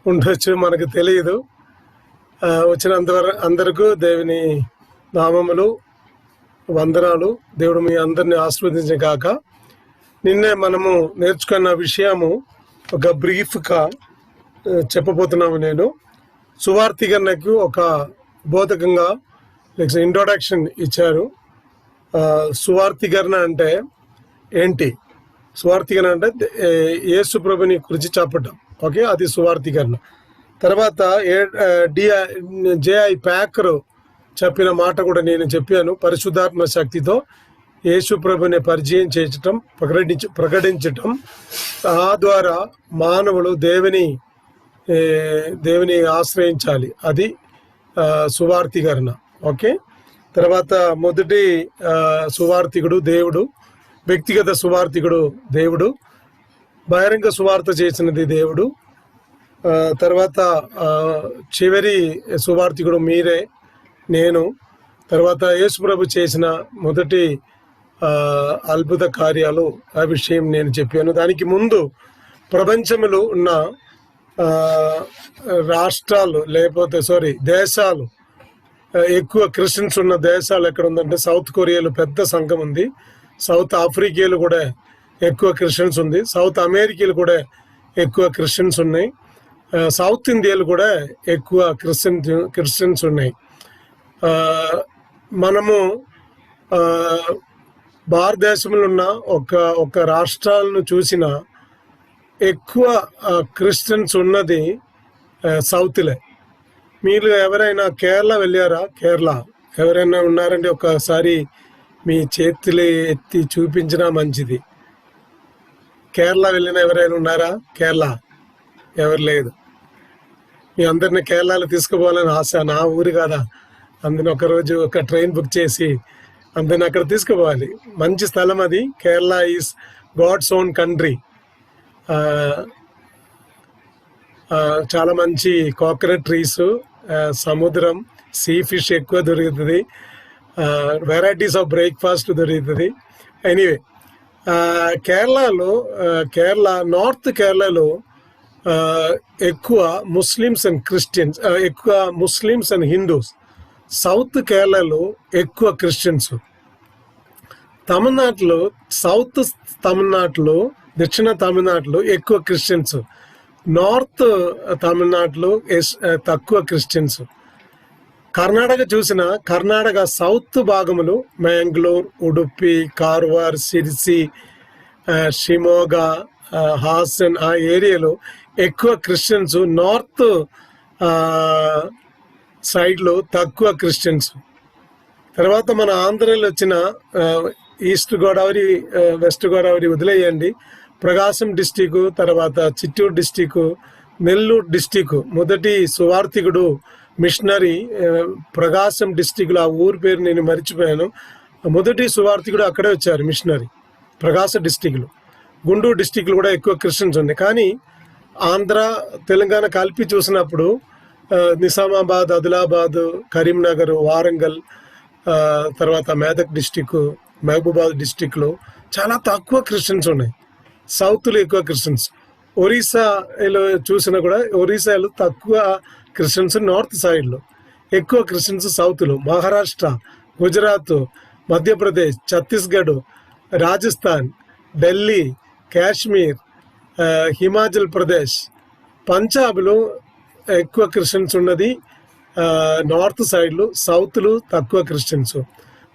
ఉండొచ్చు, మనకు తెలియదు. వచ్చినంత అందరికీ దేవుని నామములు, వందనాలు. దేవుడు మీ అందరిని ఆశీర్వదించే కాక. నిన్నే మనము నేర్చుకున్న విషయము ఒక బ్రీఫ్గా చెప్పబోతున్నాము. నేను సువార్థికరణకు ఒక బోధకంగా ఇంట్రొడక్షన్ ఇచ్చారు. సువార్థికరణ అంటే ఏంటి? సువార్థికరణ అంటే యేసు ప్రభుని గురించి చెప్పటం. ఓకే, అది సువార్థికరణ. తర్వాత జేఐ ప్యాకర్ చెప్పిన మాట కూడా నేను చెప్పాను. పరిశుద్ధాత్మ శక్తితో యేసు ప్రభుని పరిచయం చేయటం, ప్రకటించటం, ఆ ద్వారా మానవులు దేవుని ఆశ్రయించాలి. అది సువార్థికరణ. ఓకే, తర్వాత మొదటి సువార్థికుడు దేవుడు, వ్యక్తిగత సువార్థికుడు దేవుడు, బహిరంగ సువార్త చేసినది దేవుడు. తర్వాత చివరి సువార్థికుడు మీరే, నేను. తర్వాత యేసు ప్రభు చేసిన మొదటి అద్భుత కార్యాలు, ఆ విషయం నేను చెప్పాను. దానికి ముందు ప్రపంచంలో ఉన్న రాష్ట్రాలు దేశాలు, ఎక్కువ క్రిస్టియన్స్ ఉన్న దేశాలు ఎక్కడ ఉందంటే సౌత్ కొరియాలో పెద్ద సంఘం ఉంది. సౌత్ ఆఫ్రికాలో కూడా ఎక్కువ క్రిస్టియన్స్ ఉంది. సౌత్ అమెరికాలో కూడా ఎక్కువ క్రిస్టియన్స్ ఉన్నాయి. సౌత్ ఇండియాలో కూడా ఎక్కువ క్రిస్టియన్స్ ఉన్నాయి. మనము భారతదేశంలో ఉన్న ఒక రాష్ట్రాలను చూసిన ఎక్కువ క్రిస్టియన్స్ ఉన్నది సౌత్లే. మీరు ఎవరైనా కేరళ వెళ్ళారా? కేరళ ఎవరైనా ఉన్నారంటే ఒకసారి మీ చేతులు ఎత్తి చూపించినా మంచిది. కేరళ వెళ్ళిన ఎవరైనా ఉన్నారా? కేరళ ఎవరు లేదు. మీ అందరిని కేరళలో తీసుకుపోవాలని ఆశ. నా ఊరు కాదా, అందుని ఒకరోజు ఒక ట్రైన్ బుక్ చేసి అందరిని అక్కడ తీసుకుపోవాలి. మంచి స్థలం అది. Kerala is God's own country. చాలా మంచి కోకోనట్ ట్రీస్, సముద్రం, సీ ఫిష్ ఎక్కువ దొరుకుతుంది, వెరైటీస్ ఆఫ్ బ్రేక్ఫాస్ట్ దొరుకుతుంది. ఎనీవే, నార్త్ కేరళలో ఎక్కువ ముస్లిమ్స్ అండ్ క్రిస్టియన్స్, ఎక్కువ ముస్లిమ్స్ అండ్ హిందూస్. సౌత్ కేరళలో ఎక్కువ క్రిస్టియన్స్. తమిళనాడులో, సౌత్ తమిళనాడులో, దక్షిణ తమిళనాడులో ఎక్కువ క్రిస్టియన్స్. నార్త్ తమిళనాడులో తక్కువ క్రిస్టియన్స్. కర్ణాటక చూసిన కర్ణాటక సౌత్ భాగములు మ్యాంగ్లూర్, ఉడుపి, కార్వార్, సిర్సి, షిమోగా, హాసన్, ఆ ఏరియాలో ఎక్కువ క్రిస్టియన్స్. నార్త్ సైడ్లో తక్కువ క్రిస్టియన్స్. తర్వాత మన ఆంధ్రలో వచ్చిన ఈస్ట్ గోదావరి, వెస్ట్ గోదావరి వదిలేయండి. ప్రకాశం డిస్టిక్, తర్వాత చిత్తూరు డిస్టిక్, నెల్లూరు డిస్టిక్. మొదటి సువార్థికుడు మిషనరీ ప్రకాశం డిస్టిక్లో, ఆ ఊరి పేరు నేను మర్చిపోయాను. మొదటి సువార్థికుడు అక్కడే వచ్చారు, మిషనరీ, ప్రకాశం డిస్టిక్లో. గుంటూరు డిస్టిక్లో కూడా ఎక్కువ క్రిస్టియన్స్ ఉన్నాయి. కానీ ఆంధ్ర, తెలంగాణ కలిపి చూసినప్పుడు నిజామాబాద్, ఆదిలాబాద్, కరీంనగర్, వారంగల్, తర్వాత మెదక్ డిస్టిక్, మహబూబాద్ డిస్టిక్లో చాలా తక్కువ క్రిస్టియన్స్ ఉన్నాయి. సౌత్లో ఎక్కువ క్రిస్టియన్స్. ఒరిస్సాలో చూసినా కూడా ఒరిస్సాలో తక్కువ క్రిస్టియన్స్. నార్త్ సైడ్లో ఎక్కువ క్రిస్టియన్స్ సౌత్లో. మహారాష్ట్ర, గుజరాత్, మధ్యప్రదేశ్, ఛత్తీస్గఢ్, రాజస్థాన్, ఢిల్లీ, కాశ్మీర్, హిమాచల్ ప్రదేశ్, పంజాబ్లో ఎక్కువ క్రిస్టియన్స్ ఉన్నది నార్త్ సైడ్లో. సౌత్లో తక్కువ క్రిస్టియన్స్.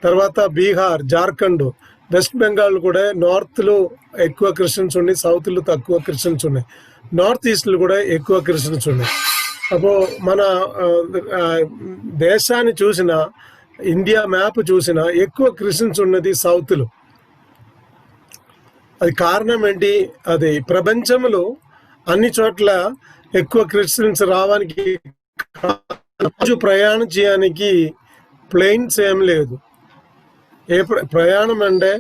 తర్వాత బీహార్, జార్ఖండ్, వెస్ట్ బెంగాల్ కూడా నార్త్లో ఎక్కువ క్రిస్టియన్స్ ఉన్నాయి, సౌత్లో తక్కువ క్రిస్టియన్స్ ఉన్నాయి. నార్త్ ఈస్ట్లో కూడా ఎక్కువ క్రిస్టియన్స్ ఉన్నాయి. అప్పుడు మన దేశాన్ని చూసిన, ఇండియా మ్యాప్ చూసిన ఎక్కువ క్రిస్టియన్స్ ఉన్నది సౌత్లో. అది కారణం ఏంటి? అది ప్రపంచంలో అన్ని చోట్ల ఎక్కువ క్రిస్టియన్స్ రావడానికి రోజు ప్రయాణం చేయడానికి ప్లేన్స్ ఏం లేదు. ప్రయాణం అంటే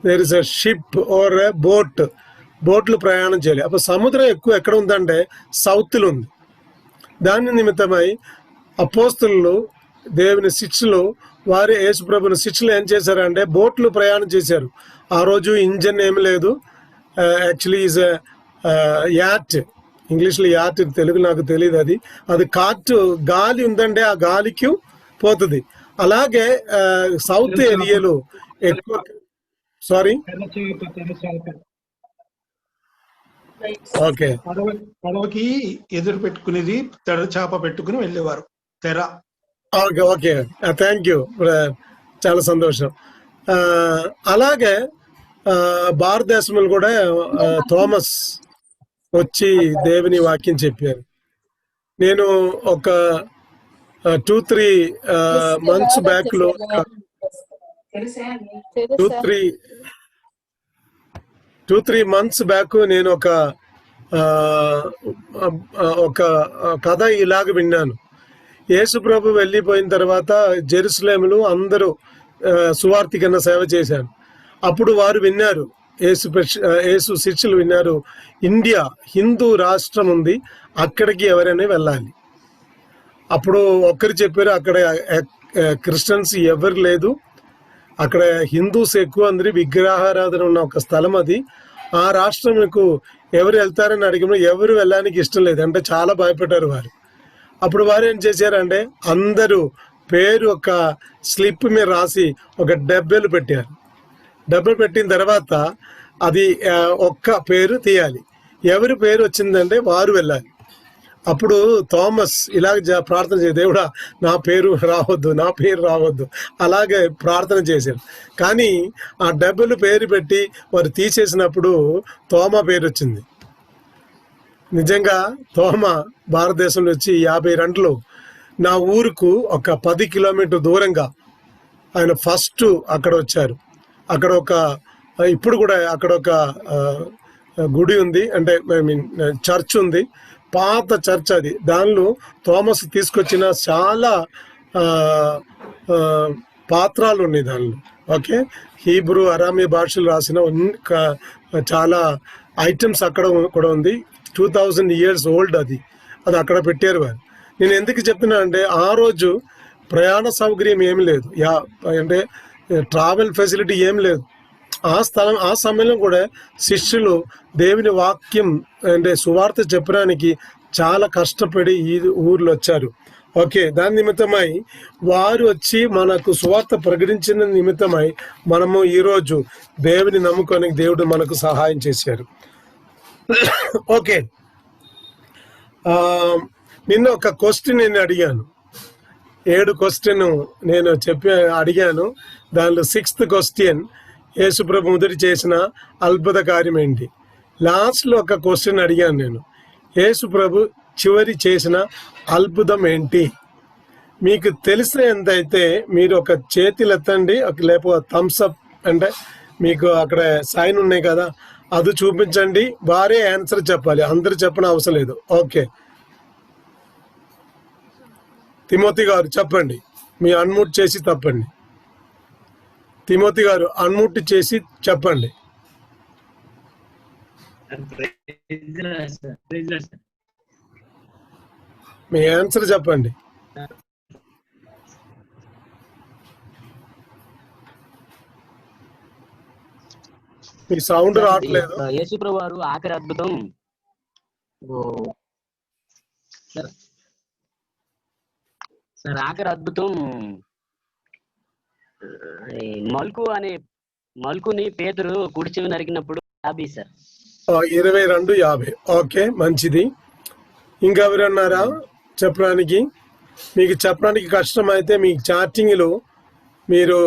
there is a ship or a బోట్లు ప్రయాణం చేయాలి. అప్పుడు సముద్రం ఎక్కువ ఎక్కడ ఉందంటే సౌత్లో ఉంది. దాని నిమిత్తమై అపోస్తలులు, దేవుని శిష్యులు, వారి యేసు ప్రభుని శిష్యులు ఏం చేశారంటే బోట్లు ప్రయాణం చేశారు. ఆ రోజు ఇంజన్ ఏమి లేదు. యాక్చువల్లీ ఈజ్ యాట్ ఇంగ్లీష్లో యార్ట్, తెలుగు నాకు తెలియదు. అది అది కార్ట్, గాలి ఉందంటే ఆ గాలికి పోతుంది. అలాగే సౌత్ ఏరియాలో ఎక్కువ, సారీ ఓకే, పడవకి ఎదురు పెట్టుకునేది తెర చాప పెట్టుకుని వెళ్ళేవారు. తెర. ఓకే ఓకే, థ్యాంక్ యూ, చాలా సంతోషం. అలాగే భారతదేశంలో కూడా థామస్ వచ్చి దేవుని వాక్యం చెప్పారు. నేను ఒక 2-3 మంత్స్ బ్యాక్ లో 2-3 మంత్స్ బ్యాక్ నేను ఒక కథ ఇలాగ విన్నాను. యేసు ప్రభు వెళ్ళిపోయిన తర్వాత జెరూసలేములో అందరూ సువార్తికన్న సేవ చేశారు. అప్పుడు వారు విన్నారు, యేసు శిష్యులు విన్నారు, ఇండియా హిందూ రాష్ట్రం ఉంది, అక్కడికి ఎవరైనా వెళ్ళాలి. అప్పుడు ఒక్కరు చెప్పారు, అక్కడ క్రిస్టియన్స్ ఎవరు లేదు, అక్కడ హిందూస్ ఎక్కువ, అందరి విగ్రహారాధన ఉన్న ఒక స్థలం అది. ఆ రాష్ట్రంకు ఎవరు వెళ్తారని అడిగిన ఎవరు వెళ్ళడానికి ఇష్టం లేదు అంటే చాలా భయపడ్డారు వారు. అప్పుడు వారు ఏం చేశారంటే అందరూ పేరు ఒక స్లిప్ మీద రాసి ఒక డబ్బెలు పెట్టారు. డబ్బులు పెట్టిన తర్వాత అది ఒక్క పేరు తీయాలి, ఎవరి పేరు వచ్చిందంటే వారు వెళ్ళాలి. అప్పుడు థామస్ ఇలాగ ప్రార్థన చేసి, దేవుడా నా పేరు రావద్దు, నా పేరు రావద్దు, అలాగే ప్రార్థన చేశారు. కానీ ఆ డబ్బులు పేరు పెట్టి వారు తీసేసినప్పుడు తోమా పేరు వచ్చింది. నిజంగా తోమా భారతదేశంలో వచ్చి 52లో నా ఊరుకు ఒక 10 కిలోమీటర్ దూరంగా ఆయన ఫస్ట్ అక్కడ వచ్చారు. అక్కడ ఇప్పుడు కూడా అక్కడ ఒక గుడి ఉంది, అంటే ఐ మీన్ చర్చ్ ఉంది, పాత చర్చ్ అది. దానిలో థామస్ తీసుకొచ్చిన చాలా పాత్రలు ఉన్నాయి దానిలో. ఓకే, హీబ్రూ అరామీ భాషలు రాసిన చాలా ఐటమ్స్ అక్కడ కూడా ఉంది. 2000 years ఓల్డ్ అది అక్కడ పెట్టారు వారు. నేను ఎందుకు చెప్తున్నా అంటే ఆ రోజు ప్రయాణ సౌకర్యం ఏమి లేదు, అంటే ట్రావెల్ ఫెసిలిటీ ఏం లేదు. ఆ సమయంలో కూడా శిష్యులు దేవుని వాక్యం అంటే సువార్త చెప్పడానికి చాలా కష్టపడి ఈ ఊర్లో వచ్చారు. ఓకే, దాని నిమిత్తమై వారు వచ్చి మనకు సువార్త ప్రకటించిన నిమిత్తమై మనము ఈరోజు దేవుని నమ్ముకొని దేవుడు మనకు సహాయం చేశారు. ఓకే, నిన్న ఒక క్వశ్చన్ నేను అడిగాను, 7 క్వశ్చన్ నేను అడిగాను. దానిలో 6th క్వశ్చన్, యేసుప్రభు మొదటి చేసిన అద్భుత కార్యం ఏంటి? లాస్ట్లో ఒక క్వశ్చన్ అడిగాను నేను, యేసుప్రభు చివరి చేసిన అద్భుతం ఏంటి? మీకు తెలిసినంతైతే మీరు ఒక చేతులు ఎత్తండి, లేకపోతే థమ్స్ అప్ అంటే మీకు అక్కడ సైన్ ఉన్నాయి కదా, అది చూపించండి. వారే ఆన్సర్ చెప్పాలి, అందరు చెప్పిన అవసరం లేదు. ఓకే, తిమోతి గారు చెప్పండి, మీ అన్మ్యూట్ చేసి తప్పండి. తిమోతి గారు అన్మ్యూట్ చేసి చెప్పండి. మీ ఆన్సర్ చెప్పండి. మీ సౌండ్ రావట్లేదు. యేసుప్రభు వారు ఆఖరి అద్భుతం సార్, ఆఖరి అద్భుతం మల్కుని పేతురు కుడి చెవి నరికినప్పుడు 50 సార్. 22:50. ఓకే, మంచిది. ఇంకా ఎవరన్నారా చెప్పడానికి? మీకు చెప్పడానికి కష్టమైతే మీ చాటింగ్లో మీరు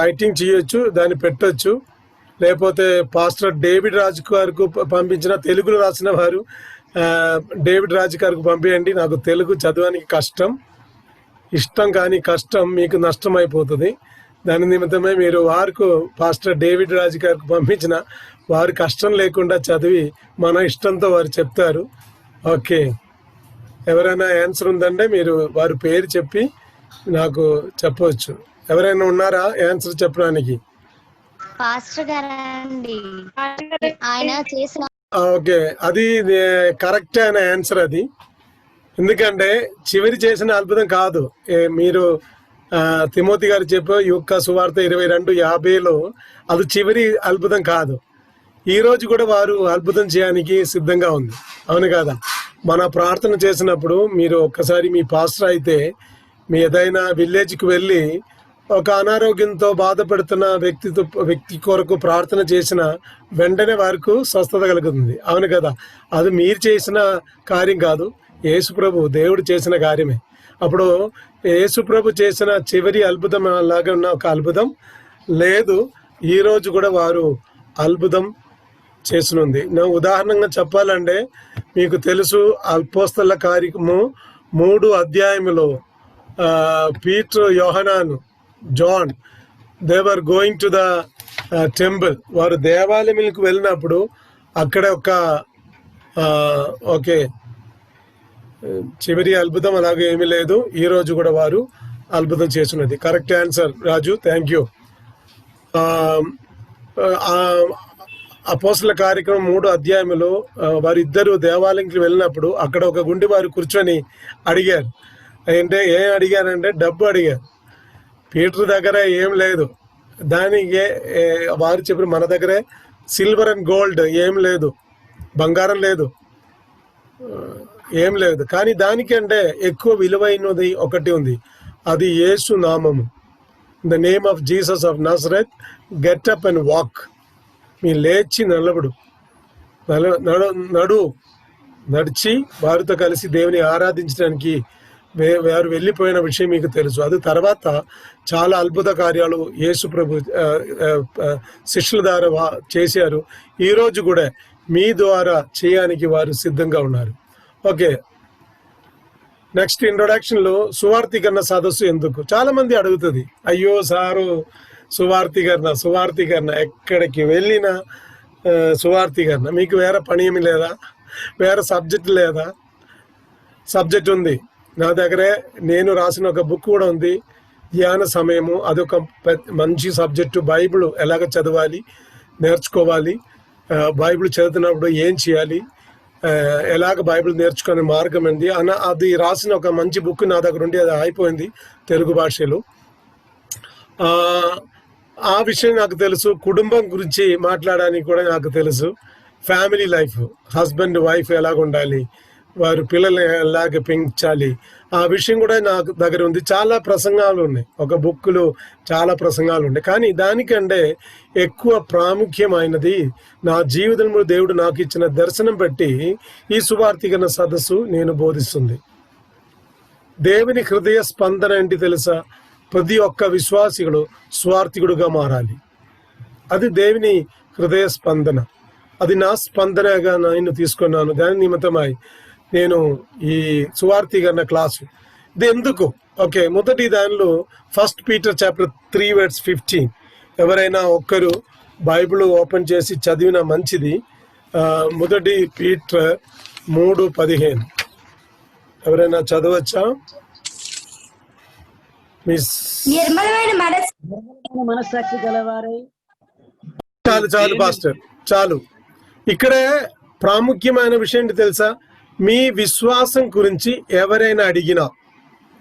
రైటింగ్ చేయొచ్చు, దాన్ని పెట్టచ్చు. లేకపోతే పాస్టర్ డేవిడ్ రాజు గారికి పంపించిన, తెలుగులో రాసిన వారు డేవిడ్ రాజు గారికి పంపించండి. నాకు తెలుగు చదవడానికి ఇష్టం కానీ కష్టం మీకు నష్టం అయిపోతుంది. దాని నిమిత్తమే మీరు వారికి పాస్టర్ డేవిడ్ రాజు గారికి పంపించిన, వారు కష్టం లేకుండా చదివి మన ఇష్టంతో వారు చెప్తారు. ఓకే, ఎవరైనా ఆన్సర్ ఉందంటే మీరు వారి పేరు చెప్పి నాకు చెప్పవచ్చు. ఎవరైనా ఉన్నారా ఆన్సర్ చెప్పడానికి? ఓకే, అది కరెక్ట్ అయిన ఆన్సర్ అది. ఎందుకంటే చివరి చేసిన అద్భుతం కాదు. మీరు తిమోతి గారు చెప్పే యూకా సువార్త 22:50లో అది చివరి అద్భుతం కాదు. ఈ రోజు కూడా వారు అద్భుతం చేయడానికి సిద్ధంగా ఉంది. అవును కదా? మన ప్రార్థన చేసినప్పుడు మీరు ఒక్కసారి మీ పాస్టర్ అయితే మీ ఏదైనా విలేజ్కి వెళ్ళి ఒక అనారోగ్యంతో బాధపడుతున్న వ్యక్తి కొరకు ప్రార్థన చేసిన వెంటనే వారికి స్వస్థత కలుగుతుంది. అవును కదా? అది మీరు చేసిన కార్యం కాదు, యేసుప్రభు దేవుడు చేసిన కార్యమే. అప్పుడు యేసుప్రభు చేసిన చివరి అద్భుతం లాగా ఉన్న ఒక అద్భుతం లేదు, ఈ రోజు కూడా వారు అద్భుతం చేసినుంది. నా ఉదాహరణగా చెప్పాలంటే మీకు తెలుసు, అపోస్తల కార్యము 3 అధ్యాయములో పీటర్, యోహనాను, John they were going to the temple. వారు దేవాలయంకి వెళ్ళినప్పుడు అక్కడ ఒక ఓకే చివరి అద్భుతం అలాగే ఏమీ లేదు, ఈ రోజు కూడా వారు అద్భుతం చేస్తున్నది. Correct answer Raju, thank you. అపోస్తల కార్యక్రమం 3 అధ్యాయంలో వారిద్దరు దేవాలయంకి వెళ్ళినప్పుడు అక్కడ ఒక గుండి వారు కూర్చొని అడిగారు. అంటే ఏం అడిగారంటే డబ్బు అడిగారు. పీటర్ దగ్గర ఏం లేదు, దానికి వారు చెప్పిన మన దగ్గరే సిల్వర్ అండ్ గోల్డ్ ఏం లేదు, బంగారం లేదు, ఏం లేదు, కానీ దానికంటే ఎక్కువ విలువైనది ఒకటి ఉంది, అది యేసు నామము. The name of Jesus of Nazareth, get up and walk. మీ లేచి నడిచి వారితో కలిసి దేవుని ఆరాధించడానికి వారు వెళ్ళిపోయిన విషయం మీకు తెలుసు. అది తర్వాత చాలా అద్భుత కార్యాలు యేసు ప్రభు శిష్యుల ద్వారా చేశారు. ఈరోజు కూడా మీ ద్వారా చేయడానికి వారు సిద్ధంగా ఉన్నారు. ఓకే, నెక్స్ట్ ఇంట్రొడక్షన్లో సువార్థీకరణ సదస్సు ఎందుకు చాలా మంది అడుగుతుంది. అయ్యో సారు, సువార్థీకరణ ఎక్కడికి వెళ్ళినా సువార్థీకరణ, మీకు వేరే పని ఏమి లేదా, వేరే సబ్జెక్ట్ లేదా? సబ్జెక్ట్ ఉంది నా దగ్గరే, నేను రాసిన ఒక బుక్ కూడా ఉంది, ధ్యాన సమయము. అదొక మంచి సబ్జెక్టు. బైబిల్ ఎలాగ చదవాలి, నేర్చుకోవాలి, బైబిల్ చదువుతున్నప్పుడు ఏం చేయాలి, ఎలాగ బైబిల్ నేర్చుకునే మార్గం ఏంది అన్న అది రాసిన ఒక మంచి బుక్ నా దగ్గర ఉండి అది అయిపోయింది తెలుగు భాషలో. ఆ విషయం నాకు తెలుసు. కుటుంబం గురించి మాట్లాడడానికి కూడా నాకు తెలుసు. ఫ్యామిలీ లైఫ్, హస్బెండ్ వైఫ్ ఎలాగ ఉండాలి, వారు పిల్లల్ని ఎలాగ పెంచాలి, ఆ విషయం కూడా నాకు దగ్గర ఉంది. చాలా ప్రసంగాలు ఉన్నాయి, ఒక బుక్లో చాలా ప్రసంగాలు ఉన్నాయి. కానీ దానికంటే ఎక్కువ ప్రాముఖ్యమైనది నా జీవితంలో దేవుడు నాకు ఇచ్చిన దర్శనం బట్టి ఈ సువార్థీకరణ సదస్సు నేను బోధిస్తుంది. దేవుని హృదయ స్పందన ఏంటి తెలుసా? ప్రతి ఒక్క విశ్వాసికుడు స్వార్థికుడుగా మారాలి. అది దేవుని హృదయ స్పందన. అది నా స్పందనగా నేను తీసుకున్నాను. దాని నిమిత్తమై నేను ఈ సువార్థీకరణ క్లాసు. ఇది ఎందుకు? ఓకే, మొదటి దానిలో 1 Peter chapter 3:15. ఎవరైనా ఒక్కరు బైబిల్ ఓపెన్ చేసి చదివిన మంచిది. మొదటి పీటర్ 3:15 ఎవరైనా చదవచ్చా? నిర్మలమైన మనస్సాక్షి గలవారై. చాలు పాస్టర్, చాలు. ఇక్కడే ప్రాముఖ్యమైన విషయం ఏంటి తెలుసా? మీ విశ్వాసం గురించి ఎవరైనా అడిగినా,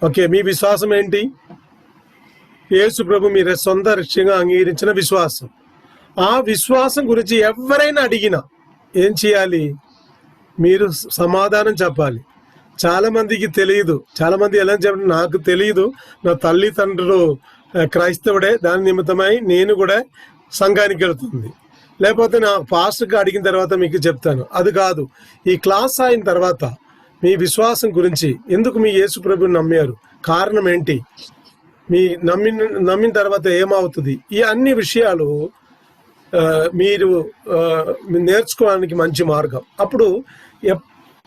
ఓకే, మీ విశ్వాసం ఏంటి? యేసు ప్రభు మీరు సొంత రక్షణగా అంగీకరించిన విశ్వాసం. ఆ విశ్వాసం గురించి ఎవరైనా అడిగినా ఏం చేయాలి? మీరు సమాధానం చెప్పాలి. చాలా మందికి తెలియదు. చాలా మంది ఎలా చెప్పండి, నాకు తెలియదు, నా తల్లిదండ్రులు క్రైస్తవుడే, దాని నిమిత్తమై నేను కూడా సంఘానికి వెళ్తుంది, లేకపోతే నా పాస్టర్కి అడిగిన తర్వాత మీకు చెప్తాను. అది కాదు. ఈ క్లాస్ అయిన తర్వాత మీ విశ్వాసం గురించి, ఎందుకు మీ యేసు ప్రభుని నమ్మారు, కారణం ఏంటి, మీ నమ్మిన తర్వాత ఏమవుతుంది, ఈ అన్ని విషయాలు మీరు నేర్చుకోవడానికి మంచి మార్గం. అప్పుడు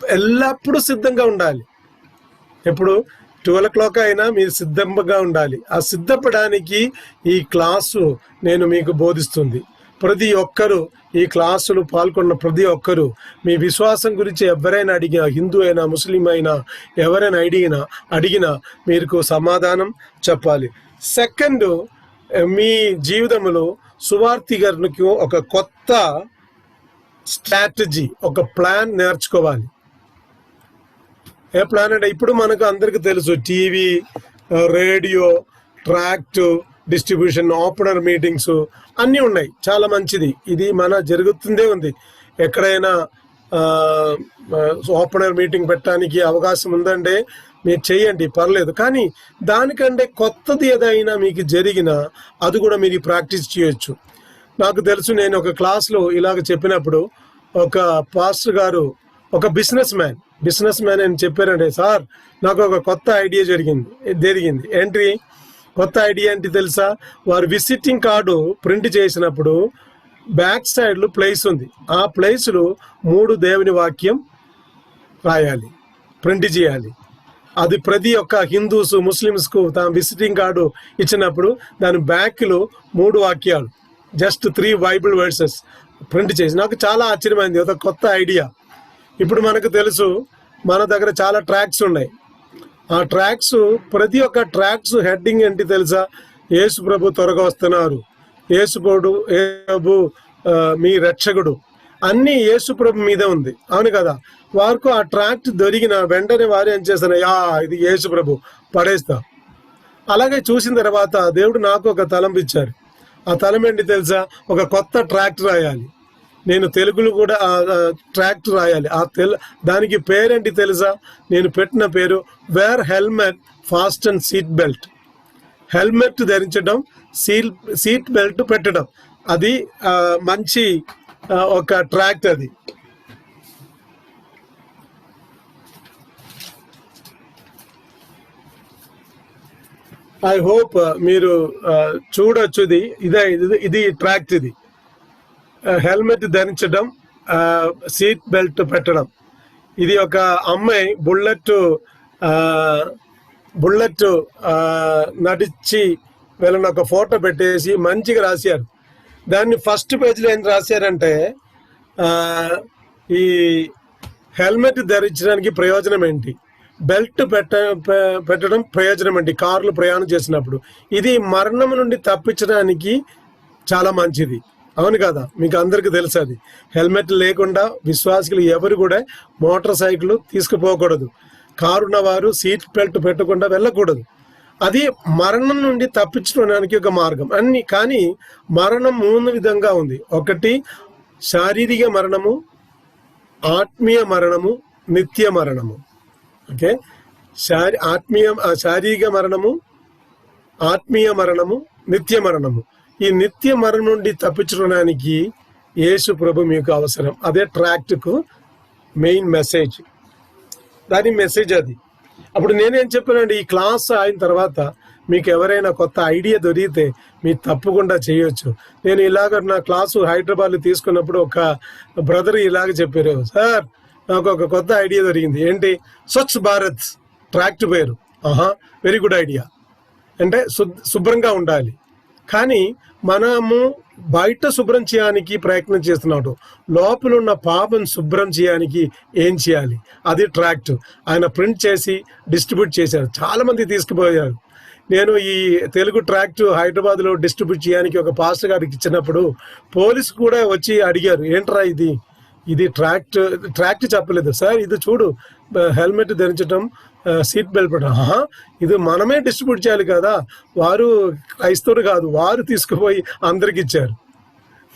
ఎల్లప్పుడూ సిద్ధంగా ఉండాలి. ఎప్పుడు 12 o'clock అయినా మీరు సిద్ధంగా ఉండాలి. ఆ సిద్ధపడడానికి ఈ క్లాసు నేను మీకు బోధిస్తుంది. ప్రతి ఒక్కరూ ఈ క్లాసులు పాల్గొన్న ప్రతి ఒక్కరూ మీ విశ్వాసం గురించి ఎవరైనా అడిగినా, హిందూ అయినా ముస్లిం అయినా ఎవరైనా అడిగినా మీకు సమాధానం చెప్పాలి. సెకండ్, మీ జీవితంలో సువార్థీకరణకు ఒక కొత్త స్ట్రాటజీ, ఒక ప్లాన్ నేర్చుకోవాలి. ఏ ప్లాన్ అంటే ఇప్పుడు మనకు అందరికీ తెలుసు, TV, radio, tract, distribution, open air meetings అన్నీ ఉన్నాయి. చాలా మంచిది. ఇది మన జరుగుతుందే ఉంది. ఎక్కడైనా ఓపెనర్ మీటింగ్ పెట్టడానికి అవకాశం ఉందంటే మీరు చేయండి, పర్లేదు. కానీ దానికంటే కొత్తది ఏదైనా మీకు జరిగినా అది కూడా మీరు ప్రాక్టీస్ చేయొచ్చు. నాకు తెలుసు, నేను ఒక క్లాస్లో ఇలాగ చెప్పినప్పుడు ఒక పాస్టర్ గారు ఒక బిజినెస్ మ్యాన్ అని చెప్పారంటే, సార్ నాకు ఒక కొత్త ఐడియా జరిగింది. ఏంటి కొత్త ఐడియా ఏంటి తెలుసా? వారు విజిటింగ్ కార్డు ప్రింట్ చేసినప్పుడు బ్యాక్ సైడ్లో ప్లేస్ ఉంది. ఆ ప్లేస్లో 3 దేవుని వాక్యం రాయాలి, ప్రింట్ చేయాలి. అది ప్రతి ఒక్క హిందూస్, ముస్లిమ్స్కు తన విజిటింగ్ కార్డు ఇచ్చినప్పుడు దాని బ్యాక్లో 3 వాక్యాలు, జస్ట్ 3 బైబిల్ వర్సెస్ ప్రింట్ చేసి, నాకు చాలా ఆశ్చర్యమైంది. ఒక కొత్త ఐడియా. ఇప్పుడు మనకు తెలుసు, మన దగ్గర చాలా ట్రాక్స్ ఉన్నాయి. ఆ ట్రాక్స్, ప్రతి ఒక్క ట్రాక్స్ హెడ్డింగ్ ఏంటి తెలుసా? యేసు ప్రభు త్వరగా వస్తున్నారు, యేసు ప్రభు మీ రక్షకుడు, అన్నీ యేసు ప్రభు మీద ఉంది. అవును కదా? వారికి ఆ ట్రాక్ట్ దొరికిన వెంటనే వారు ఏం చేస్తారు? ఇది యేసు ప్రభు, పడేస్తా. అలాగే చూసిన తర్వాత దేవుడు నాకు ఒక తలంపు ఇచ్చారు. ఆ తలం ఏంటి తెలుసా? ఒక కొత్త ట్రాక్ట్ రాయాలి. నేను తెలుగులో కూడా ట్రాక్ట్ రాయాలి. దానికి పేరేంటి తెలుసా? నేను పెట్టిన పేరు wear helmet fast and seat belt. Helmet ధరించడం, సీట్ బెల్ట్ పెట్టడం, అది మంచి ఒక ట్రాక్ట్. అది ఐ హోప్ మీరు చూడొచ్చు. ఇది ట్రాక్ట్. ఇది హెల్మెట్ ధరించడం, సీట్ బెల్ట్ పెట్టడం. ఇది ఒక అమ్మాయి బుల్లెట్ నడిచి వెళ్ళిన ఒక ఫోటో పెట్టేసి మంచిగా రాశారు. దాన్ని ఫస్ట్ పేజీలో ఏం రాశారంటే, ఈ హెల్మెట్ ధరించడానికి ప్రయోజనం ఏంటి, బెల్ట్ పెట్టడం ప్రయోజనం ఏంటి కారులో ప్రయాణం చేసినప్పుడు. ఇది మరణం నుండి తప్పించడానికి చాలా మంచిది. అవును కదా? మీకు అందరికీ తెలుసు. అది హెల్మెట్ లేకుండా విశ్వాసికులు ఎవరు కూడా మోటార్ సైకిల్ తీసుకుపోకూడదు. కారున్న వారు సీట్ బెల్ట్ పెట్టకుండా వెళ్ళకూడదు. అది మరణం నుండి తప్పించడానికి ఒక మార్గం. కానీ మరణం 3 విధంగా ఉంది. ఒకటి శారీరక మరణము, ఆత్మీయ మరణము, నిత్య మరణము. ఓకే, శారీరక మరణము, ఆత్మీయ మరణము, నిత్య మరణము. ఈ నిత్య మరణం నుండి తప్పించడానికి యేసు ప్రభు మీకు అవసరం. అదే ట్రాక్ట్కు మెయిన్ మెసేజ్. దాని మెసేజ్ అది. అప్పుడు నేనేం చెప్పానండి, ఈ క్లాస్ అయిన తర్వాత మీకు ఎవరైనా కొత్త ఐడియా దొరికితే మీరు తప్పకుండా చేయొచ్చు. నేను ఇలాగ నా క్లాసు హైదరాబాద్లో తీసుకున్నప్పుడు ఒక బ్రదర్ ఇలాగ చెప్పారు, సార్ నాకు ఒక కొత్త ఐడియా దొరికింది. ఏంటి? స్వచ్ఛ భారత్ ట్రాక్ట్ పేరు. Very good idea. అంటే శుభ్రంగా ఉండాలి. కానీ మనము బయట శుభ్రం చేయడానికి ప్రయత్నం చేస్తున్నాడు, లోపల ఉన్న పాపం శుభ్రం చేయడానికి ఏం చేయాలి? అది ట్రాక్ట్. ఆయన ప్రింట్ చేసి డిస్ట్రిబ్యూట్ చేశారు, చాలా మంది తీసుకుపోయారు. నేను ఈ తెలుగు ట్రాక్ట్ హైదరాబాద్లో డిస్ట్రిబ్యూట్ చేయడానికి ఒక పాస్టర్ గారికి ఇచ్చినప్పుడు పోలీసు కూడా వచ్చి అడిగారు, ఏంట్రా ఇది ట్రాక్ట్ చెప్పలేదు సార్, ఇది చూడు హెల్మెట్ ధరించడం, సీట్ బెల్ట్ పెట్టడం. ఇది మనమే డిస్ట్రిబ్యూట్ చేయాలి కదా, వారు క్రైస్తవులు కాదు, వారు తీసుకుపోయి అందరికి ఇచ్చారు.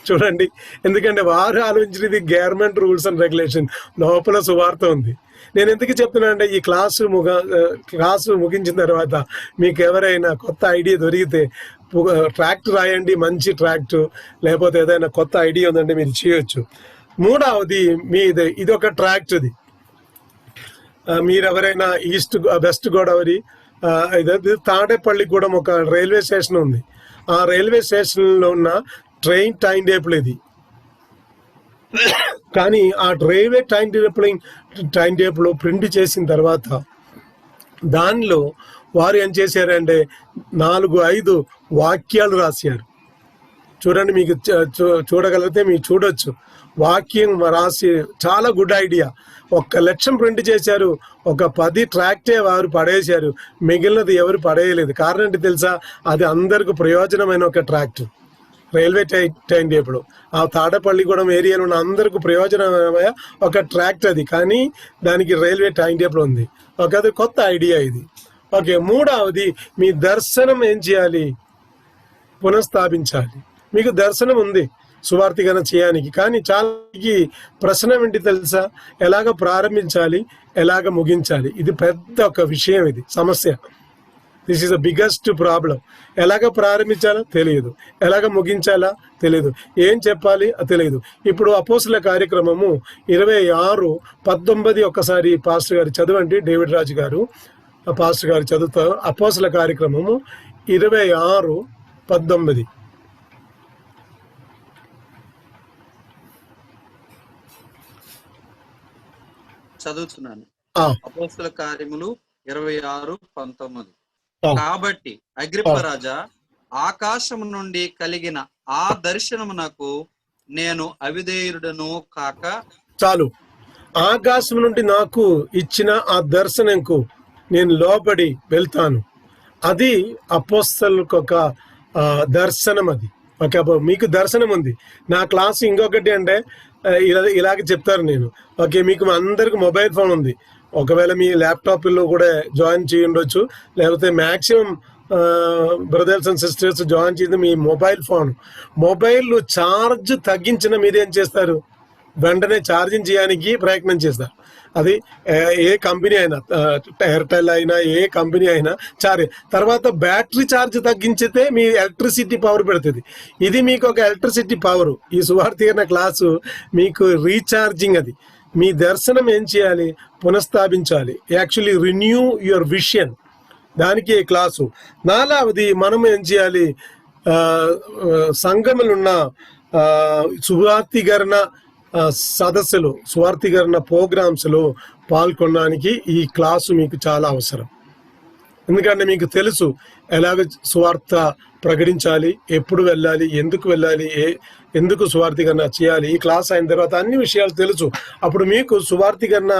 చూడండి, ఎందుకంటే వారు ఆలోచించినది గవర్నమెంట్ రూల్స్ అండ్ రెగ్యులేషన్, లోపల సువార్త ఉంది. నేను ఎందుకు చెప్తున్నానంటే, ఈ క్లాసు ముగించిన తర్వాత మీకు ఎవరైనా కొత్త ఐడియా దొరికితే ట్రాక్ట్ రాయండి, మంచి ట్రాక్ట్. లేకపోతే ఏదైనా కొత్త ఐడియా ఉందంటే మీరు చేయొచ్చు. 3వది ఇది ఒక ట్రాక్ట్. ఇది మీరు ఎవరైనా వెస్ట్ గోదావరి, తాడేపల్లి కూడా ఒక రైల్వే స్టేషన్ ఉంది. ఆ రైల్వే స్టేషన్లో ఉన్న ట్రైన్ టైం టేబుల్ ఇది. కానీ ఆ రైల్వే టైం టేబుల్ ప్రింట్ చేసిన తర్వాత దానిలో వారు ఏం చేశారంటే 4-5 వాక్యాలు రాశారు. చూడండి, మీకు చూడగలిగితే మీరు చూడొచ్చు. వాక్యం రాసి చాలా గుడ్ ఐడియా. 1 లక్షం ప్రింట్ చేశారు, ఒక 10 ట్రాక్టే వారు పడేశారు, మిగిలినది ఎవరు పడేయలేదు. కారణం ఏంటి తెలుసా? అది అందరికి ప్రయోజనమైన ఒక ట్రాక్ట్, రైల్వే టైం టేబుల్. ఆ తాడపల్లిగూడెం ఏరియాలో ఉన్న అందరికి ప్రయోజనమైన ఒక ట్రాక్ట్ అది. కానీ దానికి రైల్వే టైం టేబుల్ ఉంది. అది కొత్త ఐడియా ఇది. ఓకే, 3వది మీ దర్శనం ఏం చేయాలి? పునఃస్థాపించాలి. మీకు దర్శనం ఉంది సువార్తికరణ చేయడానికి, కానీ చాలా ప్రశ్న ఏంటి తెలుసా? ఎలాగ ప్రారంభించాలి, ఎలాగ ముగించాలి? ఇది పెద్ద ఒక విషయం, ఇది సమస్య. This is the biggest problem. ఎలాగ ప్రారంభించాలో తెలియదు, ఎలాగ ముగించాలా తెలియదు, ఏం చెప్పాలి తెలియదు. ఇప్పుడు అపోస్తుల కార్యక్రమము 26:19 ఒక్కసారి పాస్టర్ గారు చదవండి. డేవిడ్ రాజు గారు పాస్టర్ గారు చదువుతారు. అపోస్తుల కార్యక్రమము 26:19. చదువుతున్నాను. అపోస్తల కార్యములు 26:19. కాబట్టి అగ్రిప్ప రాజా, ఆకాశము నుండి కలిగిన ఆ దర్శనమునకు నేను అవిధేయుడను కాక. చాలు. ఆకాశం నుండి నాకు ఇచ్చిన ఆ దర్శనంకు నేను లోబడి వెళ్తాను. అది అపోస్తలకు ఒక దర్శనం. అది ఓకే. మీకు దర్శనం ఉంది. నా క్లాస్ ఇంకొకటి అంటే ఇలాగ చెప్తారు నేను. ఓకే, మీకు అందరికి మొబైల్ ఫోన్ ఉంది. ఒకవేళ మీ ల్యాప్టాప్లో కూడా జాయిన్ చేయి ఉండొచ్చు, లేకపోతే maximum brothers and sisters join చేసి మీ మొబైల్ ఛార్జ్ తగ్గించిన మీరేం చేస్తారు? వెంటనే ఛార్జింగ్ చేయడానికి ప్రయత్నం చేస్తారు. అది ఏ కంపెనీ అయినా, ఎయిర్టెల్ అయినా ఏ కంపెనీ అయినా తర్వాత బ్యాటరీ ఛార్జ్ తగ్గించితే మీ ఎలక్ట్రిసిటీ పవర్ పెడుతుంది. ఇది మీకు ఒక ఎలక్ట్రిసిటీ పవర్. ఈ సువార్తీకరణ క్లాసు మీకు రీఛార్జింగ్. అది మీ దర్శనం ఏం చేయాలి? పునఃస్థాపించాలి. Actually renew your vision. దానికి ఈ క్లాసు. 4వది, మనం ఏం చేయాలి? సంఘములున్న సువార్తీకరణ సదస్సులు, సువార్తీకరణ ప్రోగ్రామ్స్లో పాల్గొనడానికి ఈ క్లాసు మీకు చాలా అవసరం. ఎందుకంటే మీకు తెలుసు ఎలాగ సువార్త ప్రకటించాలి, ఎప్పుడు వెళ్ళాలి, ఎందుకు వెళ్ళాలి, ఎందుకు సువార్తీకరణ చేయాలి. ఈ క్లాస్ అయిన తర్వాత అన్ని విషయాలు తెలుసు. అప్పుడు మీకు సువార్తీకరణ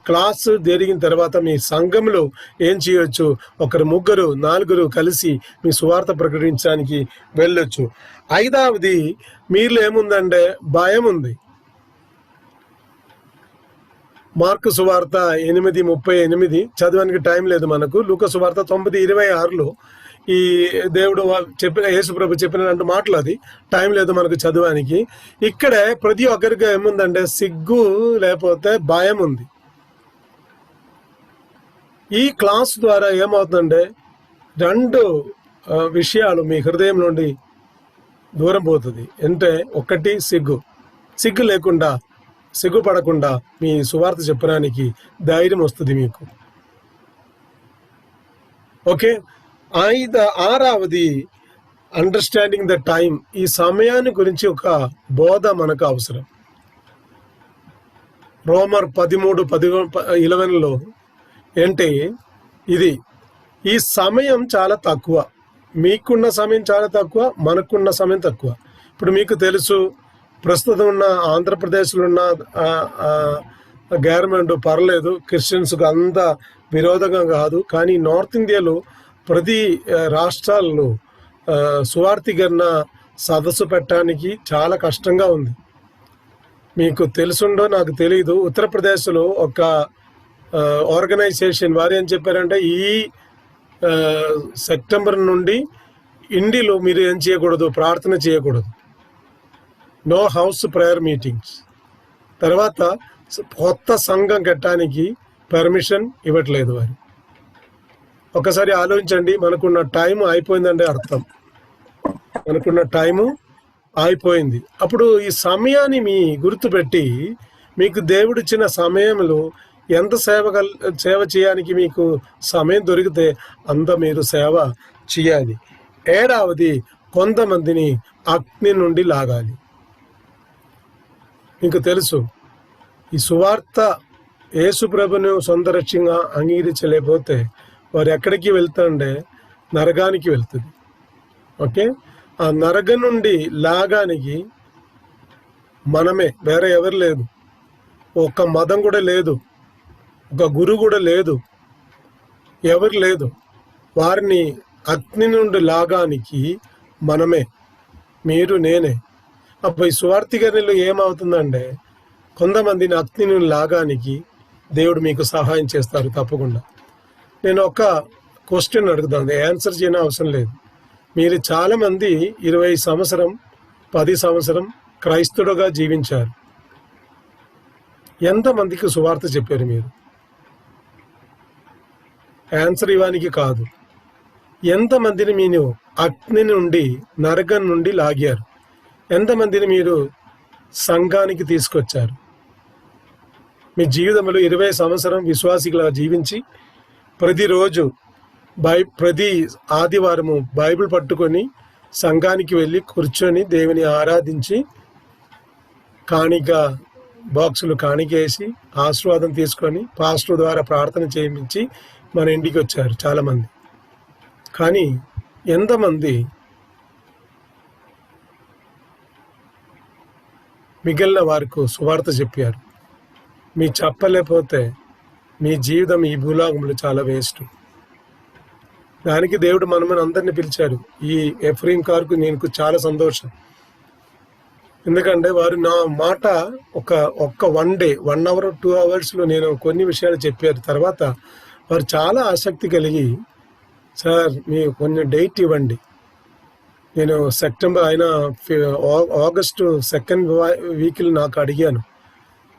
క్లాసు జరిగిన తర్వాత మీ సంఘంలో ఏం చేయొచ్చు? 1, 3, 4 కలిసి మీ సువార్త ప్రకటించడానికి వెళ్ళొచ్చు. 5వది, మీలో ఏముందంటే భయం ఉంది. మార్కు సువార్త 8:38 చదవడానికి టైం లేదు మనకు. లూకా సువార్త 9:26లో ఈ దేవుడు చెప్పిన, యేసుప్రభు చెప్పిన మాటలు, అది టైం లేదు మనకు చదవడానికి. ఇక్కడే ప్రతి ఒక్కరికి ఏముందంటే సిగ్గు లేకపోతే భయం ఉంది. ఈ క్లాస్ ద్వారా ఏమవుతుందంటే 2 విషయాలు మీ హృదయం నుండి దూరం పోతుంది. అంటే ఒకటి సిగ్గు లేకుండా, సిగ్గుపడకుండా మీ సువార్త చెప్పడానికి ధైర్యం వస్తుంది మీకు. ఓకే. 6వది, అండర్స్టాండింగ్ ద టైం. ఈ సమయాన్ని గురించి ఒక బోధ మనకు అవసరం. రోమర్ 13:11లో ఏంటి ఇది? ఈ సమయం చాలా తక్కువ. మీకున్న సమయం చాలా తక్కువ, మనకున్న సమయం తక్కువ. ఇప్పుడు మీకు తెలుసు, ప్రస్తుతం ఉన్న ఆంధ్రప్రదేశ్లో ఉన్న గవర్నమెంట్ పర్లేదు, క్రిస్టియన్స్కు అంత విరోధంగా కాదు. కానీ నార్త్ ఇండియాలో ప్రతి రాష్ట్రాల్లో సువార్తీకరణ సదస్సు పెట్టడానికి చాలా కష్టంగా ఉంది. మీకు తెలుసుండో నాకు తెలియదు. ఉత్తరప్రదేశ్లో ఒక ఆర్గనైజేషన్ వారు ఏం చెప్పారంటే, ఈ సెప్టెంబర్ నుండి ఇండిలో మీరు ఏం చేయకూడదు? ప్రార్థన చేయకూడదు. No house prayer meetings. తర్వాత కొత్త సంఘం కట్టడానికి పర్మిషన్ ఇవ్వట్లేదు వారు. ఒకసారి ఆలోచించండి. మనకున్న టైం అయిపోయిందంటే అర్థం. మనకున్న టైము అయిపోయింది. అప్పుడు ఈ సమయాన్ని మీ గుర్తుపెట్టి, మీకు దేవుడిచ్చిన సమయంలో ఎంత సేవ చేయడానికి మీకు సమయం దొరికితే అంత మీరు సేవ చేయాలి. 7వది, కొంతమందిని అగ్ని నుండి లాగాలి. మీకు తెలుసు, ఈ సువార్త యేసు ప్రభును సొంత రక్షంగా అంగీకరించలేకపోతే వారు ఎక్కడికి వెళ్తాండే? నరకానికి వెళ్తుంది. ఓకే. ఆ నరకం నుండి లాగానికి మనమే, వేరే ఎవరు లేదు. ఒక మతం కూడా లేదు, ఒక గురువు కూడా లేదు, ఎవరు లేదు. వారిని అగ్ని నుండి లాగానికి మనమే, మీరు, నేనే. అప్పుడు ఈ సువార్తీకరణలో ఏమవుతుందంటే, కొంతమందిని అగ్ని నుండి లాగానికి దేవుడు మీకు సహాయం చేస్తారు తప్పకుండా. నేను ఒక క్వశ్చన్ అడుగుతాను, ఆన్సర్ చేయని అవసరం లేదు. మీరు చాలా మంది 20 సంవత్సరం 10 సంవత్సరం క్రైస్తవుడుగా జీవించారు. ఎంతమందికి సువార్త చెప్పారు మీరు? ఆన్సర్ ఇవ్వడానికి కాదు. ఎంతమందిని మీరు అగ్ని నుండి నరకం నుండి లాగారు? ఎంతమందిని మీరు సంఘానికి తీసుకొచ్చారు? మీ జీవితంలో 20 సంవత్సరం విశ్వాసిగా జీవించి ప్రతిరోజు ప్రతి ఆదివారము బైబిల్ పట్టుకొని సంఘానికి వెళ్ళి కూర్చొని దేవుని ఆరాధించి కాணிక బాక్సులు కాணிకేసి ఆశీర్వాదం తీసుకొని పాస్టర్ ద్వారా ప్రార్థన చేయించి మన ఇంటికి వచ్చారు చాలామంది. కానీ ఎంతమంది మిగిలిన వారికి సువార్త చెప్పారు? మీ చెప్పలేకపోతే మీ జీవితం ఈ భూలోకంలో చాలా వేస్ట్. దానికి దేవుడు మనమని అందరినీ పిలిచారు. ఈ ఎఫ్రీం కార్కు నేను చాలా సంతోషం. ఎందుకంటే వారు నా మాట ఒక్క 1 డే 1 అవర్ 2 అవర్స్లో నేను కొన్ని విషయాలు చెప్పారు. తర్వాత వారు చాలా ఆసక్తి కలిగి, సార్ మీరు కొన్ని డేట్ ఇవ్వండి, నేను సెప్టెంబర్ అయినా ఆగస్టు 2nd వీక్లో నాకు అడిగాను,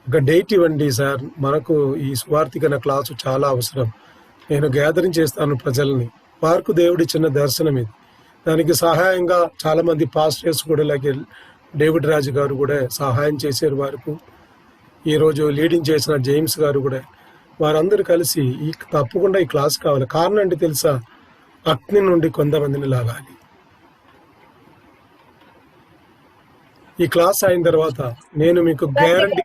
ఒక డేట్ ఇవ్వండి సార్, మనకు ఈ సువార్థికన క్లాసు చాలా అవసరం, నేను గ్యాదరింగ్ చేస్తాను ప్రజల్ని. వారికి దేవుడి చిన్న దర్శనం ఇది. దానికి సహాయంగా చాలామంది పాస్టర్స్ కూడా అలాగే డేవిడ్ రాజు గారు కూడా సహాయం చేశారు వారికి. ఈరోజు లీడింగ్ చేసిన జేమ్స్ గారు కూడా, వారందరూ కలిసి తప్పకుండా ఈ క్లాస్ కావాలి. కారణం అంటే తెలుసా? అగ్ని నుండి కొంతమందిని లాగాలి. ఈ క్లాస్ అయిన తర్వాత నేను మీకు గ్యారంటీ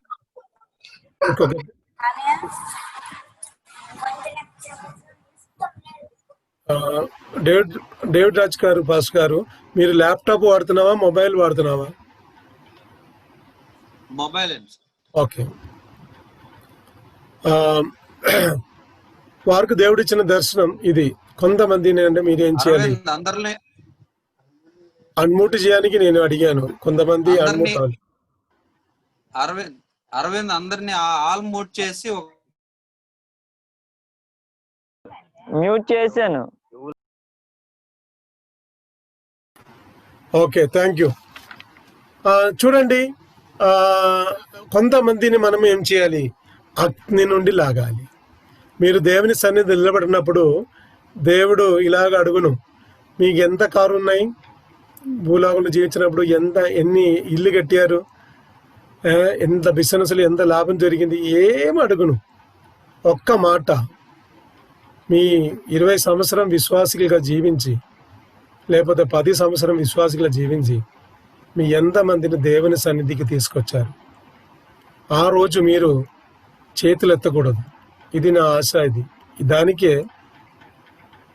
డేవిడ్ రాజ్ గారు, పాస్ గారు, మీరు ల్యాప్టాప్ వాడుతున్నావా మొబైల్ వాడుతున్నావా? మొబైల్. ఓకే. వారికి దేవుడిచ్చిన దర్శనం ఇది. కొంతమందిని అంటే మీరు ఏం చేయాలి? అన్మ్యూట్ చేయడానికి నేను అడిగాను. కొంతమంది అరవింద్ అందరినీ ఆల్ మ్యూట్ చేసి మ్యూట్ చేశాను. Okay, thank you. చూడండి, కొంతమందిని మనం ఏం చేయాలి? అగ్ని నుండి లాగాలి. మీరు దేవుని సన్నిధి నిలబడినప్పుడు దేవుడు ఇలాగ అడుగును, మీకు ఎంత కారు ఉన్నాయి, భూలోకంలో జీవించినప్పుడు ఎన్ని ఇల్లు కట్టారు, ఎంత బిజినెస్లు, ఎంత లాభం జరిగింది, ఏం అడుగును. ఒక్క మాట, మీ 20 సంవత్సరం విశ్వాసిగా జీవించి లేకపోతే 10 సంవత్సరం విశ్వాసిగా జీవించి మీ ఎంతమందిని దేవుని సన్నిధికి తీసుకొచ్చారు? ఆ రోజు మీరు చేతులు ఎత్తకూడదు. ఇది నా ఆశ. ఇది దానికే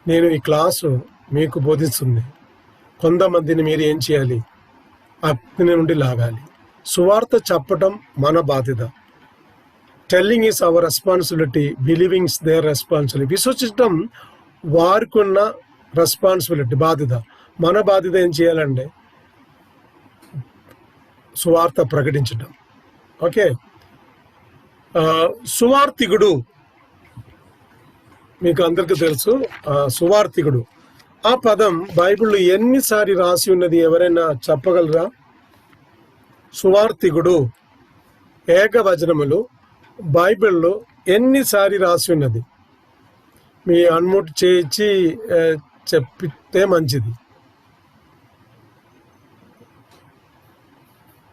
నేను ఈ క్లాసు మీకు బోధిస్తుంది. కొంతమందిని మీరు ఏం చేయాలి? అగ్ని నుండి లాగాలి. సువార్త చెప్పటం మన బాధ్యత. Telling is our responsibility, believing is their responsibility. విశ్వసించడం వారికి ఉన్న రెస్పాన్సిబిలిటీ, బాధ్యత. మన బాధ్యత ఏం చేయాలంటే సువార్త ప్రకటించడం. ఓకే. సువార్థికుడు మీకు అందరికీ తెలుసు. సువార్థికుడు ఆ పదం బైబిల్లో ఎన్నిసారి రాసి ఉన్నది ఎవరైనా చెప్పగలరా? సువార్థికుడు ఏకవచనములు బైబిల్లో ఎన్నిసారి రాసి ఉన్నది? మీ అన్మ్యూట్ చేయించి చెప్పితే మంచిది.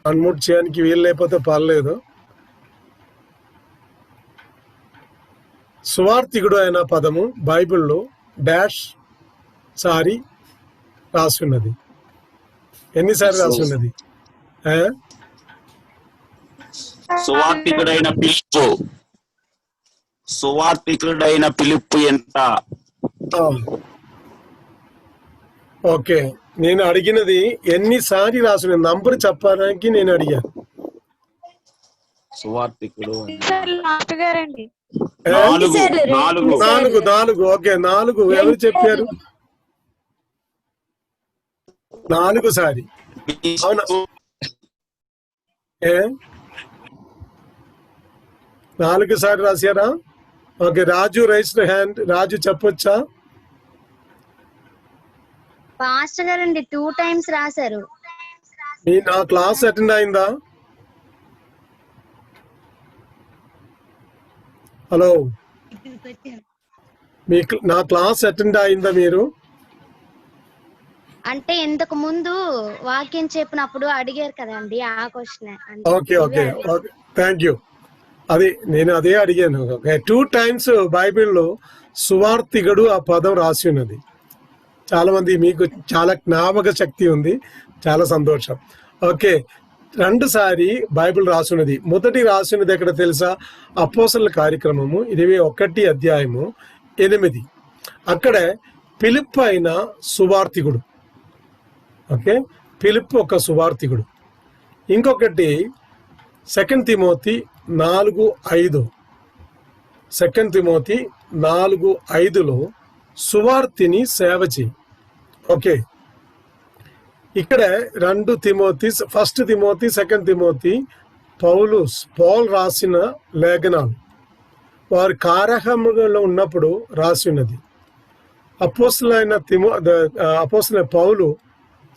అన్మ్యూట్ చేయడానికి వీలు లేకపోతే పర్లేదు. సువార్థికుడు అయిన పదము బైబిల్లో డాష్ సారి రాసి ఉన్నది. ఎన్నిసార్లు రాసి ఉన్నది? సువార్థికుడైన పిలుపు ఎంత? ఓకే, నేను అడిగినది ఎన్నిసారి రాసిన నంబర్ చెప్పడానికి నేను అడిగాను. సువార్థికుడు నాలుగు. ఓకే, 4. ఎవరు చెప్పారు? 4 సారి. అవునా? 4 సారి రాశారా? ఓకే, రాజు రైస్ హ్యాండ్. రాజు చెప్పొచ్చా? పాస్టర్ గారండి 2 టైమ్స్ రాశారు. నా క్లాస్ అటెండ్ అయిందా? హలో, నా క్లాస్ అటెండ్ అయిందా మీరు? అంటే ఇంతకు ముందు వాక్యం చెప్పినప్పుడు అడిగారు కదండి ఆ question. Okay okay okay, thank you. నేను అదే అడిగాను. ఓకే, 2 టైమ్స్ బైబిల్లో సువార్తికుడు ఆ పదం రాసి ఉన్నది. చాలా మంది మీకు చాలా జ్ఞాపక శక్తి ఉంది, చాలా సంతోషం. ఓకే, 2 సారి బైబిల్ రాసున్నది. మొదటి రాసున్నది ఎక్కడ తెలుసా? అపోస్తలుల కార్యక్రమము 21 అధ్యాయము 8. అక్కడే ఫిలిప్పు అయిన సువార్తికుడు. ఓకే, ఫిలిప్పు ఒక సువార్తికుడు. ఇంకొకటి 2 తిమోతి 4:5. 2 తిమోతి 4:5లో సువార్తిని సేవ చేయి. ఓకే, ఇక్కడ 2 తిమోతి, 1 తిమోతి, 2 తిమోతి పౌల్ రాసిన లేఖనాలు. వారు కారాగృహంలో ఉన్నప్పుడు రాసి ఉన్నది. అపోస్తలుడైన పౌలు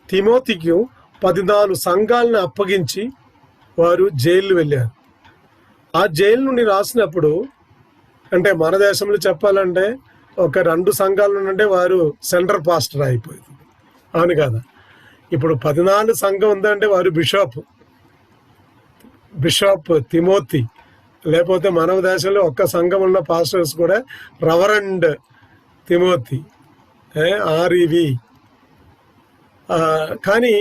తిమోతికి 14 సంఘాలను అప్పగించి వారు జైలు వెళ్ళారు. ఆ జైలు నుండి రాసినప్పుడు, అంటే మన దేశంలో చెప్పాలంటే ఒక 2 సంఘాలు నుండి వారు సెంటర్ పాస్టర్ అయిపోయింది, అవును కదా? ఇప్పుడు 14 సంఘం ఉందంటే వారు బిషప్ తిమోతి. లేకపోతే మన దేశంలో ఒక్క సంఘం ఉన్న పాస్టర్స్ కూడా రెవరెండ్ తిమోతి, ఆర్ఈవి. కానీ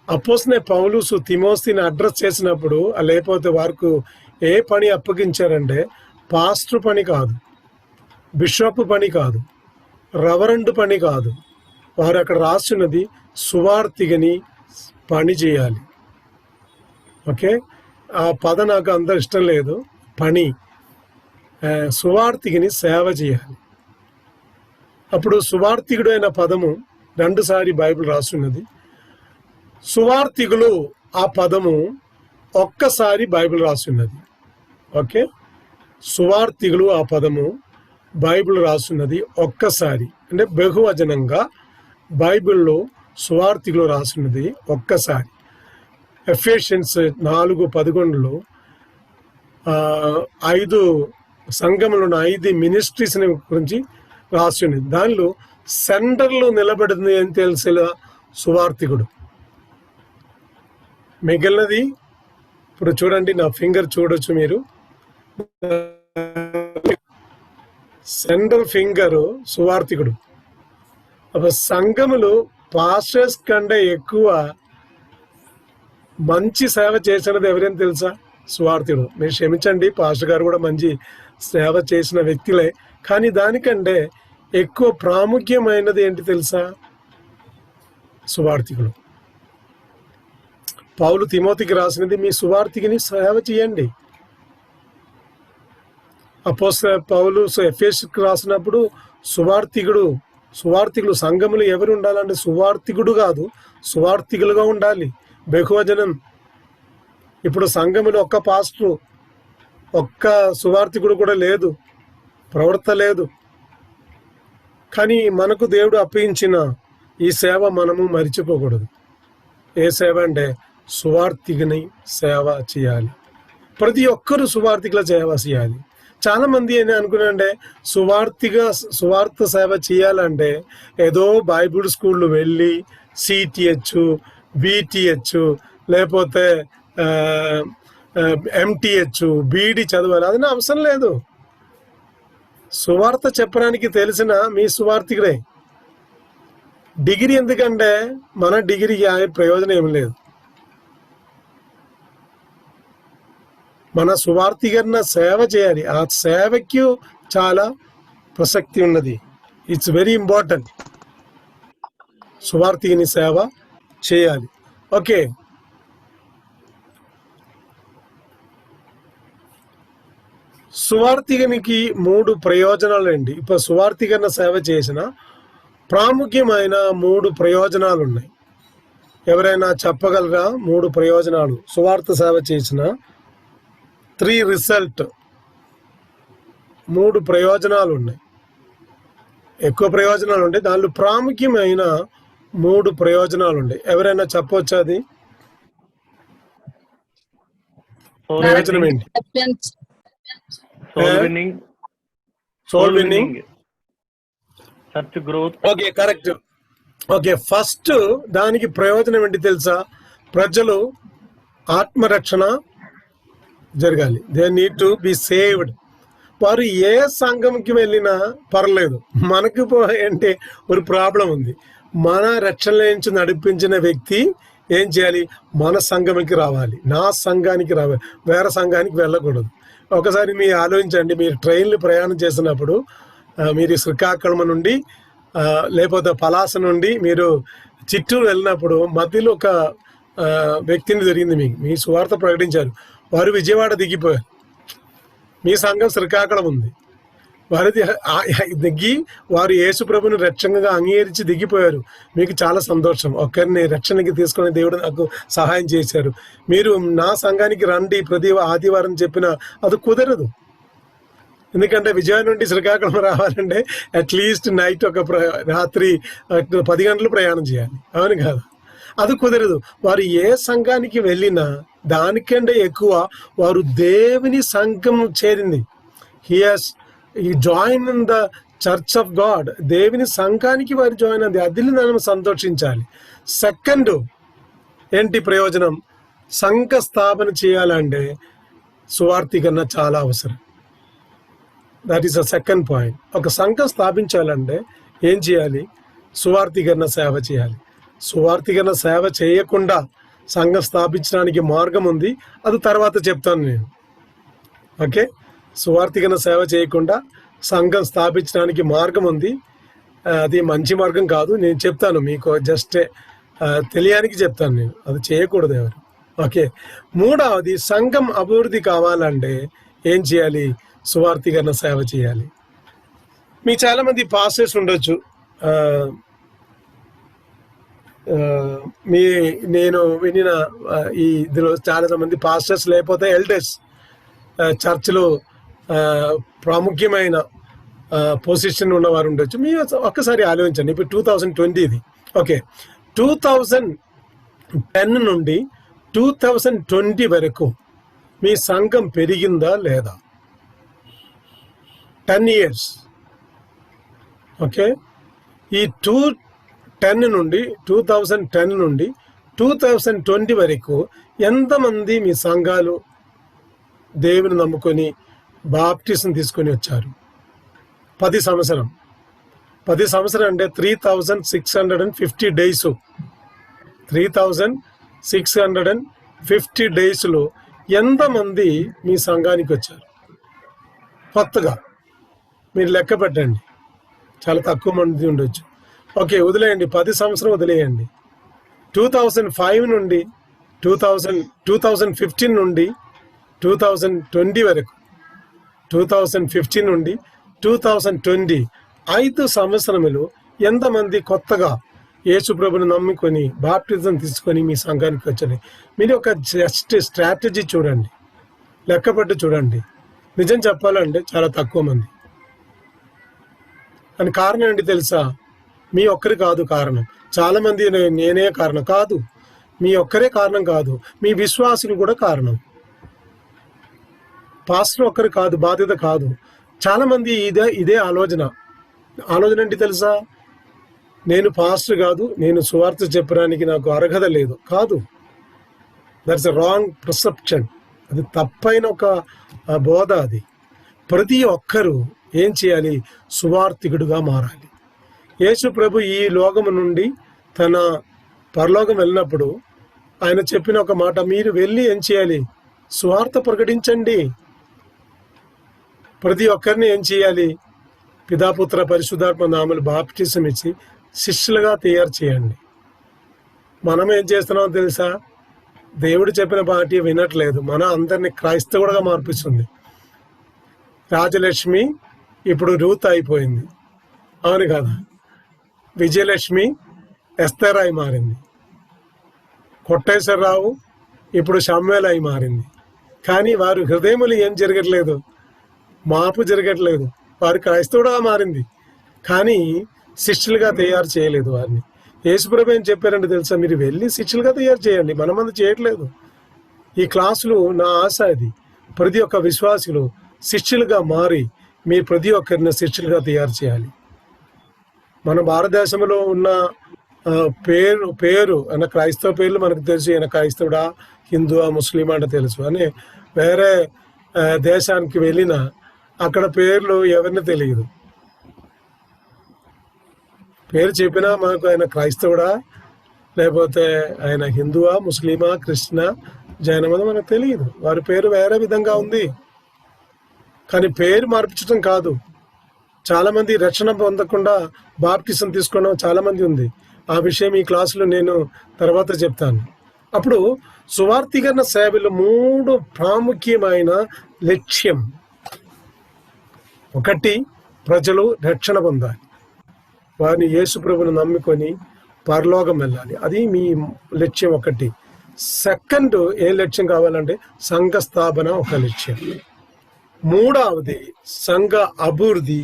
అపోస్తలుడైన పౌలు తిమోతిని అడ్రస్ చేసినప్పుడు, లేకపోతే వారికి ఏ పని అప్పగించారంటే పాస్టర్ పని కాదు, బిషప్ పని కాదు, రెవరెండ్ పని కాదు. వారు అక్కడ రాస్తున్నది సువార్తిగని పని చేయాలి. ఓకే, ఆ పద నాకు అంత ఇష్టం లేదు. పని, సువార్తిగని సేవ చేయాలి. అప్పుడు సువార్తికుడు అయిన పదము 2 సారి బైబిల్ రాస్తున్నది. సువార్తికులు ఆ పదము ఒక్కసారి బైబిల్ రాస్తున్నది. ఓకే, సువార్తికులు ఆ పదము బైబిల్ రాస్తున్నది ఒక్కసారి, అంటే బహువచనంగా బైబిల్లో సువార్తికులు రాస్తున్నది ఒక్కసారి. ఎఫెసియన్స్ 4:11లో 5 సంఘములో 5 మినిస్ట్రీస్ గురించి రాస్తున్నది. దానిలో సెంటర్లో నిలబడింది ఏం తెలుసు? సువార్తికుడు. మిగిలినది ఇప్పుడు చూడండి, నా ఫింగర్ చూడొచ్చు మీరు. సెంట్రల్ ఫింగర్ సువార్తికుడు. సంఘములు పాస్టర్స్ కంటే ఎక్కువ మంచి సేవ చేసినది ఎవరైనా తెలుసా? సువార్తికుడు. మీరు క్షమించండి, పాస్టర్ గారు కూడా మంచి సేవ చేసిన వ్యక్తులే, కానీ దానికంటే ఎక్కువ ప్రాముఖ్యమైనది ఏంటి తెలుసా? సువార్తికులు. పౌలు తిమోతికి రాసినది, మీ సువార్తికిని సేవ చేయండి. పౌలు ఎఫెసుకు రాసినప్పుడు సువార్తికులు సంఘములు ఎవరు ఉండాలంటే సువార్తికుడు కాదు, సువార్తికులుగా ఉండాలి. బహువచనం. ఇప్పుడు సంఘములు ఒక్క పాస్టరు, ఒక్క సువార్తికుడు కూడా లేదు, ప్రవర్త లేదు. కానీ మనకు దేవుడు అప్పగించిన ఈ సేవ మనము మరిచిపోకూడదు. ఏ సేవ అంటే సువార్తికుని సేవ చేయాలి. ప్రతి ఒక్కరూ సువార్తికుల సేవ చేయాలి. చాలా మంది ఏమి అనుకున్నారంటే సువార్త సేవ చేయాలంటే ఏదో బైబిల్ స్కూళ్ళు వెళ్ళి సిటిహెచ్, బిటిహెచ్, లేకపోతే ఎంటిహెచ్, బీడి చదవాలి. అది అవసరం లేదు. సువార్త చెప్పడానికి తెలిసిన మీ సువార్తికుడే. డిగ్రీ ఎందుకంటే మన డిగ్రీకి ప్రయోజనం ఏమి లేదు. మన సువార్తికరణ సేవ చేయాలి. ఆ సేవకి చాలా ప్రసక్తి ఉన్నది. It's very important. సువార్తిని సేవ చేయాలి. ఓకే, సువార్తికనికి 3 ప్రయోజనాలు అండి. ఇప్పుడు సువార్తికరణ సేవ చేసిన ప్రాముఖ్యమైన 3 ప్రయోజనాలు ఉన్నాయి. ఎవరైనా చెప్పగలరా? 3 ప్రయోజనాలు సువార్త సేవ చేసిన 3 రిజల్ట్. 3 ప్రయోజనాలు ఉన్నాయి. ఎక్కువ ప్రయోజనాలు ఉంటాయి, దానిలో ప్రాముఖ్యమైన 3 ప్రయోజనాలు ఉన్నాయి. ఎవరైనా చెప్పొచ్చా అది? ప్రయోజనం ఏంటి? Soul winning, church growth. Okay, correct. Okay, first దానికి ప్రయోజనం ఏంటి తెలుసా? ప్రజలు ఆత్మరక్షణ జరగాలి. They need to be saved. వారు ఏ సంఘంకి వెళ్ళినా పర్లేదు, మనకు ఏంటి ఒక ప్రాబ్లం ఉంది. మన రక్షణ నుంచి నడిపించిన వ్యక్తి ఏం చేయాలి? మన సంఘంకి రావాలి, నా సంఘానికి రావాలి, వేరే సంఘానికి వెళ్ళకూడదు. ఒకసారి మీరు ఆలోచించండి, మీరు ట్రైన్లు ప్రయాణం చేసినప్పుడు మీరు శ్రీకాకుళం నుండి లేకపోతే పలాస నుండి మీరు చిత్తూరు వెళ్ళినప్పుడు మధ్యలో ఒక వ్యక్తిని జరిగింది, మీ సువార్త ప్రకటించారు, వారు విజయవాడ దిగిపోయారు. మీ సంఘం శ్రీకాకుళం ఉంది, వారు దిగి వారు యేసు ప్రభుని రక్షణగా అంగీకరించి దిగిపోయారు. మీకు చాలా సంతోషం. ఒక్కరిని రక్షణకి తీసుకుని దేవుడు నాకు సహాయం చేశారు. మీరు నా సంఘానికి రండి ప్రతి ఆదివారం చెప్పినా అది కుదరదు. ఎందుకంటే విజయవాడ నుండి శ్రీకాకుళం రావాలంటే అట్లీస్ట్ నైట్ రాత్రి 10 గంటలు ప్రయాణం చేయాలి, అవును కాదు? అది కుదరదు. వారు ఏ సంఘానికి వెళ్ళినా దానికంటే ఎక్కువ వారు దేవుని సంఘం చేరింది. ఈ join in the church of God, దేవుని సంఘానికి వారు జాయిన్ అయింది. అది మనం సంతోషించాలి. సెకండ్ ఏంటి ప్రయోజనం? సంఘ స్థాపన చేయాలంటే సువార్థీకరణ చాలా అవసరం. That is the second point. ఒక సంఘం స్థాపించాలంటే ఏం చేయాలి? సువార్థీకరణ సేవ చేయాలి. సువార్థీకరణ సేవ చేయకుండా సంఘం స్థాపించడానికి మార్గం ఉంది, అది తర్వాత చెప్తాను నేను. ఓకే, సువార్థీకరణ సేవ చేయకుండా సంఘం స్థాపించడానికి మార్గం ఉంది, అది మంచి మార్గం కాదు. నేను చెప్తాను మీకు, జస్ట్ తెలియడానికి చెప్తాను నేను, అది చేయకూడదు ఎవరు. ఓకే, మూడవది సంఘం అభివృద్ధి కావాలంటే ఏం చేయాలి? సువార్థీకరణ సేవ చేయాలి. మీ చాలా మంది పాస్టర్స్ ఉండొచ్చు, నేను వినిన ఇందులో చాలా మంది పాస్టర్స్ లేకపోతే ఎల్డర్స్ చర్చ్లో ప్రాముఖ్యమైన పొజిషన్ ఉన్నవారు ఉండొచ్చు. మీరు ఒక్కసారి ఆలోచించండి. ఇప్పుడు 2020 ఇది. ఓకే, 2010 నుండి 2020 వరకు మీ సంఘం పెరిగిందా లేదా? 10 years. ఓకే, ఈ 2010 నుండి 2020 వరకు ఎంతమంది మీ సంఘాలు దేవుని నమ్ముకొని బాప్టిజం తీసుకొని వచ్చారు? 10 సంవత్సరం అంటే 3650 days. 3650 daysలో ఎంతమంది మీ సంఘానికి వచ్చారు కొత్తగా? మీరు లెక్క పెట్టండి, చాలా తక్కువ మంది ఉండొచ్చు. ఓకే, వదిలేయండి, 10 సంవత్సరం వదిలేయండి. 2005 నుండి 2015 నుండి 2020 వరకు, 2015 నుండి 2020 5 సంవత్సరములు ఎంతమంది కొత్తగా యేసు ప్రభుని నమ్ముకొని బాప్టిజం తీసుకొని మీ సంఘానికి వచ్చారు? మీరు ఒక జస్ట్ స్ట్రాటజీ చూడండి, లెక్కపట్టు చూడండి. నిజం చెప్పాలంటే చాలా తక్కువ మంది. అని కారణం ఏంటి తెలుసా? మీ ఒక్కరి కాదు కారణం, చాలా మంది నేనే కారణం కాదు, మీ ఒక్కరే కారణం కాదు, మీ విశ్వాసులు కూడా కారణం. పాస్టర్ ఒక్కరు కాదు, బాధ్యత కాదు. చాలా మంది ఇదే ఆలోచన ఏంటి తెలుసా? నేను పాస్టర్ కాదు, నేను సువార్త చెప్పడానికి నాకు అర్హత లేదు. కాదు, దట్స్ ఎ రాంగ్ పర్సెప్షన్. అది తప్పైన ఒక బోధ. అది ప్రతి ఒక్కరూ ఏం చేయాలి? సువార్థికుడుగా మారాలి. యేసు ప్రభు ఈ లోకము నుండి తన పరలోకం వెళ్ళినప్పుడు ఆయన చెప్పిన ఒక మాట, మీరు వెళ్ళి ఏం చేయాలి? సువార్త ప్రకటించండి. ప్రతి ఒక్కరిని ఏం చేయాలి? పితాపుత్ర పరిశుద్ధాత్మ నామములు బాప్టిజం ఇచ్చి శిష్యులుగా తయారు చేయండి. మనం ఏం చేస్తున్నామో తెలుసా? దేవుడు చెప్పిన మాట వినట్లేదు, మన అందరినీ క్రైస్తవుడుగా మార్పిస్తుంది. రాజలక్ష్మి ఇప్పుడు రూత్ అయిపోయింది, అవును కదా? విజయలక్ష్మి ఎస్తర్ అయి మారింది. కొట్టేశ్వరరావు ఇప్పుడు షమ్వేల్ అయి మారింది. కానీ వారి హృదయములు ఏం జరగట్లేదు, మార్పు జరగట్లేదు. వారు క్రైస్తవుడుగా మారింది, కానీ శిష్యులుగా తయారు చేయలేదు వారిని. యేసుప్రభు ఏం చెప్పారంటే తెలుసా, మీరు వెళ్ళి శిష్యులుగా తయారు చేయండి. మనమంది చేయట్లేదు. ఈ క్లాసులు నా ఆశ అది, ప్రతి ఒక్క విశ్వాసులు శిష్యులుగా మారి మీ ప్రతి ఒక్కరిని శిష్యులుగా తయారు చేయాలి. మన భారతదేశంలో ఉన్న పేరు అన్న క్రైస్తవ పేర్లు మనకు తెలుసు. ఈయన క్రైస్తవుడా, హిందువా, ముస్లిం అంటే తెలుసు. అని వేరే దేశానికి వెళ్ళినా అక్కడ పేర్లు ఎవరిని తెలియదు. పేరు చెప్పినా మనకు ఆయన క్రైస్తవుడా, లేకపోతే ఆయన హిందువా, ముస్లిమా, క్రిస్టియనా, జైనమా మనకు తెలియదు. వారి పేరు వేరే విధంగా ఉంది. కానీ పేరు మార్పించడం కాదు. చాలా మంది రక్షణ పొందకుండా బాప్టిజం తీసుకోవడం చాలా మంది ఉంది. ఆ విషయం ఈ క్లాసులో నేను తర్వాత చెప్తాను. అప్పుడు సువార్తీకరణ సేవలో 3 ప్రాముఖ్యమైన లక్ష్యం. 1, ప్రజలు రక్షణ పొందాలి, వారిని యేసు ప్రభువును నమ్ముకొని పరలోకం వెళ్ళాలి. అది మీ లక్ష్యం 1. 2 ఏ లక్ష్యం కావాలంటే సంఘ స్థాపన ఒక లక్ష్యం. 3వది సంఘ అభివృద్ధి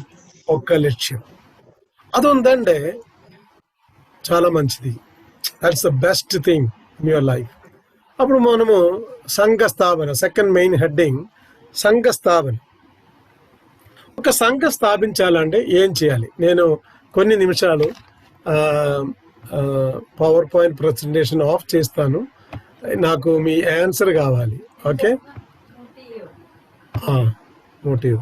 ఒక లక్ష్యం. అది ఉందంటే చాలా మంచిది. That's the best thing in your life. అప్పుడు మనము సంఘ స్థాపన, 2nd మెయిన్ హెడ్డింగ్ సంఘ స్థాపన. ఒక సంఘ స్థాపించాలంటే ఏం చేయాలి? నేను కొన్ని నిమిషాలు పవర్ పాయింట్ ప్రజెంటేషన్ ఆఫ్ చేస్తాను. నాకు మీ ఆన్సర్ కావాలి. Okay, motive.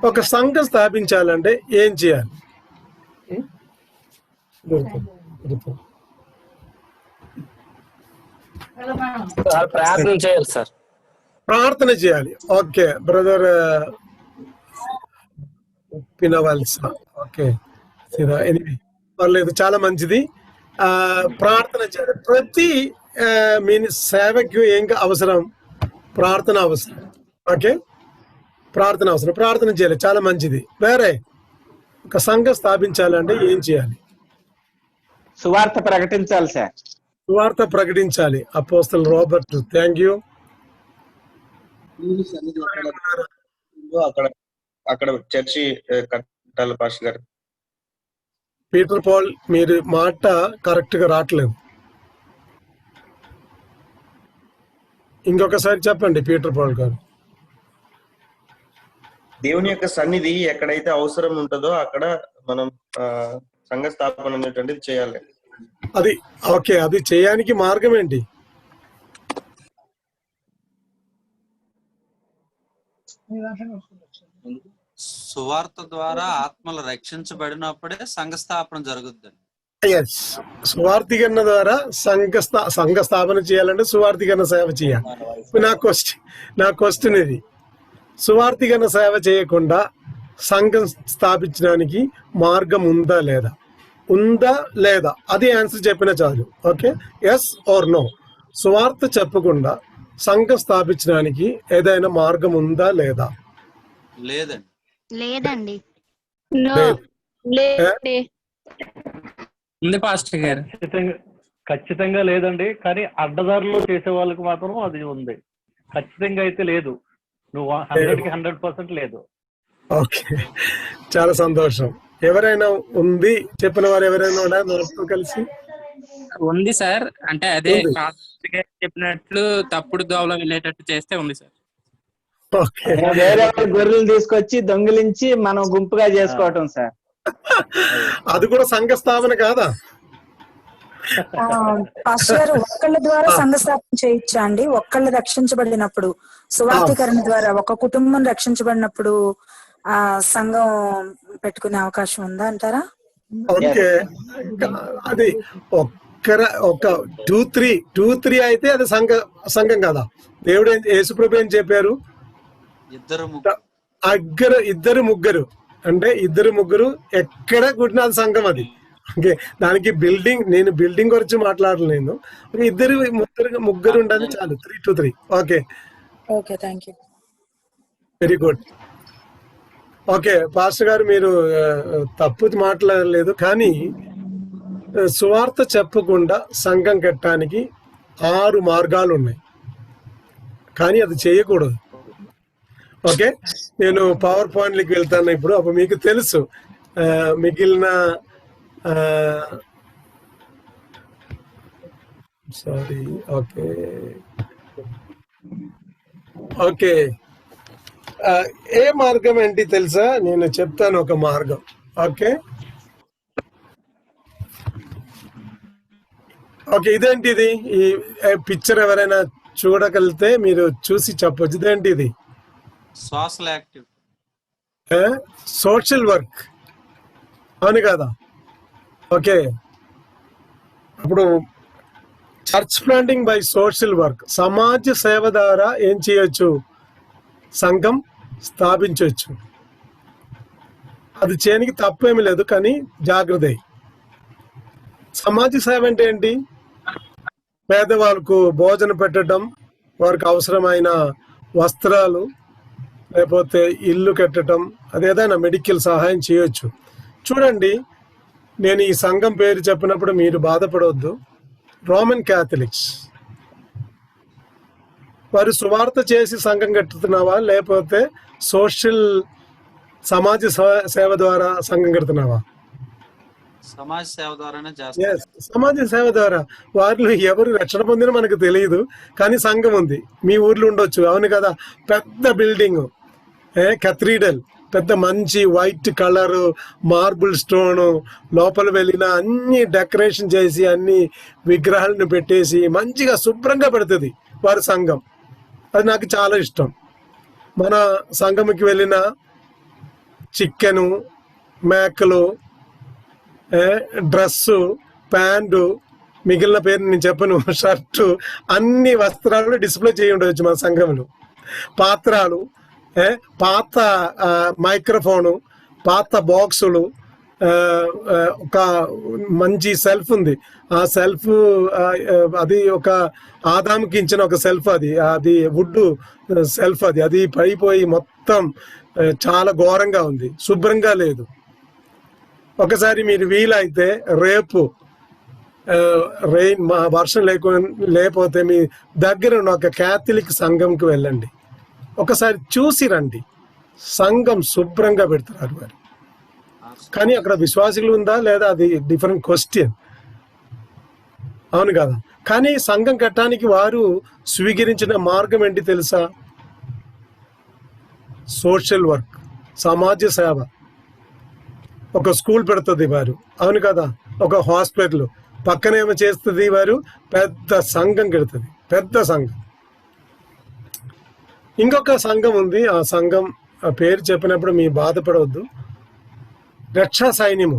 ఒక సంఘం స్థాపించాలంటే ఏం చేయాలి? ప్రార్థన చేయాలి సార్. ప్రార్థన చేయాలి. ఓకే బ్రదర్ పినవల్స. ఓకే, ఎనివే పర్లేదు, చాలా మంచిది. ప్రార్థన చేయాలి. ప్రతి మీ సేవకు ఏం అవసరం? ప్రార్థన అవసరం. ఓకే, ప్రార్థన అవసరం. ప్రార్థన చేయాలి, చాలా మంచిది. వేరే ఒక సంఘం స్థాపించాలంటే ఏం చేయాలి? సువార్త ప్రకటించాలి సార్. సువార్త ప్రకటించాలి. అపోస్తలు రాబర్ట్, థ్యాంక్ యూ. అక్కడ చర్చి కట్టాలి పాస్టర్ గారు. పీటర్ పాల్, మీరు మాట కరెక్ట్ గా రావట్లేదు. ఇంకొకసారి చెప్పండి పీటర్ పాల్ గారు. దేవుని యొక్క సన్నిధి ఎక్కడైతే అవసరం ఉంటుందో అక్కడ మనం సంఘ స్థాపన అనేటువంటిది చేయాలి. అది ఓకే, అది చేయడానికి మార్గం ఏంటి? సువార్త ద్వారా ఆత్మలు రక్షించబడినప్పుడే సంఘ స్థాపన జరుగుద్దండి. ఎస్, సువార్థీకరణ ద్వారా సంఘ స్థాపన చేయాలంటే సువార్థీకరణ సేవ చేయాలి. నా క్వశ్చన్ ఇది, సువార్థీకరణ సేవ చేయకుండా సంఘం స్థాపించడానికి మార్గం ఉందా లేదా? ఉందా లేదా? అది ఆన్సర్ చెప్పినా చాలు. Okay, yes or no. సువార్త చెప్పకుండా సంఘం స్థాపించడానికి ఏదైనా మార్గం ఉందా లేదా? లేదండి. లేదండి. ఉంది పాస్టర్ గారు. ఖచ్చితంగా లేదండి. కానీ అడ్డదారులు చేసే వాళ్ళకి మాత్రం అది ఉంది. ఖచ్చితంగా అయితే లేదు. నువ్వు 100% లేదు. ఓకే, చాలా సంతోషం. ఎవరైనా ఉంది చెప్పిన వారు ఎవరైనా ఉన్నారా కలిసి? ఉంది సార్. అంటే అదే పాస్టర్ గారు చెప్పినట్లు తప్పుడు దోవలో వెళ్ళేటట్టు చేస్తే ఉంది సార్. ఓకే, వేరే గొర్రెలు తీసుకొచ్చి దొంగిలించి మనం గుంపుగా చేసుకోవటం సార్. అది కూడా సంఘ స్థాపన కాదా? పాస్టర్ గారు, ఒక్కళ్ళ ద్వారా సంఘ స్థాపన చేయొచ్చా అండి? ఒక్కళ్ళు రక్షించబడినప్పుడు, సువార్థీకరణ ద్వారా ఒక కుటుంబం రక్షించబడినప్పుడు ఆ సంఘం పెట్టుకునే అవకాశం ఉందా అంటారా? ఓకే, అది ఒక 2-3 అయితే అది సంఘం కదా. దేవుడు యేసుప్రభు ఏం చెప్పారు? ఇద్దరు ముగ్గురు అంటే ఇద్దరు ముగ్గురు ఎక్కడ కుట్టిన అది సంఘం. అది ఓకే, దానికి నేను బిల్డింగ్ గురించి మాట్లాడలేను. ఇద్దరు ముగ్గురు ఉండాలి చాలు. 3 to 3. Okay okay, thank you. Very good. Okay pastor గారు, మీరు తప్పు మాట్లాడలేదు. కానీ సువార్త చెప్పకుండా సంఘం కట్టడానికి 6 మార్గాలు ఉన్నాయి, కానీ అది చేయకూడదు. ఓకే, నేను పవర్ పాయింట్కి వెళ్తాను ఇప్పుడు. అప్పుడు మీకు తెలుసు మిగిలిన సారీ ఓకే ఓకే ఏ మార్గం ఏంటి తెలుసా? నేను చెప్తాను ఒక మార్గం. ఓకే ఓకే ఇదేంటిది? ఈ పిక్చర్ ఎవరైనా చూడగలిగితే మీరు చూసి చెప్పొచ్చు. ఇదేంటిది? సోషల్ యాక్టివ్, సోషల్ వర్క్, అవును కదా? ఓకే, అప్పుడు church planting by social work, సమాజ సేవ ద్వారా ఏం చేయొచ్చు? సంఘం స్థాపించవచ్చు. అది చేయడానికి తప్పేమీ లేదు, కానీ జాగ్రత్త. సమాజ సేవ అంటే ఏంటి? పేదవాళ్ళకు భోజనం పెట్టడం, వారికి అవసరమైన వస్త్రాలు, లేకపోతే ఇల్లు కట్టడం, అదేదైనా మెడికల్ సహాయం చేయొచ్చు. చూడండి, నేను ఈ సంఘం పేరు చెప్పినప్పుడు మీరు బాధపడవద్దు. రోమన్ క్యాథలిక్స్ వారు సువార్త చేసి సంఘం కట్టుతున్నావా, లేకపోతే సోషల్ సమాజ సేవ ద్వారా సంఘం కడుతున్నావా? సమాజ సేవ ద్వారానే చేస్తారు. సమాజ సేవ ద్వారా. వారిలో ఎవరు రక్షణ పొందినా మనకు తెలియదు, కానీ సంఘం ఉంది. మీ ఊర్లో ఉండొచ్చు, అవును కదా? పెద్ద బిల్డింగ్, కెథీడ్రల్, పెద్ద మంచి వైట్ కలర్ మార్బుల్ స్టోన్, లోపల వెళ్ళిన అన్ని డెకరేషన్ చేసి అన్ని విగ్రహాలను పెట్టేసి మంచిగా శుభ్రంగా పెడుతుంది వారి సంఘం. అది నాకు చాలా ఇష్టం. మన సంఘంకి వెళ్ళిన చికెను, మేకలు, డ్రెస్సు, ప్యాంటు, మిగిలిన పేరు నేను చెప్పను, షర్టు, అన్ని వస్త్రాలు డిస్ప్లే చేయి ఉండవచ్చు మన సంఘంలో. పాత్రలు, పాత మైక్రోఫోను, పాత బాక్సులు, ఒక మంచి సెల్ఫ్ ఉంది. ఆ సెల్ఫ్ అది ఒక ఆదాంకి ఇచ్చిన ఒక సెల్ఫ్, అది వుడ్ సెల్ఫ్, అది పడిపోయి మొత్తం చాలా ఘోరంగా ఉంది, శుభ్రంగా లేదు. ఒకసారి మీరు వీలైతే రేపు వర్షం లేకపోతే మీ దగ్గర ఉన్న ఒక క్యాథలిక్ సంఘంకి వెళ్ళండి, ఒకసారి చూసి రండి. సంఘం శుభ్రంగా పెడుతున్నారు వారు. కానీ అక్కడ విశ్వాసులు ఉందా లేదా అది డిఫరెంట్ క్వశ్చన్, అవును కదా? కానీ సంఘం కట్టడానికి వారు స్వీకరించిన మార్గం ఏంటి తెలుసా? సోషల్ వర్క్, సమాజ సేవ. ఒక స్కూల్ పెడుతుంది వారు, అవును కదా? ఒక హాస్పిటల్ పక్కన ఏమో చేస్తుంది వారు, పెద్ద సంఘం కడుతుంది, పెద్ద సంఘం. ఇంకొక సంఘం ఉంది, ఆ సంఘం పేరు చెప్పినప్పుడు మీ బాధపడవద్దు. రక్షా సైన్యము,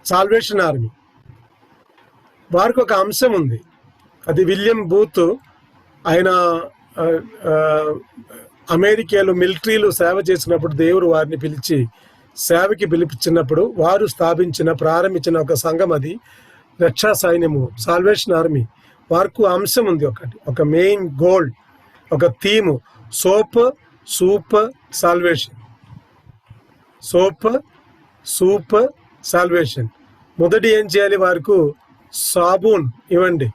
సాల్వేషన్ ఆర్మీ. వారికి ఒక అంశం ఉంది, అది విలియం బూత్. ఆయన అమెరికాలో మిలిటరీలో సేవ చేసినప్పుడు దేవుడు వారిని పిలిచి సేవకి పిలిపించినప్పుడు వారు ప్రారంభించిన ఒక సంఘం, అది రక్షా సైన్యము, సాల్వేషన్ ఆర్మీ. వారికి అంశం ఉంది, ఒక మెయిన్ గోల్, ఒక theme, soap soup salvation. Soap soup salvation. మొదటి ఏం చేయాలి? వారికి సాబూన్ ఇవ్వండి,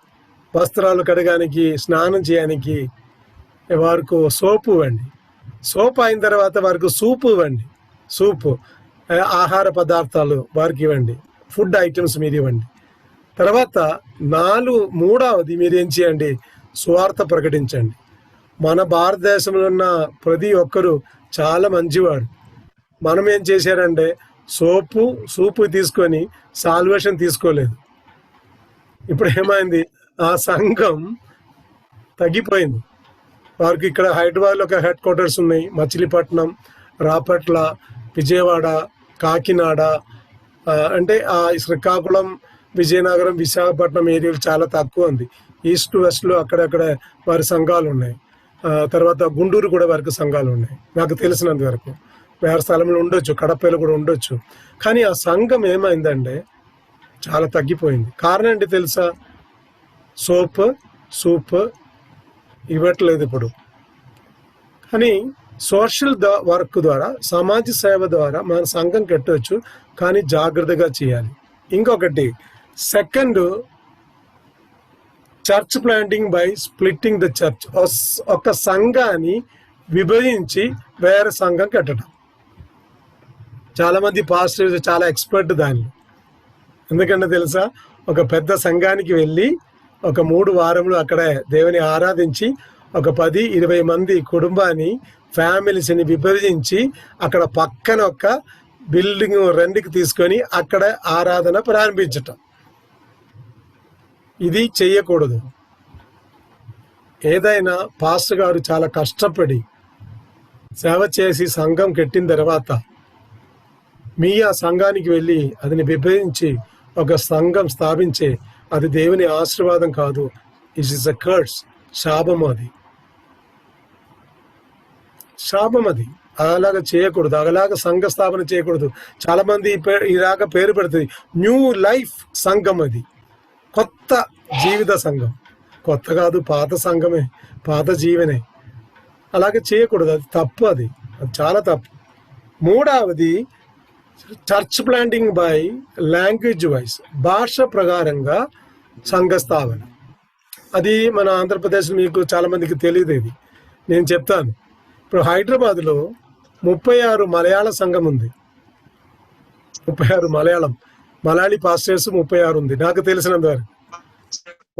వస్త్రాలు కడగానికి, స్నానం చేయడానికి వారికి సోపు ఇవ్వండి. సోప్ అయిన తర్వాత వారికి సూపు ఇవ్వండి, సూపు, ఆహార పదార్థాలు వారికి ఇవ్వండి, ఫుడ్ ఐటమ్స్ మీరు ఇవ్వండి. తర్వాత మూడవది మీరు ఏం చేయండి? సువార్త ప్రకటించండి. మన భారతదేశంలో ఉన్న ప్రతి ఒక్కరు చాలా మంచివాడు. మనం ఏం చేశారంటే సూపు తీసుకొని సాల్వేషన్ తీసుకోలేదు. ఇప్పుడు ఏమైంది? ఆ సంఘం తగ్గిపోయింది. వారికి ఇక్కడ హైదరాబాద్లో ఒక హెడ్ క్వార్టర్స్ ఉన్నాయి, మచిలీపట్నం, రాపట్ల, విజయవాడ, కాకినాడ, అంటే ఆ శ్రీకాకుళం, విజయనగరం, విశాఖపట్నం ఏరియాలు చాలా తక్కువ ఉంది. ఈస్ట్ వెస్ట్లో అక్కడక్కడ వారి సంఘాలు ఉన్నాయి. తర్వాత గుంటూరు కూడా వారికి సంఘాలు ఉన్నాయి నాకు తెలిసినంత వరకు. వేరే స్థలంలో ఉండొచ్చు, కడపలో కూడా ఉండొచ్చు. కానీ ఆ సంఘం ఏమైందంటే చాలా తగ్గిపోయింది. కారణం ఏంటి తెలుసా? సూప్ ఇవ్వట్లేదు ఇప్పుడు. కానీ సోషల్ వర్క్ ద్వారా, సమాజ సేవ ద్వారా మన సంఘం కట్టవచ్చు, కానీ జాగ్రత్తగా చేయాలి. ఇంకొకటి, second, church planting by splitting the church. ఒక సంఘాన్ని విభజించి వేరే సంఘం కట్టడం. చాలా మంది పాస్టర్స్ చాలా ఎక్స్పర్ట్ దాన్ని. ఎందుకంటే తెలుసా, ఒక పెద్ద సంఘానికి వెళ్ళి ఒక 3 వారములు అక్కడే దేవుని ఆరాధించి ఒక 10-20 మంది కుటుంబాన్ని ఫ్యామిలీస్ని విభజించి అక్కడ పక్కన ఒక బిల్డింగ్ రెంట్కి తీసుకొని అక్కడ ఆరాధన ప్రారంభించటం. ఇది చెయ్యకూడదు. ఏదైనా పాస్టర్ గారు చాలా కష్టపడి సేవ చేసి సంఘం కట్టిన తర్వాత మీ ఆ సంఘానికి వెళ్ళి అదిని విభజించి ఒక సంఘం స్థాపించే అది దేవుని ఆశీర్వాదం కాదు. ఇట్ ఈస్ అ కర్స్, శాపం. అది శాపం. అది అలాగా చేయకూడదు. అలాగా సంఘ స్థాపన చేయకూడదు. చాలా మంది ఇలాగ పేరు పెడుతుంది న్యూ లైఫ్ సంఘం. అది కొత్త జీవిత సంఘం. కొత్త కాదు, పాత సంఘమే, పాత జీవనే. అలాగే చేయకూడదు. అది తప్పు. అది చాలా తప్పు. 3వది church planting by language wise, భాష ప్రకారంగా సంఘ స్థాపన. అది మన ఆంధ్రప్రదేశ్ మీకు చాలా మందికి తెలియదు. ఇది నేను చెప్తాను. ఇప్పుడు హైదరాబాద్లో 36 మలయాళ సంఘం ఉంది. 36 మలయాళీ పాస్టర్స్ 36 ఉంది నాకు తెలిసినంత వరకు.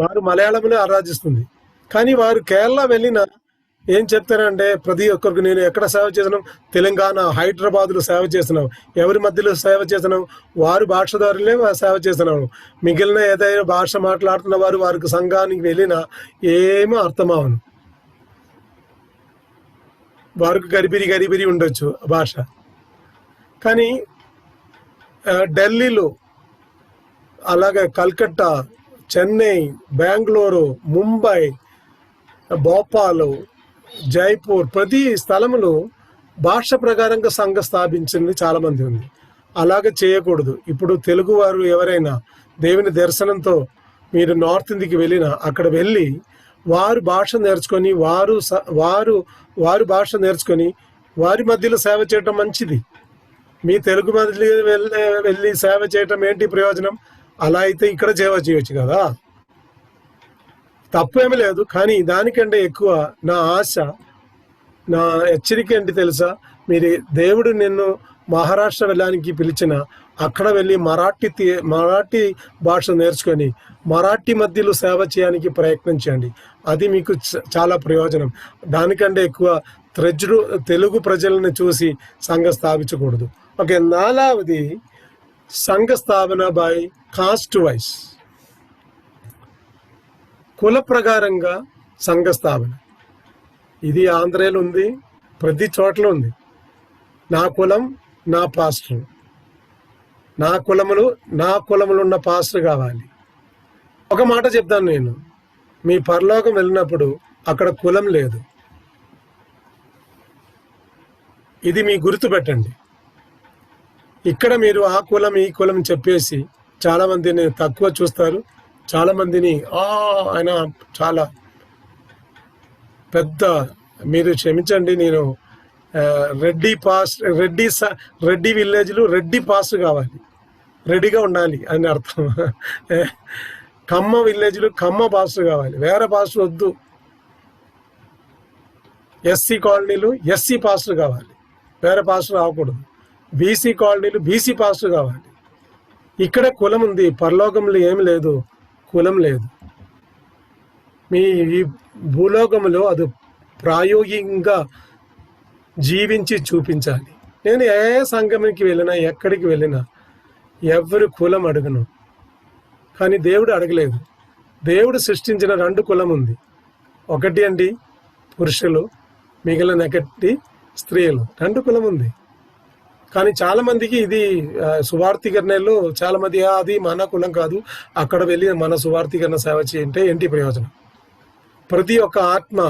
వారు మలయాళంలో ఆరాధిస్తుంది. కానీ వారు కేరళ వెళ్ళిన ఏం చెప్తారంటే ప్రతి ఒక్కరికి నేను ఎక్కడ సేవ చేసినాం, తెలంగాణ హైదరాబాద్లో సేవ చేసినాం. ఎవరి మధ్యలో సేవ చేసినాం? వారి భాష ద్వారానే సేవ చేసినాము. మిగిలిన ఏదైనా భాష మాట్లాడుతున్న వారు వారికి సంఘానికి వెళ్ళినా ఏమీ అర్థమవను. వారికి గరిబిరి ఉండొచ్చు భాష. కానీ ఢిల్లీలో, అలాగే కల్కట్టా, చెన్నై, బెంగళూరు, ముంబై, భోపాలు, జైపూర్, ప్రతి స్థలంలో భాష ప్రకారంగా సంఘ స్థాపించింది చాలా మంది ఉంది. అలాగే చేయకూడదు. ఇప్పుడు తెలుగు వారు ఎవరైనా దేవుని దర్శనంతో మీరు నార్త్ ఇండియాకి వెళ్ళినా అక్కడ వెళ్ళి వారు భాష నేర్చుకొని వారు భాష నేర్చుకొని వారి మధ్యలో సేవ చేయటం మంచిది. మీ తెలుగు మధ్యలో వెళ్ళి సేవ చేయటం ఏంటి ప్రయోజనం? అలా అయితే ఇక్కడ సేవ చేయవచ్చు కదా, తప్పేమీ లేదు. కానీ దానికంటే ఎక్కువ నా ఆశ, నా హెచ్చరిక ఏంటి తెలుసా? మీరు దేవుడు నిన్ను మహారాష్ట్ర వెళ్ళడానికి పిలిచిన అక్కడ వెళ్ళి మరాఠీ భాష నేర్చుకొని మరాఠీ మధ్యలో సేవ చేయడానికి ప్రయత్నం చేయండి. అది మీకు చాలా ప్రయోజనం. దానికంటే ఎక్కువ తెలుగు ప్రజలను చూసి సంఘ స్థాపించకూడదు. ఓకే, 4వది సంఘ స్థాపన బై కాస్ట్ వైజ్, కుల ప్రకారంగా సంఘ స్థాపన. ఇది ఆంధ్రలో ఉంది, ప్రతి చోట్ల ఉంది. నా కులం నా పాస్టర్, నా కులములు ఉన్న పాస్టర్ కావాలి. ఒక మాట చెప్తాను నేను, మీ పరలోకం వెళ్ళినప్పుడు అక్కడ కులం లేదు. ఇది మీ గుర్తు పెట్టండి. ఇక్కడ మీరు ఆ కులం ఈ కులం చెప్పేసి చాలా మందిని తక్కువ చూస్తారు. చాలా మందిని ఆయన చాలా పెద్ద, మీరు క్షమించండి, నేను రెడ్డి విలేజ్లు రెడ్డి పాస్ కావాలి, రెడీగా ఉండాలి అని అర్థం. కమ్మ విలేజ్లు కమ్మ పాస్టర్ కావాలి, వేరే పాస్టర్ వద్దు. ఎస్సీ కాలనీలు ఎస్సీ పాస్టర్ కావాలి, వేరే పాస్టర్ రాకూడదు. బీసీ కాలనీలు బీసీ పాస్టర్ కావాలి. ఇక్కడ కులం ఉంది, పరలోకంలో ఏమి లేదు, కులం లేదు. మీ ఈ భూలోకంలో అది ప్రాయోగికంగా జీవించి చూపించాలి. నేను ఏ సంఘానికి వెళ్ళినా ఎక్కడికి వెళ్ళినా ఎవరి కులం అడగను, కానీ దేవుడు అడగలేదు. దేవుడు సృష్టించిన 2 కులం ఉంది. ఒకటి అండి పురుషులు, మిగిలిన ఒకటి స్త్రీలు. 2 కులం ఉంది. కానీ చాలా మందికి ఇది సువార్థీకరణలో చాలా మంది అది మన కులం కాదు, అక్కడ వెళ్ళి మన సువార్థీకరణ సేవ చేయంటే ఏంటి ప్రయోజనం? ప్రతి ఒక్క ఆత్మ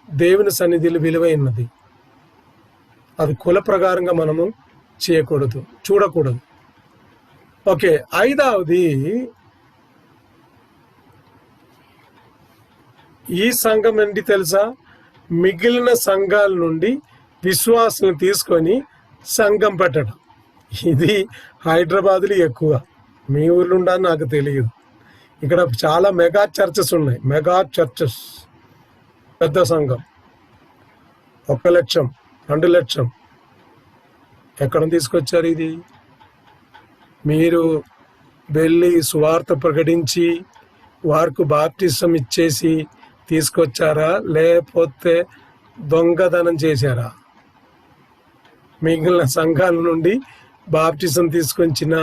దేవుని సన్నిధిలో విలువైనది. అది కుల ప్రకారంగా మనము చేయకూడదు, చూడకూడదు. ఓకే, 5వది ఈ సంఘం ఏంటి తెలుసా? మిగిలిన సంఘాల నుండి విశ్వాసాలను తీసుకొని సంఘం పెట్టడం. ఇది హైదరాబాద్లో ఎక్కువ, మీ ఊర్లో ఉండాలని నాకు తెలియదు. ఇక్కడ చాలా మెగా చర్చెస్ ఉన్నాయి. మెగా చర్చెస్, పెద్ద సంఘం, 1 లక్షం 2 లక్షం ఎక్కడ తీసుకొచ్చారు ఇది? మీరు వెళ్ళి సువార్త ప్రకటించి వారికి బాప్టిజం ఇచ్చేసి తీసుకొచ్చారా, లేకపోతే దొంగతనం చేశారా? మిగిలిన సంఘాల నుండి బాప్టిజం తీసుకొచ్చిన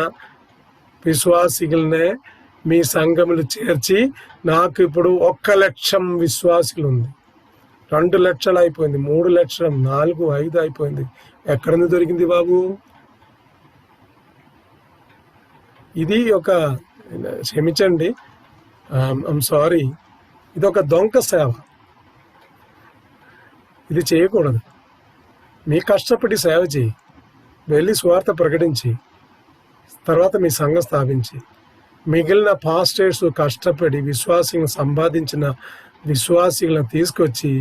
విశ్వాసికులనే మీ సంఘములు చేర్చి, నాకు ఇప్పుడు 1 లక్షం విశ్వాసులు ఉంది, 2 లక్షలు అయిపోయింది, 3 లక్షలు, 4, 5 అయిపోయింది. ఎక్కడ నుంచి దొరికింది బాబు? ఇది ఒక, క్షమించండి, ఐమ్ సారీ, ఇది ఒక దొంగ సేవ. ఇది చేయకూడదు. మీ కష్టపడి సేవ చేయి, వెళ్ళి స్వార్థ ప్రకటించి తర్వాత మీ సంఘం స్థాపించి, మిగిలిన పాస్టర్స్ కష్టపడి విశ్వాసిని సంపాదించిన విశ్వాసిలను తీసుకొచ్చి,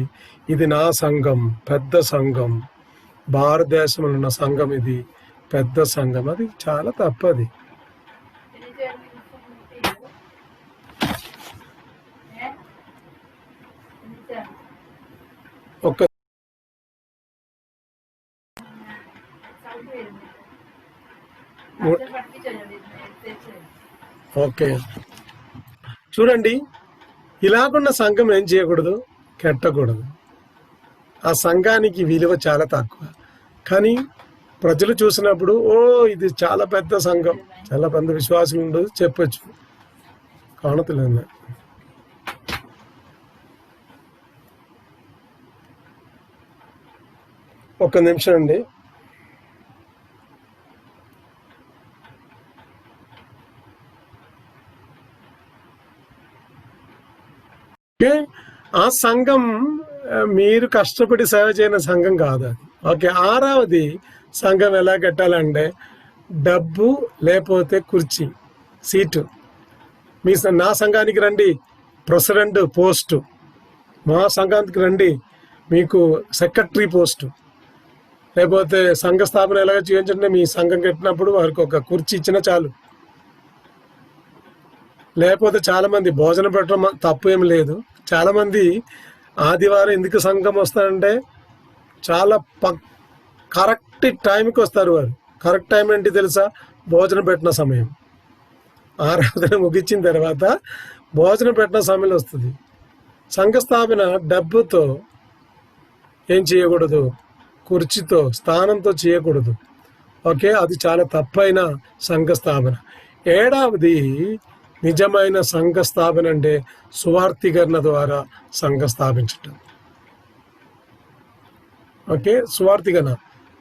ఇది నా సంఘం, పెద్ద సంఘం, భారతదేశంలో ఉన్న సంఘం, ఇది పెద్ద సంఘం, అది చాలా తప్పది. ఒక ఓకే, చూడండి, ఇలాగున్న సంఘం ఏం చేయకూడదు, కెట్టకూడదు. ఆ సంఘానికి విలువ చాలా తక్కువ. కానీ ప్రజలు చూసినప్పుడు, ఓ ఇది చాలా పెద్ద సంఘం, చాలా పెద్ద విశ్వాసం ఉండదు చెప్పచ్చు. కాణతులేదు. ఒక్క నిమిషం అండి. ఆ సంఘం మీరు కష్టపడి సేవ చేయని సంఘం కాదు అది. ఓకే, 6వది సంఘం ఎలా కట్టాలంటే, డబ్బు లేకపోతే కుర్చీ, సీటు. నా సంఘానికి రండి, ప్రెసిడెంట్ పోస్టు. మా సంఘానికి రండి, మీకు సెక్రటరీ పోస్టు. లేకపోతే సంఘ స్థాపన ఎలాగ చేయించండి, మీ సంఘం కట్టినప్పుడు వారికి ఒక కుర్చీ ఇచ్చినా చాలు. లేకపోతే చాలామంది భోజనం పెట్టడం తప్పు ఏం లేదు. చాలామంది ఆదివారం ఎందుకు సంఘం వస్తారంటే, చాలా కరెక్ట్ టైంకి వస్తారు వారు. కరెక్ట్ టైం ఏంటి తెలుసా? భోజనం పెట్టిన సమయం. ఆరాధన ముగించిన తర్వాత భోజనం పెట్టిన సమయంలో వస్తుంది. సంఘ స్థాపన డబ్బుతో ఏం చేయకూడదు, కుర్చీతో, స్థానంతో చేయకూడదు. ఓకే, అది చాలా తప్పైన సంఘ స్థాపన. 7వది నిజమైన సంఘ స్థాపన అంటే సువార్థీకరణ ద్వారా సంఘ స్థాపించటం. ఓకే, సువార్థీకరణ,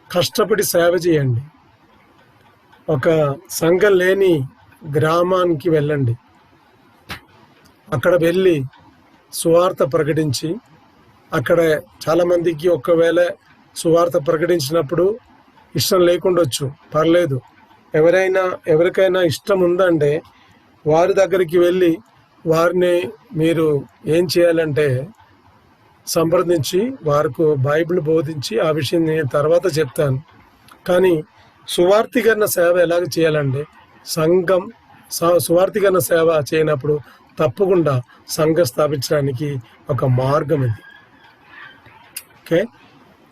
కష్టపడి సేవ చేయండి. ఒక సంఘం లేని గ్రామానికి వెళ్ళండి, అక్కడ వెళ్ళి సువార్త ప్రకటించి, అక్కడ చాలామందికి ఒకవేళ సువార్త ప్రకటించినప్పుడు ఇష్టం లేకుండొచ్చు, పర్లేదు. ఎవరికైనా ఇష్టం ఉందంటే వారి దగ్గరికి వెళ్ళి వారిని మీరు ఏం చేయాలంటే సంప్రదించి వారికి బైబిల్ బోధించి, ఆ విషయం నేను తర్వాత చెప్తాను. కానీ సువార్థీకరణ సేవ ఎలాగ చేయాలంటే, సంఘం సువార్థీకరణ సేవ చేయనప్పుడు తప్పకుండా సంఘం స్థాపించడానికి ఒక మార్గం ఇది. ఓకే,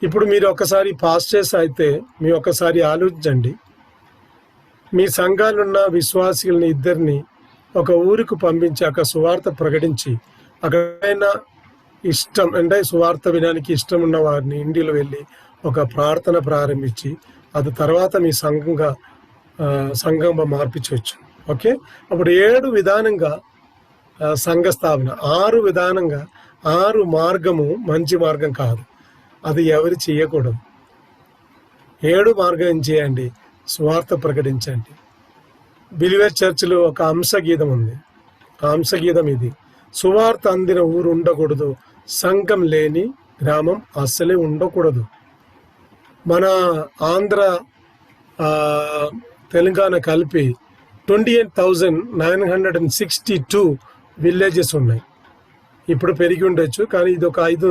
ఇప్పుడు మీరు ఒకసారి పాస్టర్స్ అయితే మీ ఒకసారి ఆలోచించండి. మీ సంఘాలున్న విశ్వాసులని ఇద్దరిని ఒక ఊరికి పంపించి అక్కడ సువార్త ప్రకటించి, అక్కడైనా ఇష్టం అంటే సువార్త వినడానికి ఇష్టం ఉన్న వారిని ఇంటిలో వెళ్ళి ఒక ప్రార్థన ప్రారంభించి, అది తర్వాత మీ సంఘంగా మార్పించవచ్చు. ఓకే, అప్పుడు 7 విధానంగా సంఘ స్థాపన, 6 విధానంగా, 6 మార్గము మంచి మార్గం కాదు, అది ఎవరు చేయకూడదు. 7 మార్గం ఏం చేయండి, స్వార్థ ప్రకటించండి. బిలివర్ చర్చిలో ఒక అంశగీతం ఉంది. ఆ అంశగీతం ఇది: సువార్త అందిన ఊరు ఉండకూడదు, సంఘం లేని గ్రామం అస్సలే ఉండకూడదు. మన ఆంధ్ర తెలంగాణ కలిపి 28,962 విలేజెస్ ఉన్నాయి. ఇప్పుడు పెరిగి ఉండొచ్చు, కానీ ఇది ఒక 5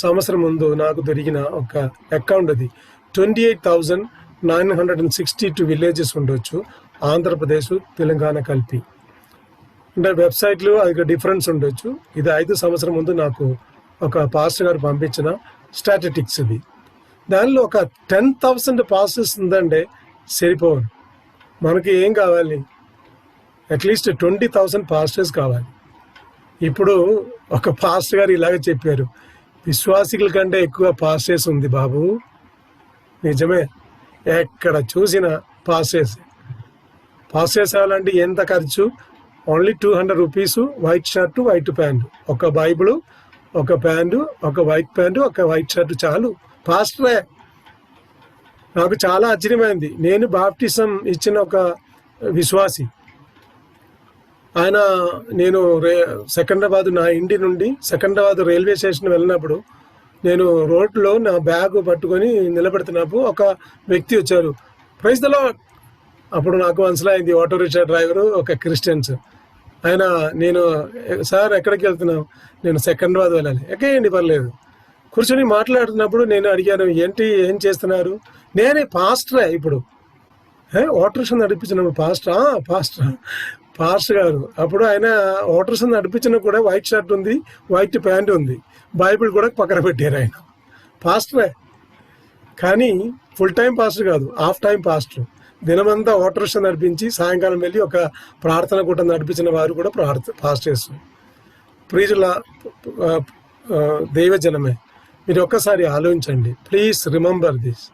సంవత్సరం ముందు నాకు దొరికిన ఒక అకౌంట్. అది 28,962 విలేజెస్ ఉండొచ్చు, ఆంధ్రప్రదేశ్ తెలంగాణ కలిపి. అంటే వెబ్సైట్లు అది డిఫరెన్స్ ఉండొచ్చు. ఇది 5 సంవత్సరం ముందు నాకు ఒక పాస్టర్ గారు పంపించిన స్టాటిస్టిక్స్ ఇది. దానిలో ఒక 10,000 పాస్టర్స్ ఉందంటే సరిపోవు. మనకి ఏం కావాలి? అట్లీస్ట్ 20,000 పాస్టర్స్ కావాలి. ఇప్పుడు ఒక పాస్టర్ గారు ఇలాగ చెప్పారు, విశ్వాసికుల కంటే ఎక్కువ పాస్టర్స్ ఉంది బాబు. నిజమే, ఎక్కడ చూసినా పాస్టర్స్ అవ్వాలంటే ఎంత ఖర్చు? Only 200 rupees, white shirt, white pant, ఒక బైబిల్, ఒక ప్యాంటు, ఒక వైట్ ప్యాంటు, ఒక వైట్ షర్టు చాలు, పాస్టరే. నాకు చాలా ఆశ్చర్యమైంది. నేను బాప్టిజం ఇచ్చిన ఒక విశ్వాసి, నేను సికింద్రాబాద్, నా ఇంటి నుండి సికింద్రాబాద్ రైల్వే స్టేషన్ వెళ్ళినప్పుడు నేను రోడ్లో నా బ్యాగ్ పట్టుకొని నిలబెడుతున్నప్పుడు ఒక వ్యక్తి వచ్చారు, ప్రైజ్ ద లార్డ్. అప్పుడు నాకు మనసులైంది, ఆటో రిక్షా డ్రైవరు, ఒక క్రిస్టియన్స్. నేను సార్ ఎక్కడికి వెళ్తున్నావు? నేను సికింద్రాబాద్ వెళ్ళాలి. ఎక్కేయండి, పర్లేదు. కూర్చొని మాట్లాడుతున్నప్పుడు నేను అడిగాను, ఏం చేస్తున్నారు? నేనే పాస్టరే. ఇప్పుడు ఆటో రిక్షా నడిపించిన పాస్టర్ గారు. అప్పుడు ఆయన ఆటో రిక్షా నడిపించిన కూడా వైట్ షర్ట్ ఉంది, వైట్ ప్యాంట్ ఉంది, బైబిల్ కూడా పక్కన పెట్టారు. ఆయన పాస్టరే, కానీ ఫుల్ టైం పాస్టర్ కాదు, హాఫ్ టైం పాస్టర్. దినమంతా ఆటో రిక్షా నడిపించి సాయంకాలం వెళ్ళి ఒక ప్రార్థన కూడా నడిపించిన వారు కూడా పాస్టర్స్. ప్రీజుల దైవజనమే, మీరు ఒక్కసారి ఆలోచించండి. Please remember this.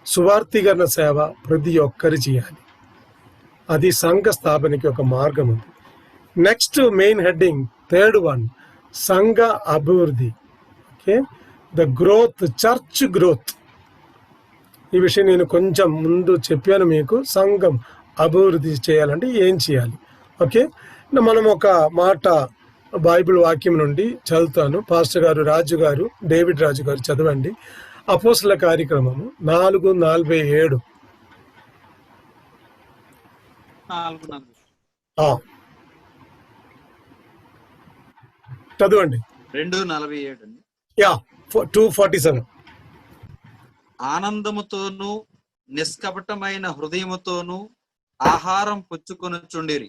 సువార్థీకరణ సేవ ప్రతి ఒక్కరు చేయాలి. అది సంఘ స్థాపనకి ఒక మార్గం ఉంది. Next main heading, 3rd one, సంఘ అభివృద్ధి. Okay, the growth, church growth. ఈ విషయం నేను కొంచెం ముందు చెప్పాను మీకు. సంఘం అభివృద్ధి చేయాలంటే ఏం చేయాలి? ఓకే, మనం ఒక మాట బైబిల్ వాక్యం నుండి చదువుతాను. పాస్టర్ గారు డేవిడ్ రాజు గారు చదవండి. అపోస్తల కార్యక్రమము 4:47. 4:47 చదవండి. 2:47 అండి. 2:47. ఆనందముతోనూ నిష్కపటమైన హృదయముతోనూ ఆహారం పుచ్చుకొనుచుండిరి,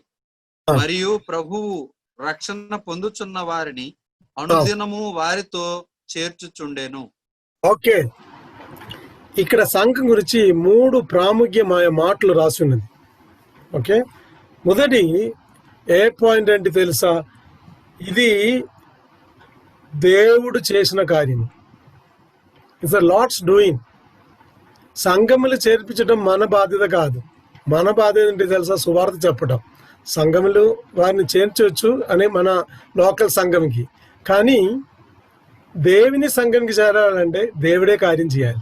మరియు ప్రభువు రక్షణ పొందుచున్న వారిని అనుదినము వారితో చేర్చుచుండెను. ఓకే, ఇక్కడ సంఘం గురించి 3 ప్రాముఖ్యమైన మాటలు రాసి ఉన్నది. ఓకే, మొదటి ఏ పాయింట్ అంటే తెలుసా? ఇది దేవుడు చేసిన కార్యం. It's Lord's doing. సంఘములు చేర్పించడం మన బాధ్యత కాదు. మన బాధ్యత ఏంటి తెలుసా? సువార్త చెప్పడం. సంఘములు వారిని చేర్చవచ్చు అనే మన లోకల్ సంఘంకి, కానీ దేవుని సంఘంకి చేరాలంటే దేవుడే కార్యం చేయాలి.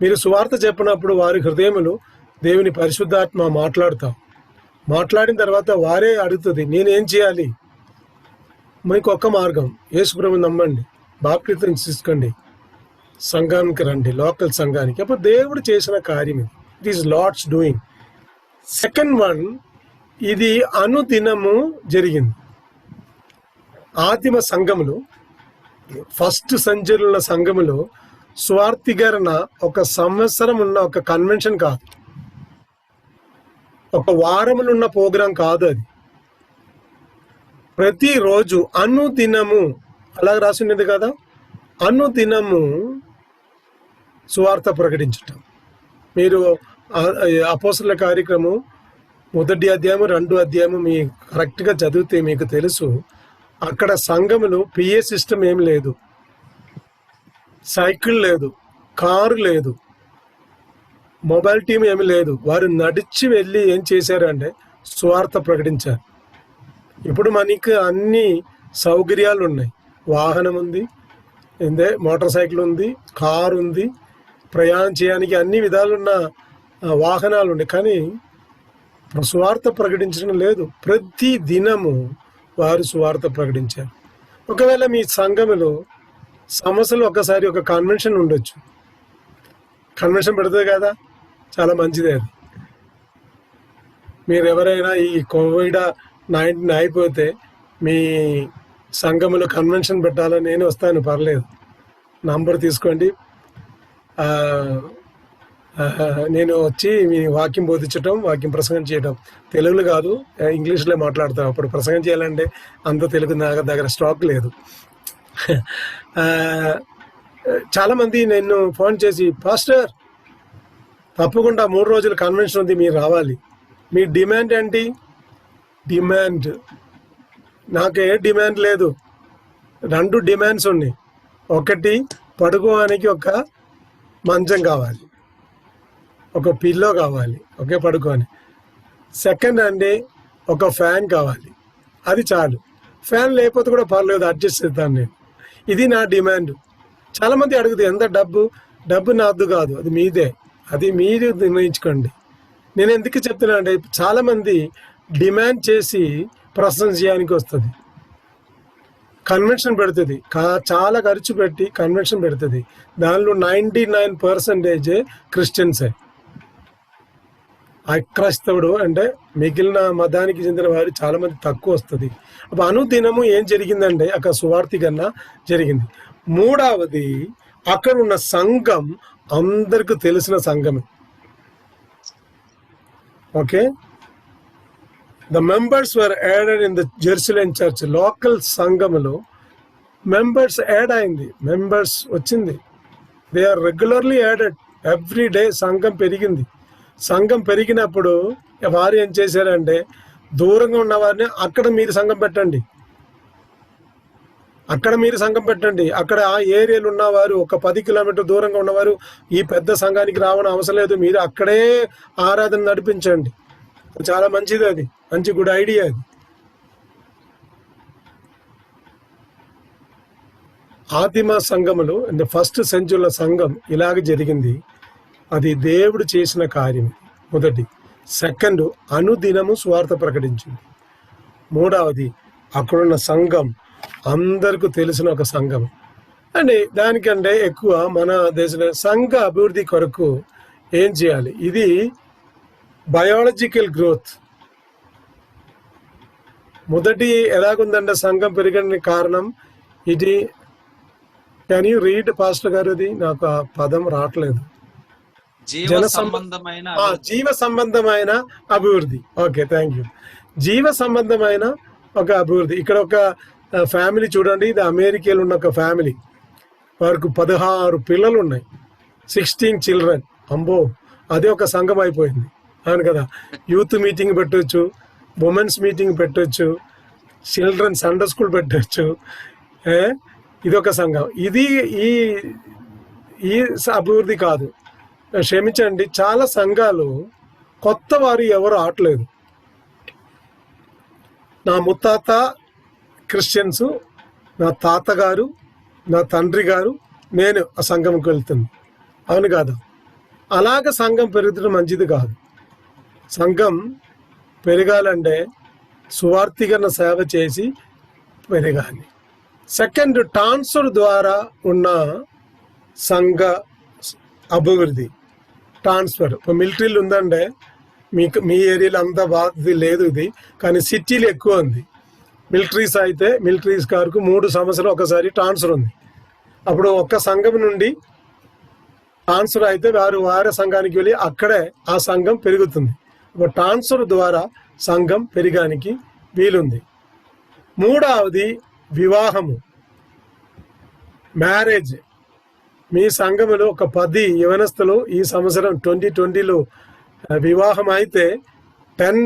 మీరు సువార్త చెప్పినప్పుడు వారి హృదయములు దేవుని పరిశుద్ధాత్మ మాట్లాడిన తర్వాత వారే అడుగుతుంది, నేనేం చేయాలి? మీకు ఒక్క మార్గం, యేసుప్రభుని నమ్మండి, బాప్టిజం తీసుకోండి, సంఘానికి రండి, లోకల్ సంఘానికి. అప్పుడు దేవుడు చేసిన కార్యం ఇది. It is Lord's doing. 2nd one, ఇది అనుదినము జరిగింది. ఆదిమ సంఘములు, ఫస్ట్ సెంచరీలో సంఘములు స్వార్థీకరణ ఒక సంవత్సరం ఉన్న ఒక కన్వెన్షన్ కాదు, ఒక వారములు ఉన్న ప్రోగ్రాం కాదు. అది ప్రతిరోజు అనుదినము, అలాగ రాసి ఉన్నది కదా, అనుదినము సువార్త ప్రకటించటం. మీరు అపోస్తలుల కార్యక్రమం 1వ అధ్యాయం 2వ అధ్యాయం మీ కరెక్ట్గా చదివితే మీకు తెలుసు, అక్కడ సంఘములు పిఏ సిస్టమ్ ఏం లేదు, సైకిల్ లేదు, కారు లేదు, మొబైల్ టీం ఏమి లేదు. వారు నడిచి వెళ్ళి ఏం చేశారంటే సువార్త ప్రకటించారు. ఇప్పుడు మనకి అన్ని సౌకర్యాలు ఉన్నాయి. వాహనం ఉంది, మోటార్ సైకిల్ ఉంది, కారు ఉంది, ప్రయాణం చేయడానికి అన్ని విధాలున్న వాహనాలు ఉన్నాయి. కానీ సువార్త ప్రకటించడం లేదు. ప్రతి దినము వారు సువార్త ప్రకటించారు. ఒకవేళ మీ సంఘములో సమస్యలు ఒకసారి ఒక కన్వెన్షన్ ఉండొచ్చు, కన్వెన్షన్ పెడుతుంది కదా, చాలా మంచిదే. అది మీరు ఎవరైనా ఈ COVID-19 అయిపోతే మీ సంఘములో కన్వెన్షన్ పెట్టాలని నేను వస్తాను, పర్లేదు, నంబర్ తీసుకోండి. నేను వచ్చి మీ వాక్యం బోధించటం, వాక్యం ప్రసంగం చేయడం, తెలుగులో కాదు ఇంగ్లీష్లో మాట్లాడతాం. అప్పుడు ప్రసంగం చేయాలంటే అంత తెలుగు నా దగ్గర స్టాక్ లేదు. చాలా మంది నేను ఫోన్ చేసి, పాస్టర్ తప్పకుండా 3 రోజులు కన్వెన్షన్ ఉంది, మీరు రావాలి. మీ డిమాండ్ ఏంటి? డిమాండ్ నాకు ఏ డిమాండ్ లేదు, 2 డిమాండ్స్ ఉన్నాయి. ఒకటి, పడుకోవడానికి ఒక మంచం కావాలి, ఒక పిల్లో కావాలి, ఒకే పడుకోని. సెకండ్ అండి, ఒక ఫ్యాన్ కావాలి, అది చాలు. ఫ్యాన్ లేకపోతే కూడా పర్లేదు, అడ్జస్ట్ చేస్తాను నేను. ఇది నా డిమాండ్. చాలామంది అడుగుతారు ఎంత డబ్బు. డబ్బు నాది కాదు, అది మీదే, అది మీరు నిర్ణయించుకోండి. నేను ఎందుకు చెప్తున్నా అంటే, చాలామంది డిమాండ్ చేసి ప్రశ్న చేయడానికి వస్తుంది, కన్వెన్షన్ పెడుతుంది, చాలా ఖర్చు పెట్టి కన్వెన్షన్ పెడుతుంది. దానిలో 99% క్రిస్టియన్సే. అక్రైస్తవుడు అంటే మిగిలిన మతానికి చెందిన వారు చాలామంది తక్కువ వస్తుంది. అప్పుడు అనుదినము ఏం జరిగిందంటే అక్కడ సువార్థీకరణ జరిగింది. మూడవది, అక్కడ ఉన్న సంఘం అందరికీ తెలిసిన సంఘమే. Okay, the members were added in the Jerusalem church. Local సంఘములో మెంబర్స్ యాడ్ అయింది, మెంబర్స్ వచ్చింది. They are regularly added every day. సంఘం పెరిగింది. సంఘం పెరిగినప్పుడు వారు ఏం చేశారంటే, దూరంగా ఉన్న వారిని అక్కడ మీరు సంఘం పెట్టండి, అక్కడ మీరు సంఘం పెట్టండి. అక్కడ ఆ ఏరియాలో ఉన్నవారు, ఒక 10 కిలోమీటర్ దూరంగా ఉన్నవారు ఈ పెద్ద సంఘానికి రావడం అవసరం లేదు, మీరు అక్కడే ఆరాధన నడిపించండి. చాలా మంచిది, అది మంచి గుడ్ ఐడియా. అది ఆదిమ సంఘములు, అంటే ఫస్ట్ సెంచురీల సంఘం ఇలాగ జరిగింది. అది దేవుడు చేసిన కార్యం, మొదటి. సెకండ్, అనుదినము స్వార్థ ప్రకటించింది. మూడవది, అక్కడున్న సంఘం అందరికీ తెలిసిన ఒక సంఘం. అండ్ దానికంటే ఎక్కువ మన దేశంలో సంఘ అభివృద్ధి కొరకు ఏం చేయాలి? ఇది బయాలజికల్ గ్రోత్. మొదటి ఎలాగుందంటే సంఘం పెరగడానికి కారణం ఇది. కెన్ యూ రీడ్ పాస్టర్ గారు? అది నాకు ఆ పదం రావట్లేదు. జీవ సంబంధమైన అభివృద్ధి. Okay, thank you. జీవ సంబంధమైన ఒక అభివృద్ధి. ఇక్కడ ఒక ఫ్యామిలీ చూడండి, ఇది అమెరికాలో ఉన్న ఒక ఫ్యామిలీ. వారికి 16 పిల్లలు ఉన్నాయి, 16 చిల్డ్రన్. అంబో, అదే ఒక సంఘం అయిపోయింది, అవును కదా. యూత్ మీటింగ్ పెట్టవచ్చు, ఉమెన్స్ మీటింగ్ పెట్టవచ్చు, చిల్డ్రన్ సండే స్కూల్ పెట్టవచ్చు. ఇది ఒక సంఘం. ఇది ఈ అభివృద్ధి కాదు, క్షమించండి. చాలా సంఘాలు కొత్త వారు ఎవరు ఆటలేదు. నా ముత్తాత క్రిస్టియన్స్, నా తాతగారు, నా తండ్రి గారు, నేను ఆ సంఘంకి వెళ్తుంది, అవును కాదు. అలాగ సంఘం పెరుగుతున్న మంచిది కాదు. సంఘం పెరగాలంటే సువార్థీకరణ సేవ చేసి పెరగాలి. సెకండ్, ట్రాన్స్ఫర్ ద్వారా ఉన్న సంఘ అభివృద్ధి. ట్రాన్స్ఫర్ ఇప్పుడు మిలిటరీలు ఉందంటే మీకు మీ ఏరియాలో అంత బాధ లేదు ఇది, కానీ సిటీలు ఎక్కువ ఉంది. మిలిటరీస్ అయితే మిలిటరీస్ గారికి 3 సంవత్సరాలు ఒకసారి ట్రాన్స్ఫర్ ఉంది. అప్పుడు ఒక్క సంఘం నుండి ట్రాన్స్ఫర్ అయితే వారి సంఘానికి వెళ్ళి అక్కడే ఆ సంఘం పెరుగుతుంది. ఇప్పుడు ట్రాన్స్ఫర్ ద్వారా సంఘం పెరగడానికి వీలుంది. మూడవది, వివాహము, మ్యారేజ్. మీ సంఘములో ఒక 10 యవనస్తులు ఈ సంవత్సరం 2020లో వివాహం అయితే 10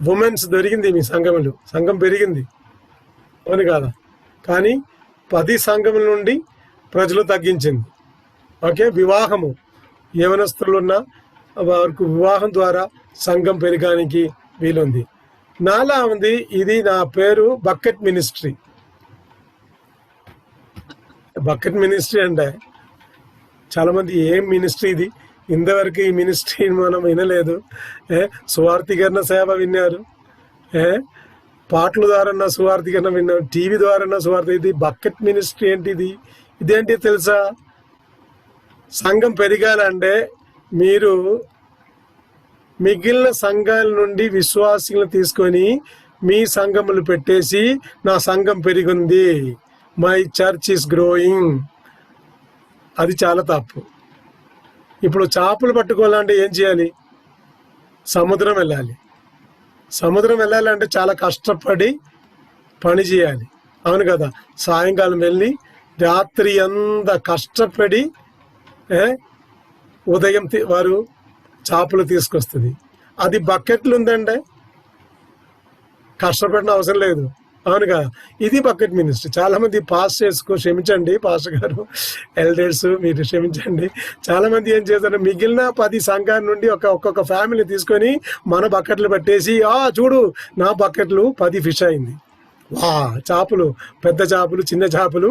ఉమెన్స్ దొరికింది మీ సంఘములు. సంఘం పెరిగింది, అవును కాదా. కానీ 10 సంఘముల నుండి ప్రజలు తగ్గించింది. ఓకే, వివాహము, యవనస్తులు ఉన్న వారికి వివాహం ద్వారా సంఘం పెరగడానికి వీలుంది. నాలుగవది, ఇది నా పేరు బకెట్ మినిస్ట్రీ. బకెట్ మినిస్ట్రీ అంటే చాలామంది ఏం మినిస్ట్రీ ఇది, ఇంతవరకు ఈ మినిస్ట్రీని మనం వినలేదు. సువార్థీకరణ సేవ విన్నారు, పాటల ద్వారా సువార్థీకరణ విన్నాం, టీవీ ద్వారా సువార్థ. ఇది బకెట్ మినిస్ట్రీ ఏంటిది? ఇదేంటి తెలుసా? సంఘం పెరగాలంటే మీరు మిగిలిన సంఘాల నుండి విశ్వాసులను తీసుకొని మీ సంఘములు పెట్టేసి నా సంఘం పెరిగింది, మై చర్చ్ ఈస్ గ్రోయింగ్. అది చాలా తప్పు. ఇప్పుడు చేపలు పట్టుకోవాలంటే ఏం చేయాలి? సముద్రం వెళ్ళాలి. సముద్రం వెళ్ళాలంటే చాలా కష్టపడి పని చేయాలి, అవును కదా. సాయంకాలం వెళ్ళి రాత్రి అంతా కష్టపడి ఉదయం వారు చేపలు తీసుకొస్తుంది. అది బకెట్లు ఉందండి, కష్టపడిన అవసరం లేదు. అవునుగా, ఇది బకెట్ మినిస్ట్రీ. చాలా మంది పాస్ క్షమించండి పాస్టర్ గారు, ఎల్డర్స్ మీరు క్షమించండి. చాలా మంది ఏం చేస్తారు, మిగిలిన 10 సంఘాల నుండి ఒక్కొక్క ఫ్యామిలీ తీసుకొని మన బకెట్లు పెట్టేసి, చూడు నా బకెట్లు 10 ఫిష్ అయింది. చేపలు, పెద్ద చేపలు, చిన్న చేపలు,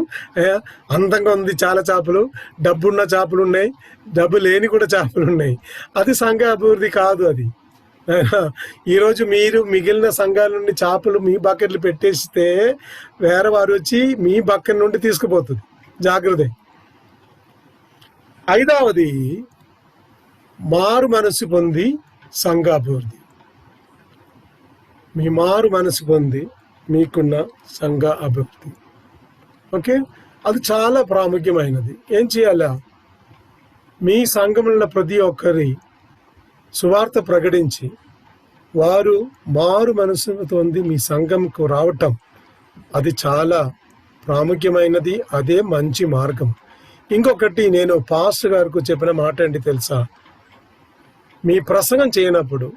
అందంగా ఉంది చాలా చేపలు, డబ్బున్న చేపలు ఉన్నాయి, డబ్బు లేని కూడా చేపలు ఉన్నాయి. అది సంఘ అభివృద్ధి కాదు. అది ఈరోజు మీరు మిగిలిన సంఘాల నుండి చేపలు మీ బకెట్లు పెట్టేస్తే వేరే వారు వచ్చి మీ బకెట్ నుండి తీసుకుపోతుంది. జాగ్రత్త. 5వది మారు మనసు పొంది సంఘ అభివృద్ధి. మీ మారు మనసు పొంది మీకున్న సంఘ అభివృద్ధి. ఓకే, అది చాలా ప్రాముఖ్యమైనది. ఏం చేయాలా? మీ సంఘంలో ప్రతి ఒక్కరి సువార్త ప్రకటించి వారు మారు మనసుతో మీ సంఘంకు రావటం, అది చాలా ప్రాముఖ్యమైనది. అదే మంచి మార్గం. ఇంకొకటి, నేను పాస్టర్ గారికి చెప్పిన మాట ఏంటి తెలుసా? మీ ప్రసంగం చేయనప్పుడు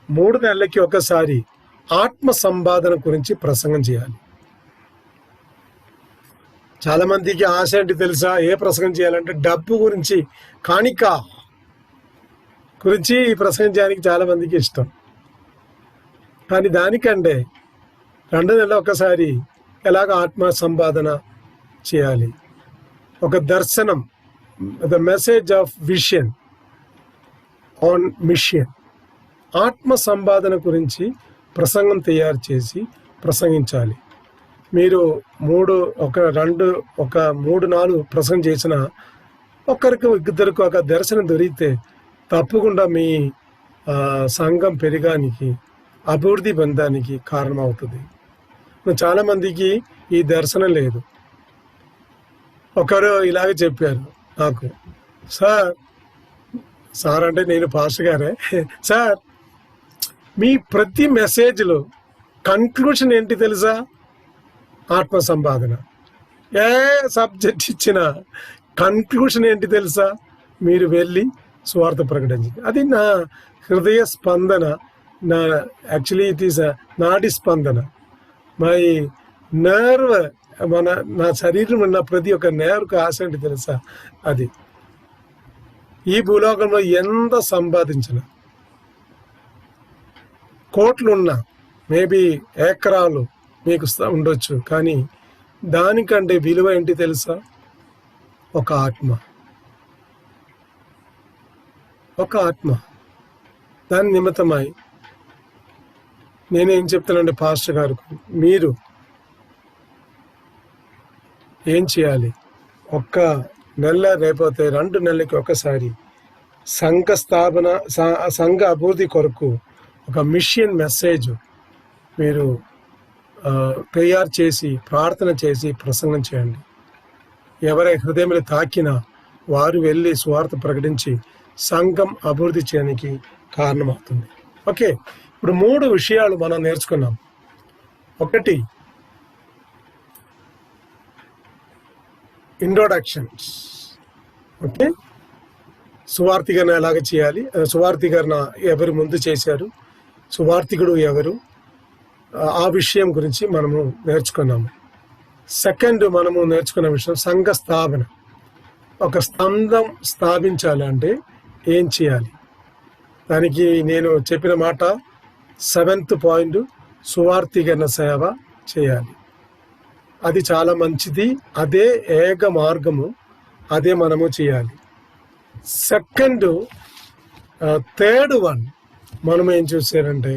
3 నెలలకి ఒకసారి ఆత్మ సంపాదన గురించి ప్రసంగం చేయాలి. చాలా మందికి ఆశ ఏంటి తెలుసా? ఏ ప్రసంగం చేయాలంటే డబ్బు గురించి, కాணிక గురించి ప్రసంగం చేయడానికి చాలా మందికి ఇష్టం. కానీ దానికంటే 2 నెలలు ఒకసారి ఎలాగ ఆత్మ సంపాదన చేయాలి, ఒక దర్శనం, the message of vision on mission, ఆత్మ సంపాదన గురించి ప్రసంగం తయారు చేసి ప్రసంగించాలి. మీరు 3-4 ప్రసంగం చేసిన ఒక్కరికి 2కు ఒక దర్శనం దొరికితే తప్పకుండా మీ సంఘం పెరగడానికి, అభివృద్ధి పొందడానికి కారణమవుతుంది. చాలా మందికి ఈ దర్శనం లేదు. ఒకరు ఇలాగే చెప్పారు నాకు, సార్ అంటే నేను పాస్టర్ గారే, సార్ మీ ప్రతి మెసేజ్లో కన్క్లూషన్ ఏంటి తెలుసా? ఆత్మ సంపాదన. ఏ సబ్జెక్ట్ ఇచ్చినా కన్క్లూషన్ ఏంటి తెలుసా? మీరు వెళ్ళి స్వార్థ ప్రకటించండి. అది నా హృదయ స్పందన, నా యాక్చువల్లీ ఇట్ ఈస్ నాడి స్పందన. మై నర్వ్, నా శరీరం ఉన్న ప్రతి ఒక్క నేర్కు ఆశ ఏంటి తెలుసా? అది ఈ భూలోకంలో ఎంత సంపాదించిన, కోట్లున్నా, మేబీ ఎకరాలు మీకు ఉండొచ్చు, కానీ దానికంటే విలువ ఏంటి తెలుసా? ఒక ఆత్మ. దాని నిమిత్తమై నేనేం చెప్తానంటే పాస్టర్ గారికి, మీరు ఏం చేయాలి? 1 నెల లేకపోతే 2 నెలలకి ఒకసారి సంఘ స్థాపన, సంఘ అభివృద్ధి కొరకు ఒక మిషన్ మెసేజ్ మీరు తయారు చేసి ప్రార్థన చేసి ప్రసంగం చేయండి. ఎవరి హృదయంలో తాకినా వారు వెళ్ళి స్వార్థ ప్రకటించి సంఘం అభివృద్ధి చేయడానికి కారణమవుతుంది. ఓకే, ఇప్పుడు 3 విషయాలు మనం నేర్చుకున్నాం. 1 ఇంట్రొడక్షన్స్. ఓకే, సువార్థీకరణ ఎలాగ చేయాలి, సువార్థీకరణ ఎవరు ముందు చేశారు, సువార్థికుడు ఎవరు, ఆ విషయం గురించి మనము నేర్చుకున్నాము. 2 మనము నేర్చుకున్న విషయం సంఘ స్థాపన. ఒక స్తంభం స్థాపించాలంటే ఏం చేయాలి? దానికి నేను చెప్పిన మాట 7th పాయింట్, సువార్థీకరణ సేవ చేయాలి. అది చాలా మంచిది, అదే ఏక మార్గము, అదే మనము చేయాలి. 3rd వన్ మనం ఏం చూసారంటే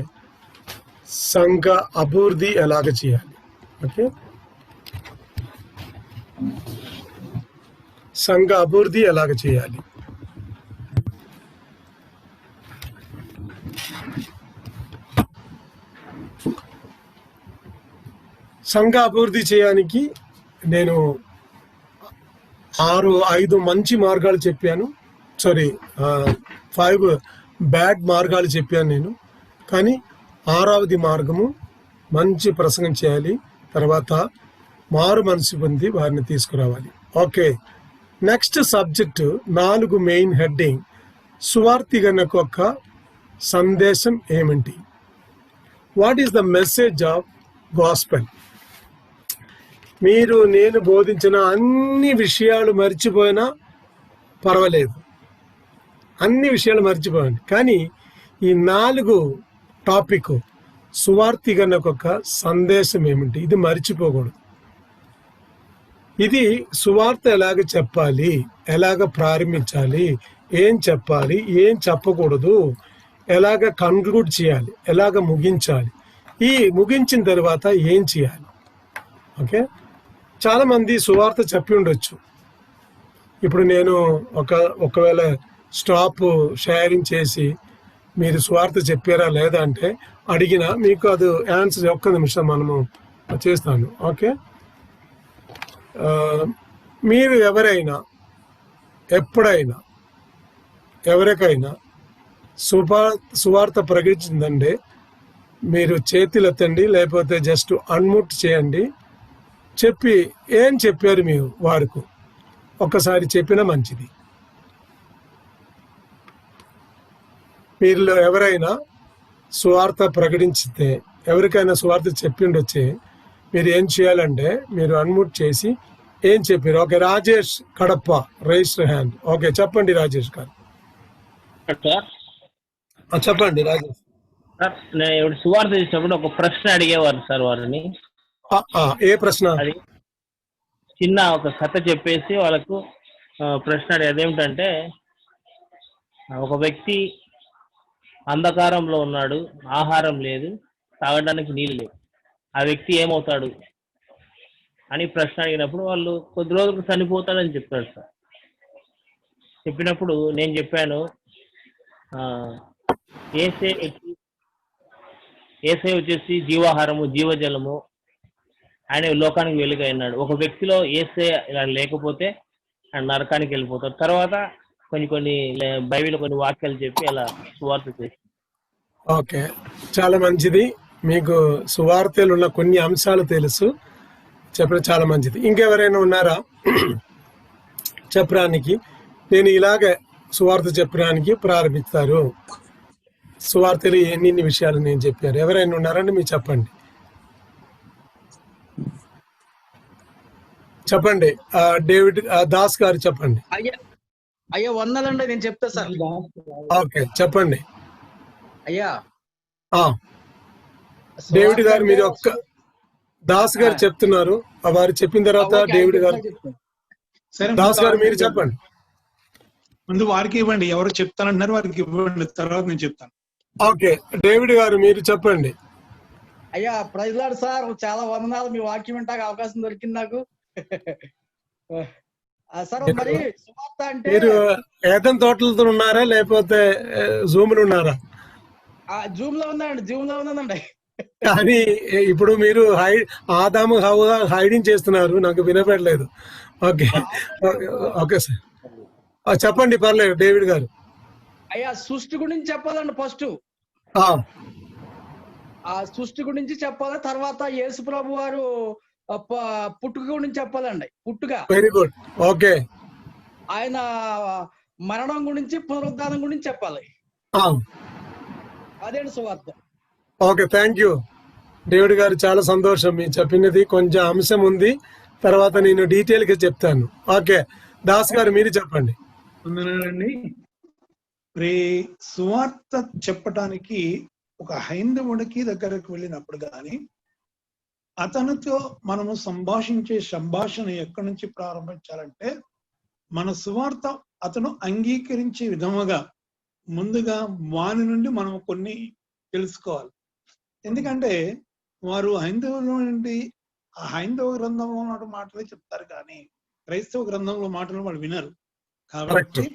సంఘ అభివృద్ధి ఎలాగ చేయాలి. ఓకే, సంఘ అభివృద్ధి ఎలాగ చేయాలి. సంఘ అభివృద్ధి చేయడానికి నేను 5 మంచి మార్గాలు చెప్పాను. 5 బ్యాడ్ మార్గాలు చెప్పాను నేను. కానీ 6వది మార్గము మంచి ప్రసంగం చేయాలి. తర్వాత మారు మనసు పొంది వారిని తీసుకురావాలి. Okay, next subject 4 main heading. సువార్తిగనకు ఒక సందేశం ఏమిటి? What is the message of gospel? మీరు నేను బోధించిన అన్ని విషయాలు మర్చిపోయినా పర్వాలేదు, అన్ని విషయాలు మర్చిపోయండి, కానీ ఈ 4 టాపిక్ సువార్తిగనకు ఒక సందేశం ఏమిటి, ఇది మర్చిపోకూడదు. ఇది సువార్త ఎలాగ చెప్పాలి, ఎలాగ ప్రారంభించాలి, ఏం చెప్పాలి, ఏం చెప్పకూడదు, ఎలాగ కన్క్లూడ్ చేయాలి, ఎలాగ ముగించాలి, ఈ ముగించిన తర్వాత ఏం చేయాలి. ఓకే, చాలామంది సువార్త చెప్పి ఉండొచ్చు. ఇప్పుడు నేను ఒకవేళ స్టాప్ షేరింగ్ చేసి మీరు సువార్త చెప్పారా లేదా అంటే అడిగినా మీకు అది ఆన్సర్ ఒక్క నిమిషం మనము చేస్తాను. ఓకే, మీరు ఎవరైనా ఎప్పుడైనా ఎవరికైనా సువార్త ప్రకటించిందంటే మీరు చేతులు ఎత్తండి, లేకపోతే జస్ట్ అన్మ్యూట్ చేయండి. చెప్పి ఏం చెప్పారు మీరు వారికి ఒక్కసారి చెప్పినా మంచిది. మీరులో ఎవరైనా సువార్త ప్రకటించితే, ఎవరికైనా సువార్త చెప్పిండొచ్చే, మీరు ఏం చేయాలంటే మీరు అన్మ్యూట్ చేసి ఏం చెప్పారు. Okay, Rajesh Kadapa rice hand. Okay, చెప్పండి రాజేష్ గారు. చెప్పండి రాజేష్. సార్, నేను ఇప్పుడు సువార్త చేసినప్పుడు ఒక ప్రశ్న అడిగేవారు సార్ వారిని. ఏ ప్రశ్న? అది చిన్న ఒక కథ చెప్పేసి వాళ్ళకు ప్రశ్న అడిగేది. అదేమిటంటే, ఒక వ్యక్తి అంధకారంలో ఉన్నాడు, ఆహారం లేదు, తాగడానికి నీళ్ళు లేవు, ఆ వ్యక్తి ఏమవుతాడు అని ప్రశ్న అడిగినప్పుడు వాళ్ళు కొద్ది రోజులకు చనిపోతాడని చెప్పారు సార్. చెప్పినప్పుడు నేను చెప్పాను, ఏసే వచ్చేసి జీవాహారము, జీవజలము, ఆయన లోకానికి వెలుగు అయినాడు. ఒక వ్యక్తిలో ఏసే ఇలా లేకపోతే ఆయన నరకానికి వెళ్ళిపోతాడు. తర్వాత కొన్ని బైబిల్ కొన్ని వాక్యాలు చెప్పి అలా సువార్త చేసి. ఓకే, చాలా మంచిది. మీకు సువార్తలు ఉన్న కొన్ని అంశాలు తెలుసు, చెప్పడం చాలా మంచిది. ఇంకెవరైనా ఉన్నారా చెప్పడానికి? నేను ఇలాగే సువార్త చెప్పడానికి ప్రారంభిస్తారు. సువార్తలు ఎన్ని విషయాలు నేను చెప్పారు, ఎవరైనా ఉన్నారంటే మీరు చెప్పండి. చెప్పండి, డేవిడ్ దాస్ గారు చెప్పండి. అయ్యా వందలండి, నేను చెప్తా సార్. ఓకే, చెప్పండి అయ్యా. డేవిడ్ గారు మీరు ఒక్క దాస్ గారు చెప్తున్నారు, వారు చెప్పిన తర్వాత డేవిడ్ గారు. దాస్ గారు మీరు చెప్పండి. ముందు వారికి ఇవ్వండి, ఎవరు చెప్తానంటున్నారు వారికి ఇవ్వండి, తర్వాత నేను చెప్తాను. ఓకే, డేవిడ్ గారు మీరు చెప్పండి. అయ్యా ప్రైజ్ లార్డ్ సార్, చాలా వందనాలు, మీ వాక్యం వింటాక అవకాశం దొరికింది నాకు. సార్ మరి సువార్త అంటే మీరు ఏదైనా తోటలతో ఉన్నారా లేకపోతే జూమ్ లో ఉన్నారా? జూమ్ లో ఉందండి, జూమ్ లో ఉందండి. కానీ ఇప్పుడు మీరు ఆదాము హవ్వ హైడింగ్ చేస్తున్నారు, నాకు వినపడలేదు. ఓకే ఓకే సార్, చెప్పండి, పర్లేదు డేవిడ్ గారు. అయ్యా సృష్టి గురించి చెప్పాలండి ఫస్ట్. ఆ సృష్టి గురించి చెప్పాలి, తర్వాత యేసు ప్రభు వారు పుట్టుక గురించి చెప్పాలండి. పుట్టుక, వెరీ గుడ్. ఓకే, ఆయన మరణం గురించి, పునరుద్ధానం గురించి చెప్పాలి. అదేంటి సువార్త. ఓకే, థ్యాంక్ యూ డేవిడ్ గారు, చాలా సంతోషం. మీరు చెప్పినది కొంచెం అంశం ఉంది, తర్వాత నేను డీటెయిల్ గా చెప్తాను. ఓకే, దాస్ గారు మీరు చెప్పండి. వందనాలండి. సువార్త చెప్పటానికి ఒక హైందవుడికి దగ్గరకు వెళ్ళినప్పుడు కానీ అతనితో మనము సంభాషించే సంభాషణ ఎక్కడి నుంచి ప్రారంభించాలంటే, మన సువార్త అతను అంగీకరించే విధముగా ముందుగా వాని నుండి మనం కొన్ని తెలుసుకోవాలి. ఎందుకంటే వారు హైందవుల నుండి ఆ హైందవ గ్రంథంలో ఉన్న మాటలే చెప్తారు, కానీ క్రైస్తవ గ్రంథంలో మాటలు వాళ్ళు వినరు. కాబట్టి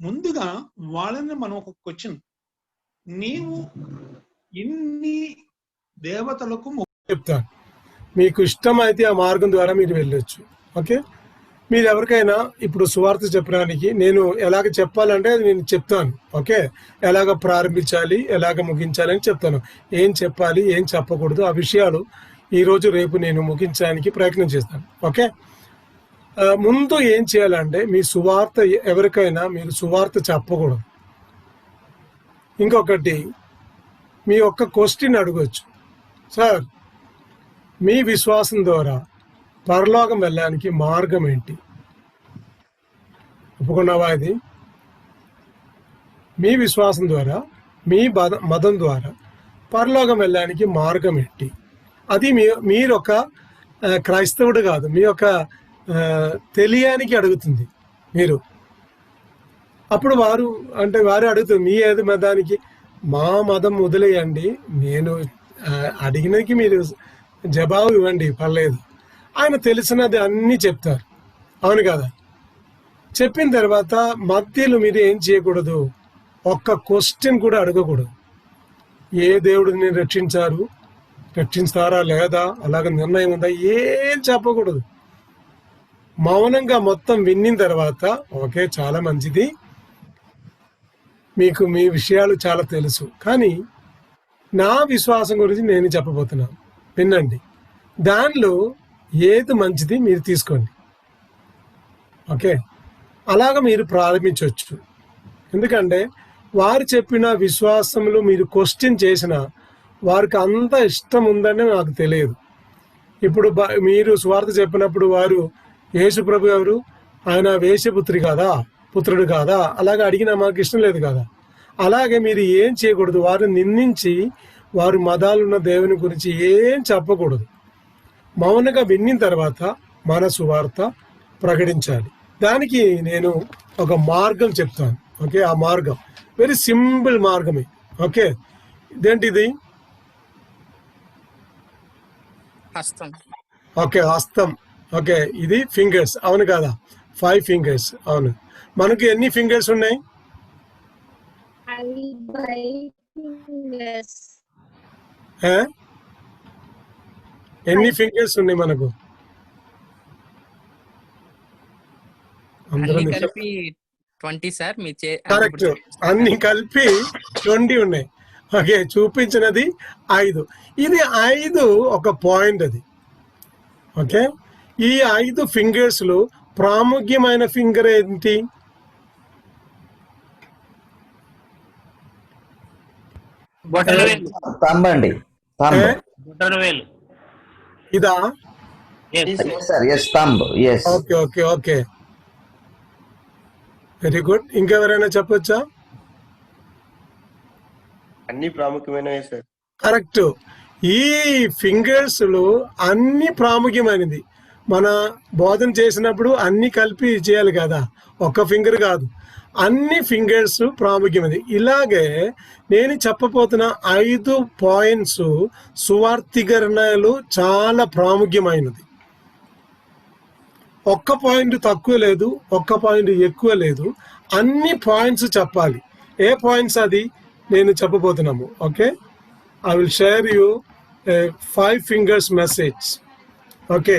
ముందుగా వాళ్ళని మనం ఒక క్వశ్చన్, నీవు ఇన్ని దేవతలకు చెప్తాను, మీకు ఇష్టమైతే ఆ మార్గం ద్వారా మీరు వెళ్ళొచ్చు. ఓకే, మీరు ఎవరికైనా ఇప్పుడు సువార్త చెప్పడానికి నేను ఎలాగ చెప్పాలంటే అది నేను చెప్తాను. ఓకే, ఎలాగ ప్రారంభించాలి, ఎలాగ ముగించాలి అని చెప్తాను. ఏం చెప్పాలి, ఏం చెప్పకూడదు, ఆ విషయాలు ఈరోజు రేపు నేను ముగించడానికి ప్రయత్నం చేస్తాను. ఓకే, ముందు ఏం చేయాలంటే మీ సువార్త ఎవరికైనా మీరు సువార్త చెప్పకూడదు. ఇంకొకటి, మీ ఒక్క క్వశ్చన్ అడగొచ్చు, సార్ మీ విశ్వాసం ద్వారా పరలోకం వెళ్ళడానికి మార్గం ఏంటి? ఒప్పుకున్నావా? ఇది మీ విశ్వాసం ద్వారా మీ మతం ద్వారా పరలోకం వెళ్ళడానికి మార్గం ఏంటి? అది మీరు ఒక క్రైస్తవుడు కాదు, మీ యొక్క తెలియానికి అడుగుతుంది మీరు. అప్పుడు వారు అడుగుతుంది మీ ఏది మతానికి, మా మతం వదిలేయండి, నేను అడిగినకి మీరు జవాబు ఇవ్వండి, పర్లేదు. ఆయన తెలిసినది అన్నీ చెప్తారు, అవును కదా? చెప్పిన తర్వాత మధ్యలో మీరు ఏం చేయకూడదు, ఒక్క క్వశ్చన్ కూడా అడగకూడదు. ఏ దేవుడిని రక్షిస్తారా లేదా, అలాగ నిర్ణయం ఉందా, ఏం చెప్పకూడదు. మౌనంగా మొత్తం విన్న తర్వాత, ఓకే చాలా మంచిది, మీకు మీ విషయాలు చాలా తెలుసు, కానీ నా విశ్వాసం గురించి నేను చెప్పబోతున్నాను, వినండి. దానిలో ఏది మంచిది మీరు తీసుకోండి. ఓకే, అలాగ మీరు ప్రారంభించవచ్చు. ఎందుకంటే వారు చెప్పిన విశ్వాసంలో మీరు క్వశ్చన్ చేసిన వారికి అంత ఇష్టం ఉందని నాకు తెలియదు. ఇప్పుడు మీరు సువార్త చెప్పినప్పుడు వారు యేసు ప్రభు ఎవరు, ఆయన వేశ్యపుత్రి కాదా, పుత్రుడు కాదా, అలాగే అడిగినా మాకు ఇష్టం లేదు కదా. అలాగే మీరు ఏం చేయకూడదు, వారు నిందించి వారు మతాలున్న దేవుని గురించి ఏం చెప్పకూడదు. మౌనంగా విన్న తర్వాత మన సువార్త ప్రకటించాలి. దానికి నేను ఒక మార్గం చెప్తాను. ఓకే, ఆ మార్గం వెరీ సింపుల్ మార్గమే. ఓకే, ఇదేంటిది? హస్తం. ఓకే, హస్తం. ఓకే, ఇది ఫింగర్స్, అవును కదా? 5 ఫింగర్స్, అవును. మనకి ఎన్ని ఫింగర్స్ ఉన్నాయి? ఎన్ని ఫింగర్స్ ఉన్నాయి మనకు? అన్ని కలిపి 20 సార్. మీ కరెక్ట్, అన్ని కలిపి 20 ఉన్నాయి. ఓకే, చూపించినది 5. ఇది 5 ఒక పాయింట్ అది. ఓకే, ఈ 5 ఫింగర్స్ లో ప్రాముఖ్యమైన ఫింగర్ ఏంటి? తంబండి. ఇదా? Okay okay okay, very good. ఇంకెవరైనా చెప్పొచ్చా? అన్ని ప్రాముఖ్యమైనవే సార్. కరెక్ట్. ఈ ఫింగర్స్ లో అన్ని ప్రాముఖ్యమైనది. మన బోధన చేసినప్పుడు అన్ని కలిపి చేయాలి కదా, ఒక్క ఫింగర్ కాదు, అన్ని ఫింగర్స్ ప్రాముఖ్యమైనది. ఇలాగే నేను చెప్పబోతున్న 5 పాయింట్స్ సువార్థీకరణలు చాలా ప్రాముఖ్యమైనది. ఒక్క పాయింట్ తక్కువ లేదు, ఒక్క పాయింట్ ఎక్కువ లేదు, అన్ని పాయింట్స్ చెప్పాలి. ఏ పాయింట్స్ అది నేను చెప్పబోతున్నాము. Okay, I will share you 5 fingers message. Okay,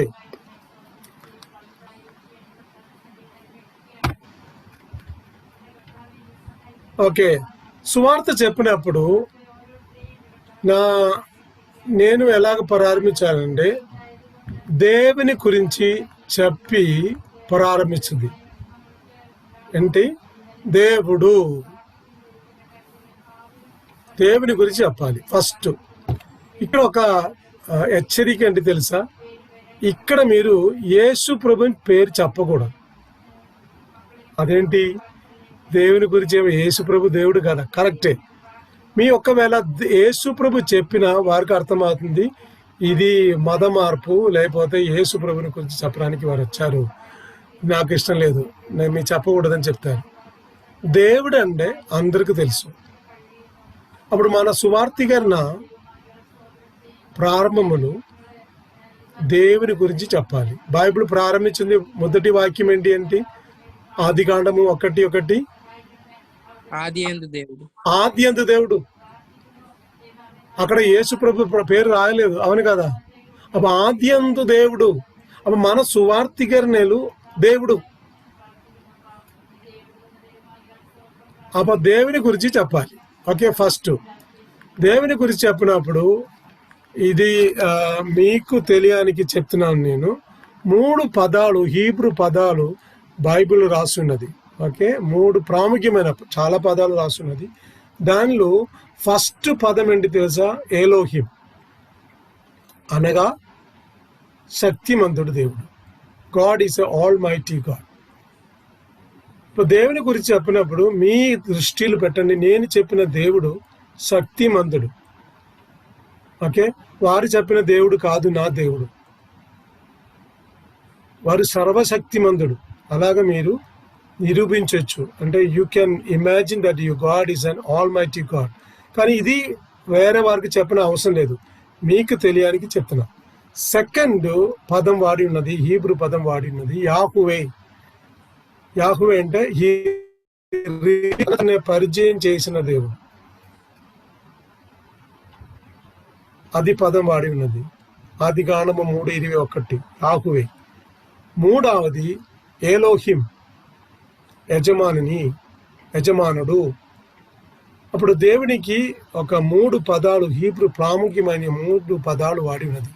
okay, సువార్త చెప్పినప్పుడు నేను ఎలాగ ప్రారంభించాలంటే దేవుని గురించి చెప్పి ప్రారంభించింది. ఏంటి? దేవుని గురించి చెప్పాలి ఫస్ట్. ఇక్కడ ఒక హెచ్చరిక ఏంటి తెలుసా? ఇక్కడ మీరు యేసు ప్రభుని పేరు చెప్పకూడదు. అదేంటి? దేవుని గురించి యేసు ప్రభు దేవుడు కదా, కరెక్టే. మీ ఒకవేళ యేసు ప్రభు చెప్పిన వారికి అర్థమవుతుంది ఇది మత మార్పు, లేకపోతే యేసు ప్రభుని గురించి చెప్పడానికి వారు వచ్చారు, నాకు ఇష్టం లేదు, నేను మీరు చెప్పకూడదని చెప్తారు. దేవుడు అంటే అందరికీ తెలుసు. అప్పుడు మన సువార్థీకరణ ప్రారంభములు దేవుని గురించి చెప్పాలి. బైబిల్ ప్రారంభించింది మొదటి వాక్యం ఏంటి? ఆదికాండము 1:1. ఆది యందు దేవుడు. అక్కడ యేసు ప్రభు పేరు రాయలేదు, అవును కదా? అప్పుడు ఆది యందు దేవుడు. అప్పుడు మన సువార్థీకరణలు దేవుడు. అప్పుడు దేవుని గురించి చెప్పాలి. ఓకే, ఫస్ట్ దేవుని గురించి చెప్పినప్పుడు ఇది మీకు తెలియనికి చెప్తున్నాను నేను. 3 పదాలు, హీబ్రూ పదాలు బైబిల్ రాసున్నది. ఓకే, 3 ప్రాముఖ్యమైన చాలా పదాలు రాసున్నది. దానిలో ఫస్ట్ పదం ఏంటి తెలుసా? ఎలోహిం, అనగా శక్తిమంతుడు దేవుడు. God is a all mighty God. ఇప్పుడు దేవుని గురించి చెప్పినప్పుడు మీ దృష్టిలో పెట్టండి, నేను చెప్పిన దేవుడు శక్తిమంతుడు. ఓకే, వారు చెప్పిన దేవుడు కాదు నా దేవుడు. వారు సర్వశక్తిమంతుడు. అలాగా మీరు నిరూపించవచ్చు. అంటే you can imagine that you God is an all mighty God. కానీ ఇది వేరే వారికి చెప్పిన అవసరం లేదు, మీకు తెలియడానికి చెప్తున్నా. సెకండ్ పదం వాడి ఉన్నది, హీబ్రూ పదం వాడి ఉన్నది యాహువే. యాహువే అంటే పరిచయం చేసిన దేవుడు, అది పదం వాడి ఉన్నది. ఆదికాండము 3:21 యాహువే. మూడవది ఎలోహిం, యజమానుడు. అప్పుడు దేవునికి ఒక 3 పదాలు, హీబ్రూ ప్రాముఖ్యమైన 3 పదాలు వాడి ఉన్నది.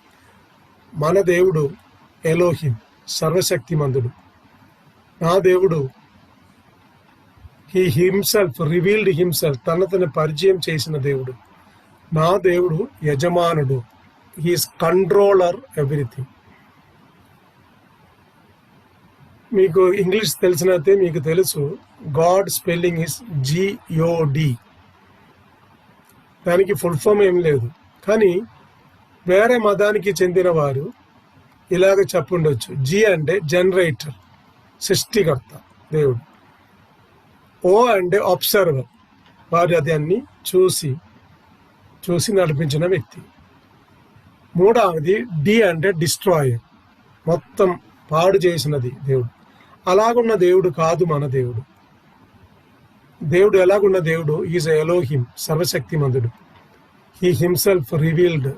మన దేవుడు ఎలోహిం, సర్వశక్తిమంతుడు. నా దేవుడు హీ హిమ్సెల్ఫ్ రివీల్డ్ హిమ్సెల్ఫ్, తన పరిచయం చేసిన దేవుడు. నా దేవుడు యజమానుడు, హీస్ కంట్రోలర్ ఎవ్రీథింగ్. మీకు ఇంగ్లీష్ తెలిసినైతే మీకు తెలుసు, గాడ్ స్పెల్లింగ్ ఇస్ GOD. దానికి ఫుల్ ఫామ్ ఏం లేదు. కానీ వేరే మతానికి చెందిన వారు ఇలాగ చెప్పుండొచ్చు. జి అంటే జనరేటర్, సృష్టికర్త దేవుడు. ఓ అంటే అబ్జర్వర్, వారు దాన్ని చూసి నడిపించిన వ్యక్తి. మూడవది డి అంటే డిస్ట్రాయర్, మొత్తం పాడు చేసినది దేవుడు. అలాగున్న దేవుడు కాదు మన దేవుడు. దేవుడు ఎలాగున్న దేవుడు? ఈజ్ ఎలోహిం, సర్వశక్తిమంతుడు. హీ హిమ్సెల్ఫ్ రివీల్డ్,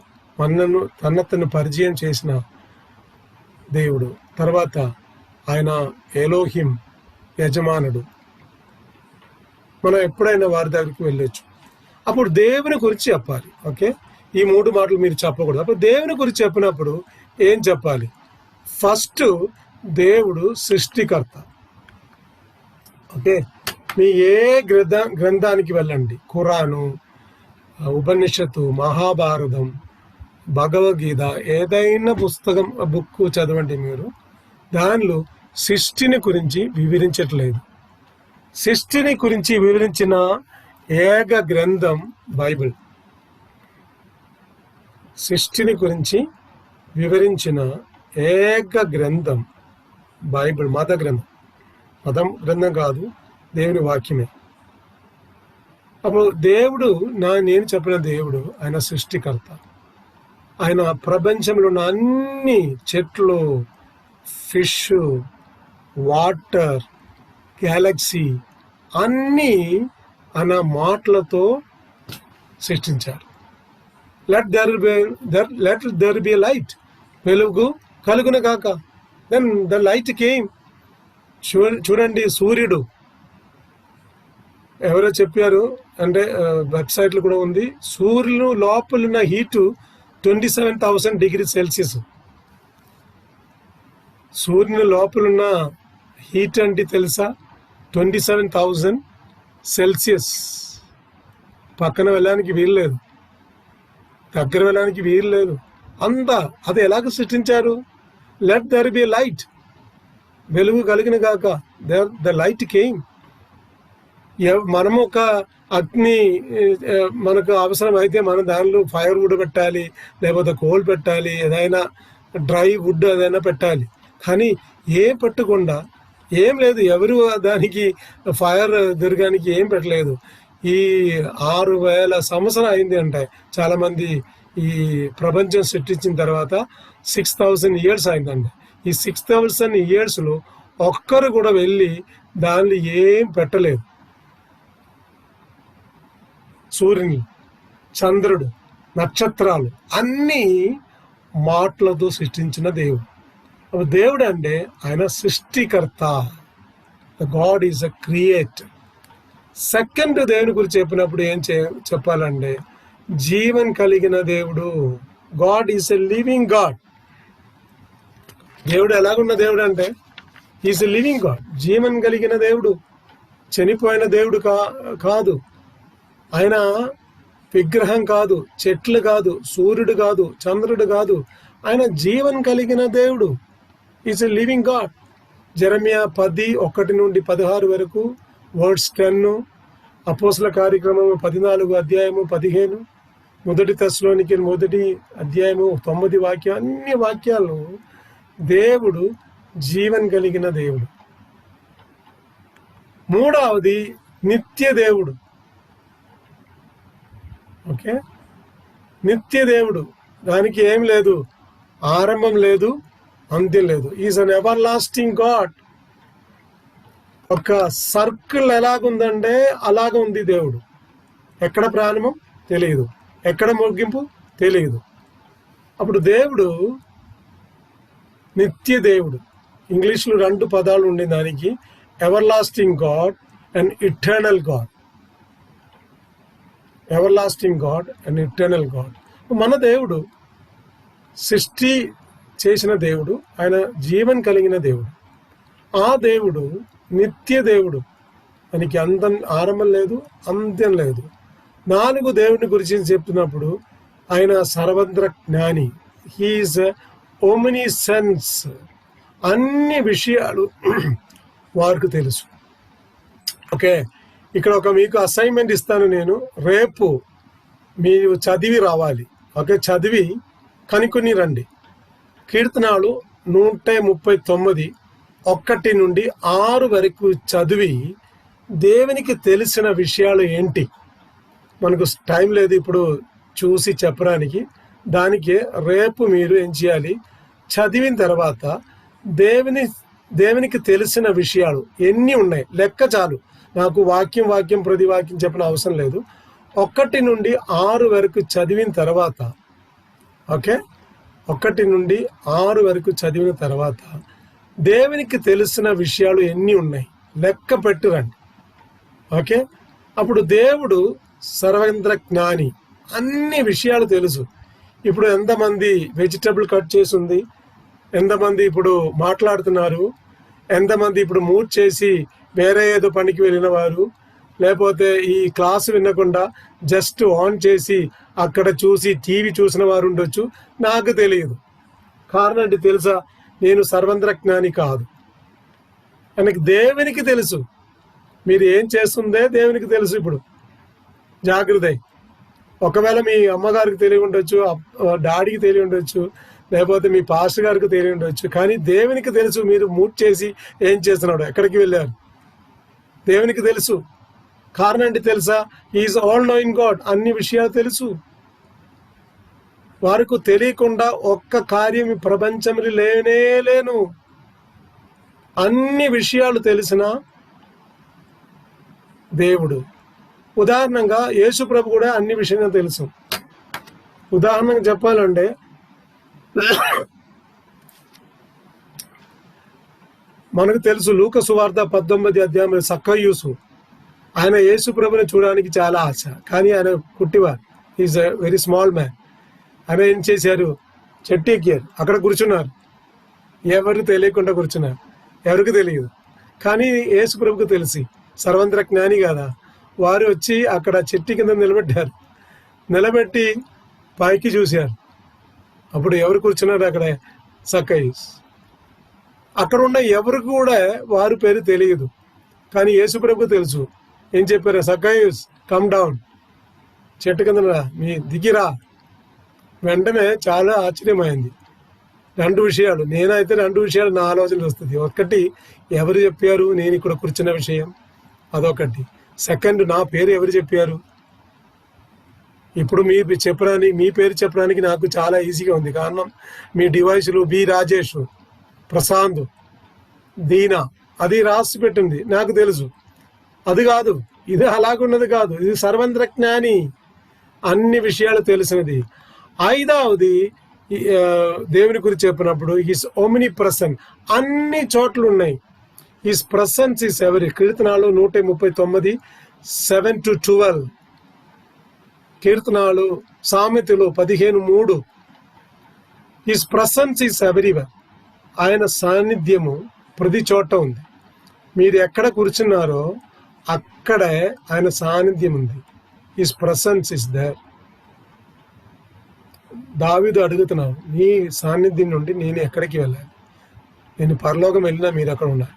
తనను పరిచయం చేసిన దేవుడు. తర్వాత ఆయన ఎలోహిం, యజమానుడు. మనం ఎప్పుడైనా వారి దగ్గరికి వెళ్ళొచ్చు. అప్పుడు దేవుని గురించి చెప్పాలి. ఓకే, ఈ 3 మాటలు మీరు చెప్పకూడదు. అప్పుడు దేవుని గురించి చెప్పినప్పుడు ఏం చెప్పాలి? ఫస్ట్ దేవుడు సృష్టికర్త. ఓకే, మీ ఏ గ్రంథానికి వెళ్ళండి, ఖురాను, ఉపనిషత్తు, మహాభారతం, భగవద్గీత, ఏదైనా పుస్తకం, బుక్ చదవండి మీరు, దానిలో సృష్టిని గురించి వివరించట్లేదు. సృష్టిని గురించి వివరించిన ఏక గ్రంథం బైబిల్. సృష్టిని గురించి వివరించిన ఏక గ్రంథం బైబిల్. మత గ్రంథం కాదు, దేవుని వాక్యమే. అప్పుడు దేవుడు, నేను చెప్పిన దేవుడు ఆయన సృష్టికర్త. ఆయన ప్రపంచంలో ఉన్న అన్ని చెట్లు, ఫిష్, వాటర్, గ్యాలక్సీ అన్నీ ఆయన మాటలతో సృష్టించారు. లెట్ దెర్ బి లైట్, వెలుగు కలుగును కాక. Then the light came. చూడండి, సూర్యుడు ఎవరో చెప్పారు, అంటే వెబ్సైట్లు కూడా ఉంది, సూర్యుడు లోపల ఉన్న హీటు 27,000 డిగ్రీ సెల్సియస్. సూర్యుని లోపలున్న హీట్ అంటే తెలుసా? 27,000 సెల్సియస్. పక్కన వెళ్ళడానికి వీలు లేదు, దగ్గర వెళ్ళడానికి వీలు లేదు. అంతా అది ఎలాగ సృష్టించారు? లెట్ దర్ బి లైట్, వెలుగు కలిగిన కాక. The light came. మనము ఒక అగ్ని మనకు అవసరం అయితే మనం దానిలో ఫైర్ వుడ్ పెట్టాలి, లేకపోతే కోల్ పెట్టాలి, ఏదైనా డ్రై వుడ్ ఏదైనా పెట్టాలి. కానీ ఏం పెట్టకుండా ఏం లేదు, ఎవరు దానికి ఫైర్ దొరకడానికి ఏం పెట్టలేదు. ఈ 6,000 సంవత్సరం అయింది అంటే చాలామంది ఈ ప్రపంచం సృష్టించిన తర్వాత 6,000 years అయిందండి. ఈ 6,000 yearsలో ఒక్కరు కూడా వెళ్ళి దానిలో ఏం పెట్టలేదు. సూర్యుని, చంద్రుడు, నక్షత్రాలు అన్నీ మాటలతో సృష్టించిన దేవుడు. దేవుడు అంటే ఆయన సృష్టికర్త. God is a creator. Second దేవుని గురించి చెప్పినప్పుడు ఏం చెప్పాలంటే జీవన్ కలిగిన దేవుడు. God is a living God. దేవుడు ఎలాగున్న దేవుడు అంటే is a living God, Jeevan కలిగిన దేవుడు, చనిపోయిన దేవుడు కాదు. ఆయన విగ్రహం కాదు, చెట్లు కాదు, సూర్యుడు కాదు, చంద్రుడు కాదు. ఆయన జీవన్ కలిగిన దేవుడు. Is a living God. జెరమియా 10:1-16 వరకు, వర్డ్స్ 10, అపోస్తల కార్యక్రమము 14:15, 1 తెస్సలోనికీ 1:9 వాక్యం, అన్ని వాక్యాలు దేవుడు జీవన్ కలిగిన దేవుడు. మూడవది నిత్య దేవుడు. ఓకే, నిత్య దేవుడు. దానికి ఏం లేదు, ఆరంభం లేదు, అంత్యం లేదు. Is an ever lasting God. ఒక సర్కిల్ ఎలాగుందంటే అలాగ ఉంది దేవుడు. ఎక్కడ ప్రారంభం తెలియదు, ఎక్కడ ముగింపు తెలియదు. అప్పుడు దేవుడు నిత్య దేవుడు. ఇంగ్లీష్లో 2 పదాలు ఉండే దానికి, ever lasting God and eternal God. Ever lasting God and eternal God. మన దేవుడు సృష్టి చేసిన దేవుడు, ఆయన జీవన్ కలిగిన దేవుడు. ఆ దేవుడు నిత్య దేవుడు. దానికి ఆరంభం లేదు, అంత్యం లేదు. 4 దేవుని గురించి చెప్తున్నప్పుడు ఆయన సర్వత్ర జ్ఞాని. హీఈస్ ఓమ్నిసెన్స్. అన్ని విషయాలు వారికి తెలుసు. ఓకే, ఇక్కడ మీకు అసైన్మెంట్ ఇస్తాను నేను. రేపు మీరు చదివి రావాలి. ఓకే, చదివి కనుక్కొని రండి. కీర్తనాలు 139 1-6 వరకు చదివి దేవునికి తెలిసిన విషయాలు ఏంటి. మనకు టైం లేదు ఇప్పుడు చూసి చెప్పడానికి. దానికి రేపు మీరు ఏం చేయాలి, చదివిన తర్వాత దేవునికి తెలిసిన విషయాలు ఎన్ని ఉన్నాయి లెక్క చాలు. నాకు వాక్యం ప్రతి వాక్యం చెప్పిన అవసరం లేదు. 1-6 వరకు చదివిన తర్వాత, ఓకే, 1-6 వరకు చదివిన తర్వాత దేవునికి తెలిసిన విషయాలు ఎన్ని ఉన్నాయి లెక్క పెట్టురండి. ఓకే, అప్పుడు దేవుడు సర్వత్ర జ్ఞాని, అన్ని విషయాలు తెలుసు. ఇప్పుడు ఎంతమంది వెజిటబుల్ కట్ చేసి ఉంది, ఎంతమంది ఇప్పుడు మాట్లాడుతున్నారు, ఎంతమంది ఇప్పుడు మూవ్ చేసి వేరే ఏదో పనికి వెళ్ళిన వారు, లేకపోతే ఈ క్లాసు వినకుండా జస్ట్ ఆన్ చేసి అక్కడ చూసి టీవీ చూసిన వారు ఉండొచ్చు. నాకు తెలియదు. కారణం అంటే తెలుసా, నేను సర్వత్ర జ్ఞాని కాదు. ఆయనకి దేవునికి తెలుసు. మీరు ఏం చేస్తుందే దేవునికి తెలుసు. ఇప్పుడు జాగ్రత్త. ఒకవేళ మీ అమ్మగారికి తెలియ ఉండొచ్చు, డాడీకి తెలియ ఉండొచ్చు, లేకపోతే మీ పాస్టర్ గారికి తెలియ ఉండొచ్చు, కానీ దేవునికి తెలుసు మీరు మూవ్ చేసి ఏం చేస్తున్నాడు, ఎక్కడికి వెళ్ళారు. దేవునికి తెలుసు. కారణం అంటే తెలుసా, ఈజ్ ఆల్ నోయింగ్ గాడ్. అన్ని విషయాలు తెలుసు. వారికి తెలియకుండా ఒక్క కార్యం ఈ ప్రపంచంలో లేను. అన్ని విషయాలు తెలిసిన దేవుడు. ఉదాహరణంగా యేసు ప్రభు కూడా అన్ని విషయాలు తెలుసు. ఉదాహరణగా చెప్పాలంటే మనకు తెలుసు లూకా సువార్త 19 సక్కయ్యూసు. ఆయన యేసు ప్రభుని చూడడానికి చాలా ఆశ, కానీ ఆయన కుట్టివారు. Is a very small man. ఆయన ఏం చేశారు, చెట్టు ఎక్కారు, అక్కడ కూర్చున్నారు. ఎవరు తెలియకుండా కూర్చున్నారు, ఎవరికి తెలియదు. కానీ యేసు ప్రభుకు తెలిసి, సర్వత్ర జ్ఞాని కదా, వారు వచ్చి అక్కడ చెట్టు కింద నిలబెట్టారు. నిలబెట్టి పైకి చూశారు. అప్పుడు ఎవరు కూర్చున్నారు అక్కడ, సక్కయ్యూస్. అక్కడ ఉన్న ఎవరికి కూడా వారి పేరు తెలియదు, కానీ యేసు ప్రభుకు తెలుసు. ఏం చెప్పారు, సక్కయ్యూస్ కమ్ డౌన్, చెట్టు కింద మీ దిగిరా. వెంటనే చాలా ఆశ్చర్యమైంది. 2 విషయాలు, నేనైతే 2 విషయాలు నా ఆలోచనలు వస్తుంది. ఒకటి, ఎవరు చెప్పారు నేను ఇక్కడ కూర్చున్న విషయం, అదొకటి. సెకండ్, నా పేరు ఎవరు చెప్పారు. ఇప్పుడు మీ పేరు చెప్పడానికి నాకు చాలా ఈజీగా ఉంది. కారణం మీ డివైసులు బి రాజేష్, ప్రశాంత్, దీనా, అది రాసి పెట్టింది, నాకు తెలుసు. అది కాదు, ఇది అలాగున్నది కాదు. ఇది సర్వత్ర జ్ఞాని, అన్ని విషయాలు తెలిసినది. 5వది, దేవుని గురించి చెప్పినప్పుడు హిస్ ఓమ్ని ప్రెసెంట్, అన్ని చోట్ల ఉన్నాయి. హిస్ ప్రెసెన్స్ ఇస్ ఎవరి. కీర్తనాలు 139 7-12, కీర్తనాలు, సామెతలు 15:3, హిస్ ప్రసెన్స్ ఈస్ ఎవ్రీవేర్. ఆయన సాన్నిధ్యము ప్రతి చోట ఉంది. మీరు ఎక్కడ కూర్చున్నారో అక్కడే ఆయన సాన్నిధ్యం ఉంది. His presence is there. దావీదు అడుగుతున్నావు, నీ సాన్నిధ్యం నుండి నేను ఎక్కడికి వెళ్ళాలి? నేను పరలోకం వెళ్ళినా మీరు అక్కడ ఉన్నారు,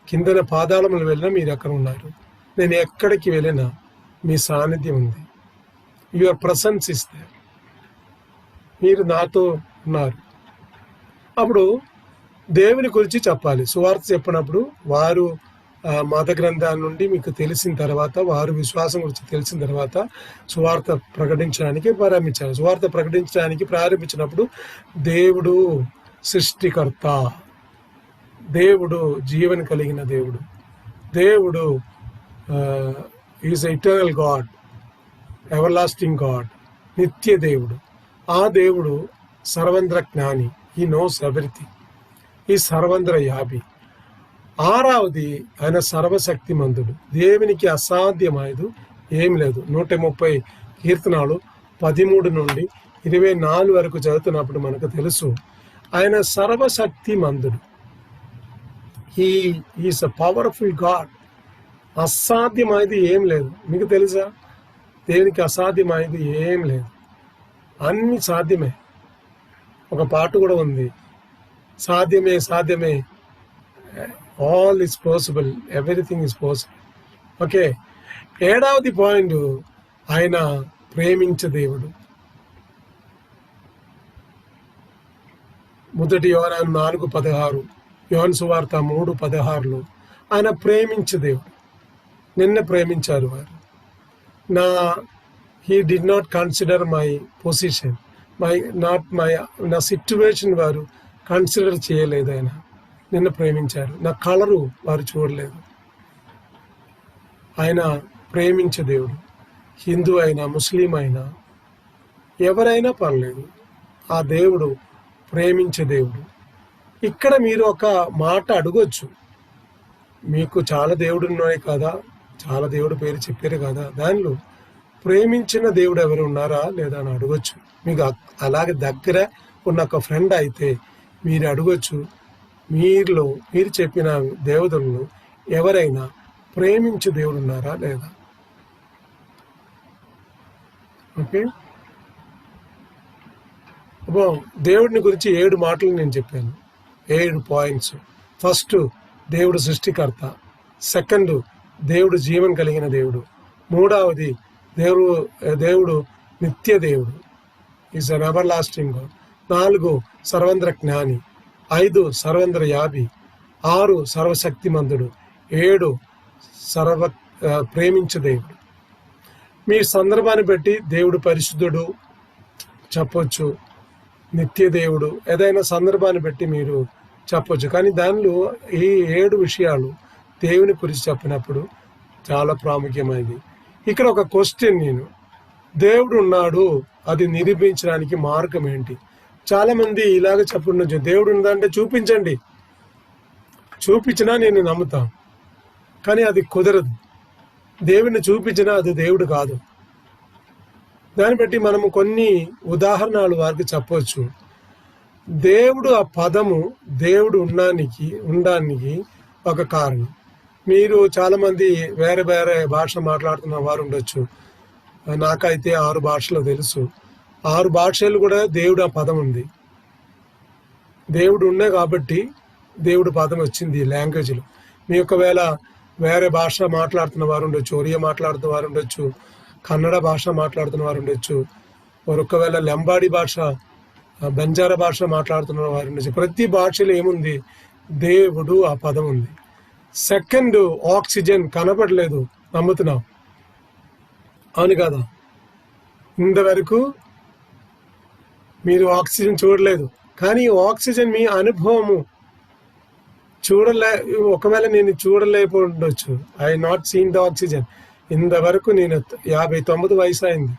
కిందన పాదాళములు వెళ్ళినా మీరు అక్కడ ఉన్నారు. నేను ఎక్కడికి వెళ్ళినా మీ సాన్నిధ్యం ఉంది. Your presence is there. మీరు నాతో ఉన్నారు. అప్పుడు దేవుని గురించి చెప్పాలి. సువార్త చెప్పినప్పుడు వారు మత గ్రంథాల నుండి మీకు తెలిసిన తర్వాత, వారు విశ్వాసం గురించి తెలిసిన తర్వాత సువార్త ప్రకటించడానికి ప్రారంభించారు. సువార్త ప్రకటించడానికి ప్రారంభించినప్పుడు దేవుడు సృష్టికర్త, దేవుడు జీవన కలిగిన దేవుడు, దేవుడు is eternal God, ever lasting God, నిత్య దేవుడు. ఆ దేవుడు సర్వంద్ర జ్ఞాని. He knows everything. ఈ సర్వంద్ర యాభి. ఆరావది ఆయన సర్వశక్తిమంతుడు. దేవునికి అసాధ్యమైనది ఏమి లేదు. 130 కీర్తనాలు 13 నుండి 24 వరకు చదువుతున్నప్పుడు మనకు తెలుసు ఆయన సర్వశక్తిమంతుడు. He is a powerful God. అసాధ్యమైనది ఏం లేదు. మీకు తెలుసా? దేవునికి అసాధ్యమైనది ఏం లేదు, అన్ని సాధ్యమే. ఒక పాట కూడా ఉంది, సాధ్యమే సాధ్యమే, all is possible, everything is possible. Okay, 7వ పాయింట్, ఆయన ప్రేమించే దేవుడు. 1 యోహాను 4:16, యోహాను సువార్త 3:16 ఆయన ప్రేమించే దేవుడు. నిన్న ప్రేమించారు వారు. He did not consider my position, నా సిచ్యువేషన్ వారు కన్సిడర్ చేయలేదు. ఆయన నిన్ను ప్రేమించారు. నా కలరు వారు చూడలేదు. ఆయన ప్రేమించే దేవుడు. హిందూ అయినా ముస్లిం అయినా ఎవరైనా పర్లేదు, ఆ దేవుడు ప్రేమించే దేవుడు. ఇక్కడ మీరు ఒక మాట అడగొచ్చు, మీకు చాలా దేవుడు ఉన్నాయి కదా, చాలా దేవుడు పేరు చెప్పారు కదా, దానిలో ప్రేమించిన దేవుడు ఎవరు ఉన్నారా లేదా అని అడగొచ్చు. మీకు అలాగే దగ్గర ఉన్న ఒక ఫ్రెండ్ అయితే మీరు అడగొచ్చు, మీరు చెప్పిన దేవతలను ఎవరైనా ప్రేమించే దేవుడు ఉన్నారా లేదా. ఓకే, దేవుడిని గురించి 7 మాటలు నేను చెప్పాను, 7 పాయింట్స్. ఫస్ట్, దేవుడు సృష్టికర్త. సెకండ్, దేవుడు జీవం కలిగిన దేవుడు. 3వది, దేవుడు నిత్య దేవుడు, is an ever lasting God. 4, సర్వంద్ర జ్ఞాని. 5, సర్వంద్ర యాభి. 6, సర్వశక్తిమంతుడు. 7, ప్రేమించే దేవుడు. మీ సందర్భాన్ని బట్టి దేవుడు పరిశుద్ధుడు చెప్పొచ్చు, నిత్య దేవుడు, ఏదైనా సందర్భాన్ని బట్టి మీరు చెప్పొచ్చు. కానీ దానిలో ఈ 7 విషయాలు దేవుని గురించి చెప్పినప్పుడు చాలా ప్రాముఖ్యమైనది. ఇక్కడ ఒక క్వశ్చన్, నేను దేవుడు ఉన్నాడు, అది నిరూపించడానికి మార్గం ఏంటి? చాలా మంది ఇలాగ చెప్పండి, దేవుడు ఉందంటే చూపించండి, చూపించినా నేను నమ్ముతాను. కానీ అది కుదరదు. దేవుడిని చూపించినా అది దేవుడు కాదు. దాన్ని బట్టి మనము కొన్ని ఉదాహరణలు వారికి చెప్పవచ్చు. దేవుడు, ఆ పదము దేవుడు ఉండడానికి ఒక కారణం. మీరు చాలామంది వేరే వేరే భాష మాట్లాడుతున్న వారు ఉండొచ్చు. నాకైతే 6 భాషలు తెలుసు. 6 భాషలు కూడా దేవుడు ఆ పదం ఉంది. దేవుడు ఉండే కాబట్టి దేవుడు పదం వచ్చింది లాంగ్వేజ్లో. మీ ఒకవేళ వేరే భాష మాట్లాడుతున్న వారు ఉండొచ్చు, ఒరియా మాట్లాడుతున్న వారు ఉండొచ్చు, కన్నడ భాష మాట్లాడుతున్న వారు ఉండొచ్చు, ఒకవేళ లంబాడి భాష, బంజారా భాష మాట్లాడుతున్న వారు ఉండొచ్చు. ప్రతి భాషలో ఏముంది? దేవుడు ఆ పదం ఉంది. సెకండ్, ఆక్సిజన్ కనపడలేదు, నమ్ముతున్నాం, అవును కదా? ఇంతవరకు మీరు ఆక్సిజన్ చూడలేదు, కానీ ఆక్సిజన్ మీ అనుభవము ఒకవేళ నేను చూడలేకపోయి ఉండొచ్చు. I not seen the oxygen. ఇంతవరకు నేను 59 వయసు అయింది,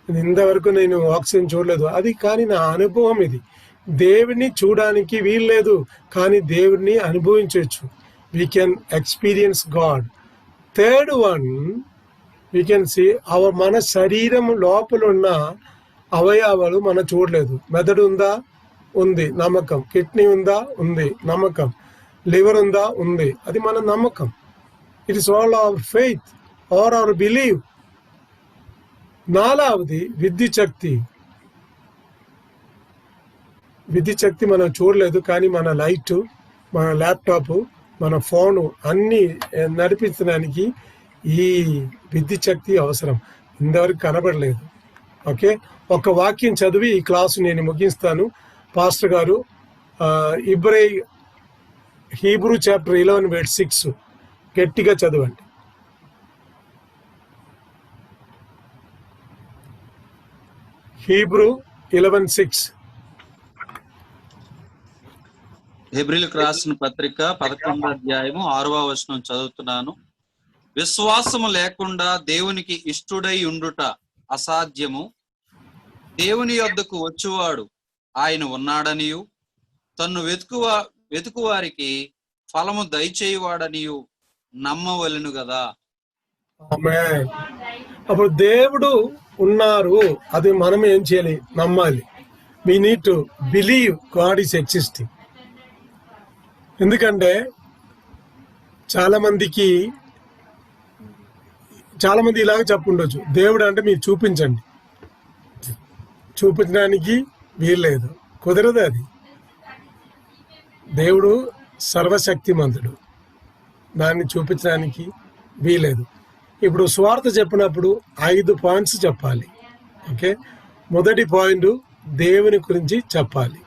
ఇంతవరకు నేను ఆక్సిజన్ చూడలేదు. అది కానీ నా అనుభవం ఇది. దేవుడిని చూడడానికి వీల్లేదు, కానీ దేవుడిని అనుభవించవచ్చు. We can experience God. Third one, we can see మన శరీరం లోపల ఉన్న అవయవాలు మనం చూడలేదు. మెదడు ఉందా? ఉంది, నమ్మకం. కిడ్నీ ఉందా? ఉంది, నమ్మకం. లివర్ ఉందా? ఉంది, అది మన నమ్మకం. It is all our faith or our believe. 4వది విద్యుత్ శక్తి. విద్యుత్ శక్తి మనం చూడలేదు, కానీ మన లైట్, మన ల్యాప్టాప్, మన ఫోను అన్నీ నడిపించడానికి ఈ విద్యుత్ శక్తి అవసరం. ఇంతవరకు కనబడలేదు. ఓకే, ఒక వాక్యం చదివి ఈ క్లాసు నేను ముగిస్తాను. పాస్టర్ గారు హీబ్రూ చాప్టర్ 11:6 గట్టిగా చదవండి. హీబ్రూ 11:6. హెబ్రీలకు రాసిన పత్రిక 11వ అధ్యాయము 6వ వచనం చదువుతున్నాను. విశ్వాసము లేకుండా దేవునికి ఇష్టుడై ఉండుట అసాధ్యము. దేవుని యొద్దకు వచ్చువాడు ఆయన ఉన్నాడనియు, తన్ను వెతుకు వారికి ఫలము దయచేయువాడనియు నమ్మవలెను కదా. ఆమేన్. అప్పుడు దేవుడు ఉన్నారు, అది మనం ఏం చేయాలి? నమ్మాలి. we need to believe God is existing. ఎందుకంటే చాలా మంది ఇలాగ చెప్పుండొచ్చు, దేవుడు అంటే మీరు చూపించండి. చూపించడానికి వీల్లేదు, కుదరదు. అది దేవుడు సర్వశక్తిమంతుడు, దాన్ని చూపించడానికి వీలేదు. ఇప్పుడు స్వార్థ చెప్పినప్పుడు 5 పాయింట్స్ చెప్పాలి. ఓకే, మొదటి పాయింట్ దేవుని గురించి చెప్పాలి.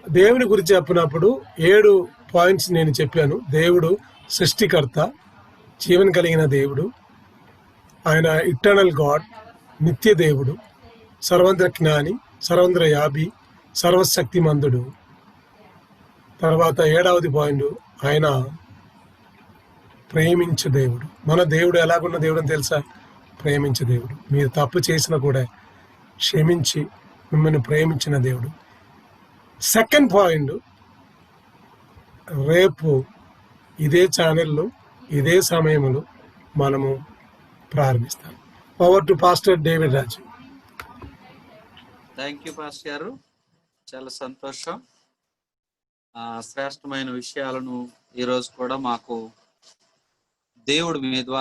దేవుని గురించి చెప్పినప్పుడు 7 పాయింట్స్ నేను చెప్పాను. దేవుడు సృష్టికర్త, జీవన కలిగిన దేవుడు, ఆయన ఇటర్నల్ గాడ్, నిత్య దేవుడు, సర్వంత్ర జ్ఞాని, సర్వంత్ర యాభి, సర్వశక్తిమంతుడు. తర్వాత 7వది పాయింట్, ఆయన ప్రేమించే దేవుడు. మన దేవుడు ఎలాగున్న దేవుడు అని తెలుసా? ప్రేమించే దేవుడు. మీరు తప్పు చేసినా కూడా క్షమించి మిమ్మల్ని ప్రేమించిన దేవుడు. సెకండ్ పాయింట్, రేపు ఇదే ఛానల్లో ఇదే సమయంలో మనము ప్రారంభిస్తాం. Over to pastor David Raju. Thank you pastor గారు, చాలా సంతోషం. శ్రేష్టమైన విషయాలను ఈరోజు కూడా మాకు దేవుడు మీ ద్వారా